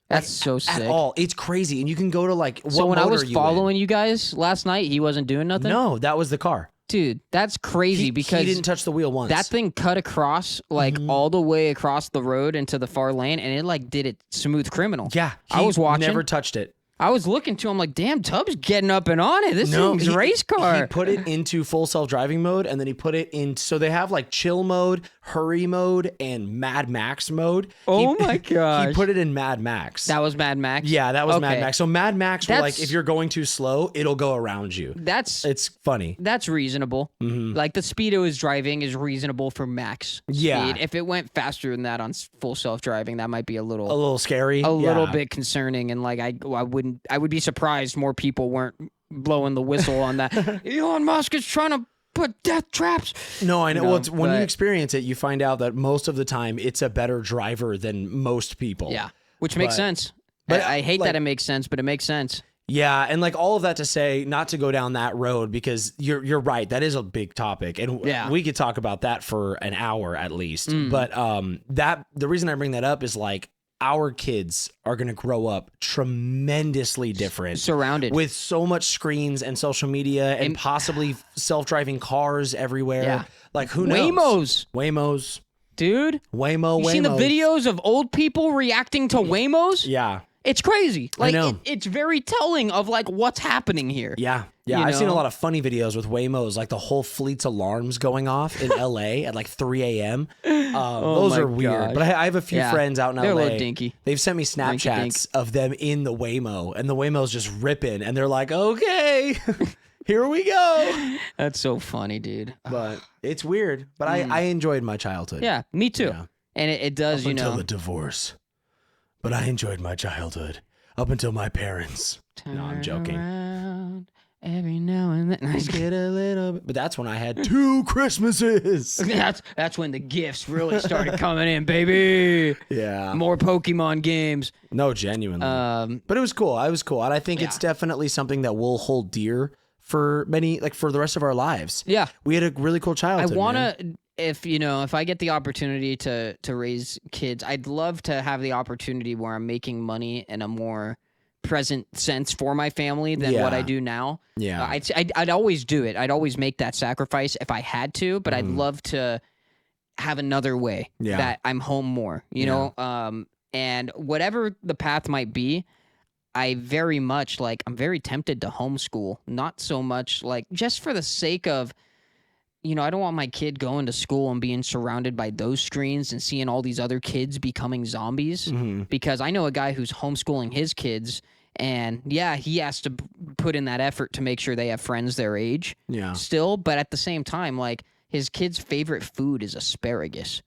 That's so sick. At all. It's crazy. And you can go to like, what So when I mode was are you following you guys last night, he wasn't doing in? nothing? No, that was the car. Dude, that's crazy because he didn't touch the wheel once. that thing cut across like all the way across the road into the far lane, and it like did it smooth criminal. Yeah. I was watching. Never touched it. I was looking to him like, damn, Tubbs getting up and on it. This thing's a race car. He put it into full self-driving mode, and then he put it in. So they have like chill mode, hurry mode, and Mad Max mode. Oh my gosh. He put it in Mad Max. That was Mad Max? Yeah, that was Mad Okay. Max. So Mad Max, were like, if you're going too slow, it'll go around you. It's funny. That's reasonable. Like the speed it was driving is reasonable for max Yeah. speed. If it went faster than that on full self-driving, that might be a little scary. a little bit concerning, and like I would be surprised more people weren't blowing the whistle on that. Elon Musk is trying to put death traps. No, I know. No, Well, when you but- experience it, you find out that most of the time it's a better driver than most people. Yeah, which makes sense. but, I hate like- that it makes sense, but it makes sense. Yeah, and like all of that to say, not to go down that road because you're right. That is a big topic, and we could talk about that for an hour at least. But the reason I bring that up is like our kids are going to grow up tremendously different, Surrounded with so much screens and social media and possibly self-driving cars everywhere. Yeah. Like who knows? Waymos. Dude. Waymo. You seen the videos of old people reacting to Waymos? Yeah. It's crazy. Like know. it's very telling of like what's happening here. Yeah. Yeah, You I've seen a know? lot of funny videos with Waymos, like the whole fleet's alarms going off in LA at like 3 a.m. Those my are weird. gosh. But I have a few Yeah. friends out in They're a LA. little dinky. They've sent me Snapchats of them in the Waymo, and the Waymo's just ripping, and they're like, okay, here we go. That's so funny, dude. But it's weird. But I enjoyed my childhood. Yeah, me too. Yeah. And it does, Up until the divorce. But I enjoyed my childhood. Up until my parents. No, I'm joking. Around every now and Get a little bit. But that's when I had 2 Christmases. That's when the gifts really started coming in, baby. Yeah. More Pokemon games. No, genuinely. But it was cool. I was cool. And I think it's definitely something that we'll hold dear for many, like for the rest of our lives. Yeah. We had a really cool childhood. I want to, if I get the opportunity to raise kids, I'd love to have the opportunity where I'm making money in a more present sense for my family than what I do now. Yeah. I'd always do it. I'd always make that sacrifice if I had to, but I'd love to have another way that I'm home more, you know? And whatever the path might be, I'm very tempted to homeschool. Not so much like just for the sake of, you know, I don't want my kid going to school and being surrounded by those screens and seeing all these other kids becoming zombies. Because I know a guy who's homeschooling his kids, and he has to put in that effort to make sure they have friends their age still. But at the same time, like, his kid's favorite food is asparagus.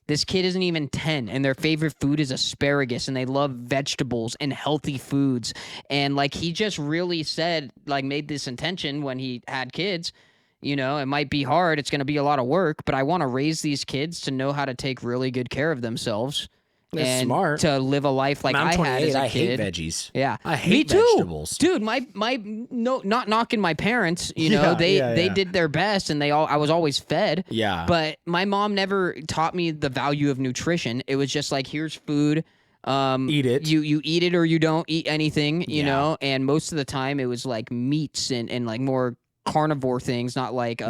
This kid isn't even 10, and their favorite food is asparagus, and they love vegetables and healthy foods. And, like, he just really said, like, made this intention when he had kids, you know, it might be hard, it's going to be a lot of work, but I want to raise these kids to know how to take really good care of themselves. That's and smart. To live a life like I had as a kid. I hate veggies. Yeah, I hate me too, vegetables. dude. Not knocking my parents. You know, they did their best, and I was always fed. Yeah. But my mom never taught me the value of nutrition. It was just like, here's food. Eat it. You eat it or you don't eat anything. You know, and most of the time it was like meats and like more carnivore things, not like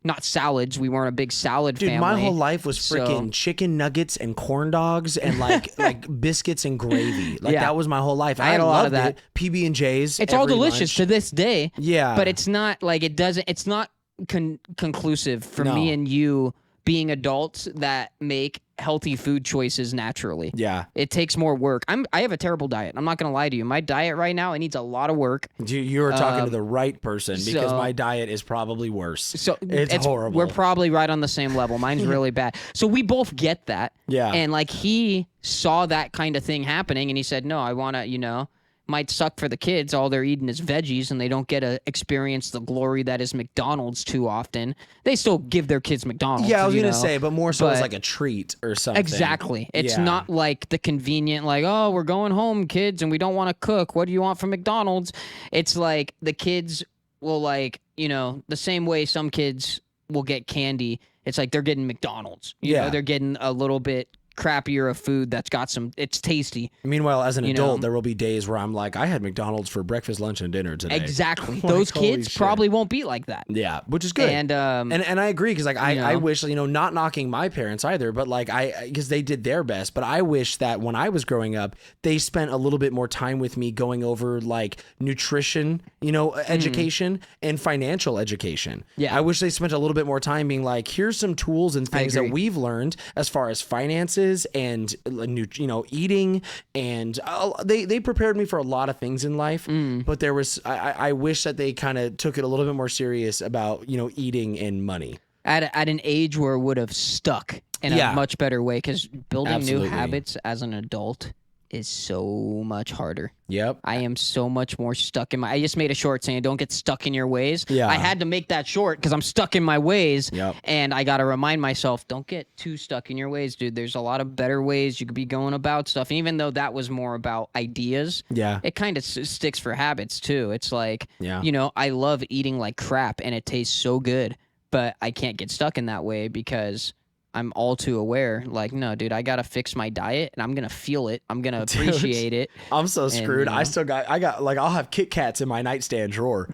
not salads. We weren't a big salad family. My whole life was freaking chicken nuggets and corn dogs and like biscuits and gravy. Like that was my whole life. I had a lot of that. PB and J's. It's all delicious to this day. Yeah, but it's not like it's not conclusive for me and you being adults that make healthy food choices naturally. Yeah. It takes more work. I have a terrible diet. I'm not going to lie to you. My diet right now, it needs a lot of work. You're talking to the right person, because my diet is probably worse. So it's horrible. We're probably right on the same level. Mine's really bad. So we both get that. Yeah. And like, he saw that kind of thing happening, and he said, no, I want to, you know, might suck for the kids. All they're eating is veggies, and they don't get to experience the glory that is McDonald's too often. They still give their kids McDonald's. Yeah, I was going to say, but more so as like a treat or something. Exactly. It's not like the convenient, like, oh, we're going home, kids, and we don't want to cook. What do you want from McDonald's? It's like the kids will, like, you know, the same way some kids will get candy. It's like they're getting McDonald's. You know, they're getting a little bit crappier of food that's got it's tasty. Meanwhile, as an adult, there will be days where I'm like, I had McDonald's for breakfast, lunch, and dinner today. Exactly. Those kids probably won't be like that. Yeah, which is good. And I agree, because like I wish, you know, not knocking my parents either, but like because they did their best, but I wish that when I was growing up, they spent a little bit more time with me going over like nutrition, you know, education and financial education. Yeah. I wish they spent a little bit more time being like, here's some tools and things that we've learned as far as finances and, you know, eating, and they prepared me for a lot of things in life. But there was I wish that they kind of took it a little bit more serious about, you know, eating and money at an age where it would have stuck in a much better way, because building new habits as an adult is so much harder. Yep. I am so much more stuck in I just made a short saying, don't get stuck in your ways. Yeah. I had to make that short because I'm stuck in my ways. Yep. And I got to remind myself, don't get too stuck in your ways, dude. There's a lot of better ways you could be going about stuff. And even though that was more about ideas, it kind of sticks for habits too. It's like, you know, I love eating like crap and it tastes so good, but I can't get stuck in that way because I'm all too aware, like, no, dude, I got to fix my diet and I'm going to feel it. I'm going to appreciate it. I'm so screwed. And, you know, I got like, I'll have Kit Kats in my nightstand drawer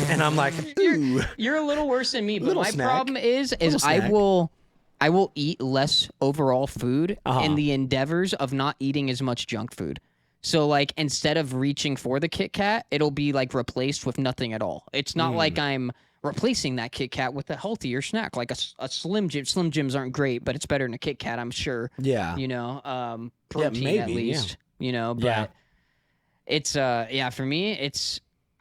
and I'm like, ooh. You're a little worse than me, but my problem is I will eat less overall food in the endeavors of not eating as much junk food. So like, instead of reaching for the Kit Kat, it'll be like replaced with nothing at all. It's not like I'm replacing that Kit Kat with a healthier snack, like a Slim Jim. Slim Jims aren't great, but it's better than a Kit Kat, I'm sure. Yeah. You know, protein maybe, at least. Yeah. You know, but it's for me,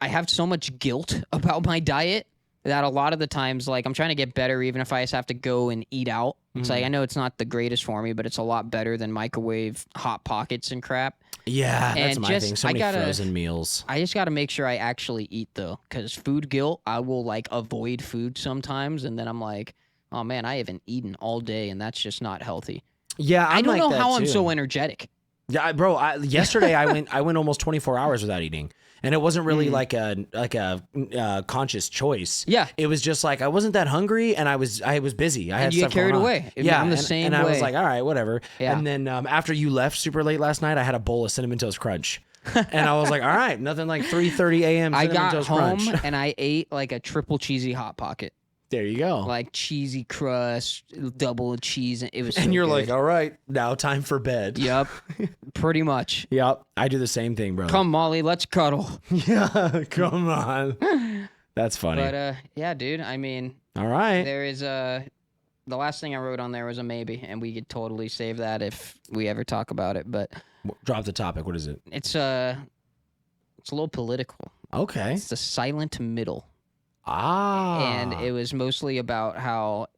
I have so much guilt about my diet that a lot of the times, like, I'm trying to get better even if I just have to go and eat out. It's like, I know it's not the greatest for me, but it's a lot better than microwave Hot Pockets and crap. Yeah, that's And my just- thing. So I many gotta- frozen meals. I just got to make sure I actually eat, though, because food guilt, I will, like, avoid food sometimes, and then I'm like, oh, man, I haven't eaten all day, and that's just not healthy. Yeah, I don't like know that how I'm too. so energetic. Yeah, bro. Yesterday I went almost 24 hours without eating, and it wasn't really like a conscious choice. Yeah. It was just like I wasn't that hungry, and I was busy. I had you stuff get carried going on. away. Yeah, I'm the and, same and I was way. like, all right, whatever. Yeah. And then after you left super late last night, I had a bowl of Cinnamon Toast Crunch, and I was like, all right, nothing like 3:30 a.m. I Cinnamon got Toast home Crunch. and I ate like a triple cheesy Hot Pocket, There you go. like cheesy crust, double cheese. It was. So and you're good. like, all right, now time for bed. Yep, pretty much. Yep. I do the same thing, bro. Come, Molly, let's cuddle. Yeah, come on. That's funny. But yeah, dude. I mean, all right. there is the last thing I wrote on there was a maybe, and we could totally save that if we ever talk about it. But Drop the topic. What is it? it's a little political. Okay. It's the silent middle. Ah. And it was mostly about how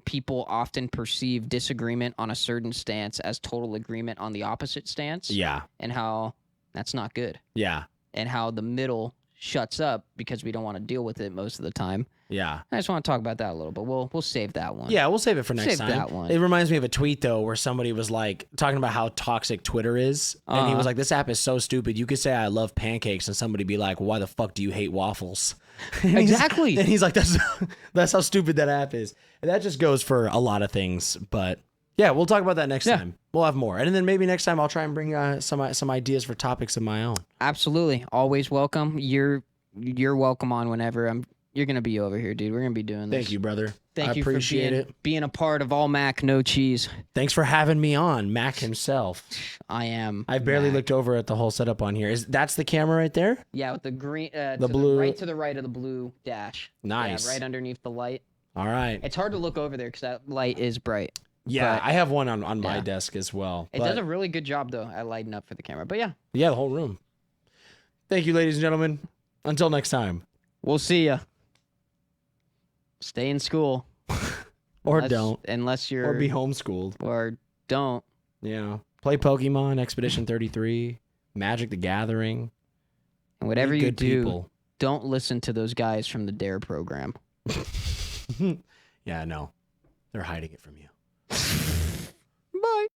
people often perceive disagreement on a certain stance as total agreement on the opposite stance, Yeah. and how that's not good, Yeah. and how the middle shuts up because we don't want to deal with it most of the time. Yeah. I just want to talk about that a little, but we'll save that one. Yeah, we'll save it for next Save time. that one. It reminds me of a tweet though where somebody was like talking about how toxic Twitter is. And he was like, this app is so stupid. You could say I love pancakes and somebody be like, why the fuck do you hate waffles? Exactly. And he's like, that's how stupid that app is. And that just goes for a lot of things. But yeah, we'll talk about that next time. We'll have more. And then maybe next time I'll try and bring some ideas for topics of my own. Absolutely. Always welcome. You're welcome on whenever you're going to be over here, dude. We're going to be doing this. Thank you, brother. Thank I you appreciate for it. being a part of All Mac, No Cheese. Thanks for having me on, Mac himself. I am. I barely Mac. looked over at the whole setup on here. That's the camera right there? Yeah, with the green, blue- right to the right of the blue dash. Nice. Yeah, right underneath the light. All right. It's hard to look over there because that light is bright. Yeah, but- I have one on my yeah. desk as well. It but- does a really good job though at lighting up for the camera. But yeah, Yeah, the whole room. Thank you, ladies and gentlemen. Until next time. we'll see ya. Stay in school. Or don't. Unless you're Or be homeschooled. or don't. Yeah. Play Pokemon, Expedition 33, Magic the Gathering. Whatever Be you good do, people. don't listen to those guys from the Dare program. Yeah, no. They're hiding it from you.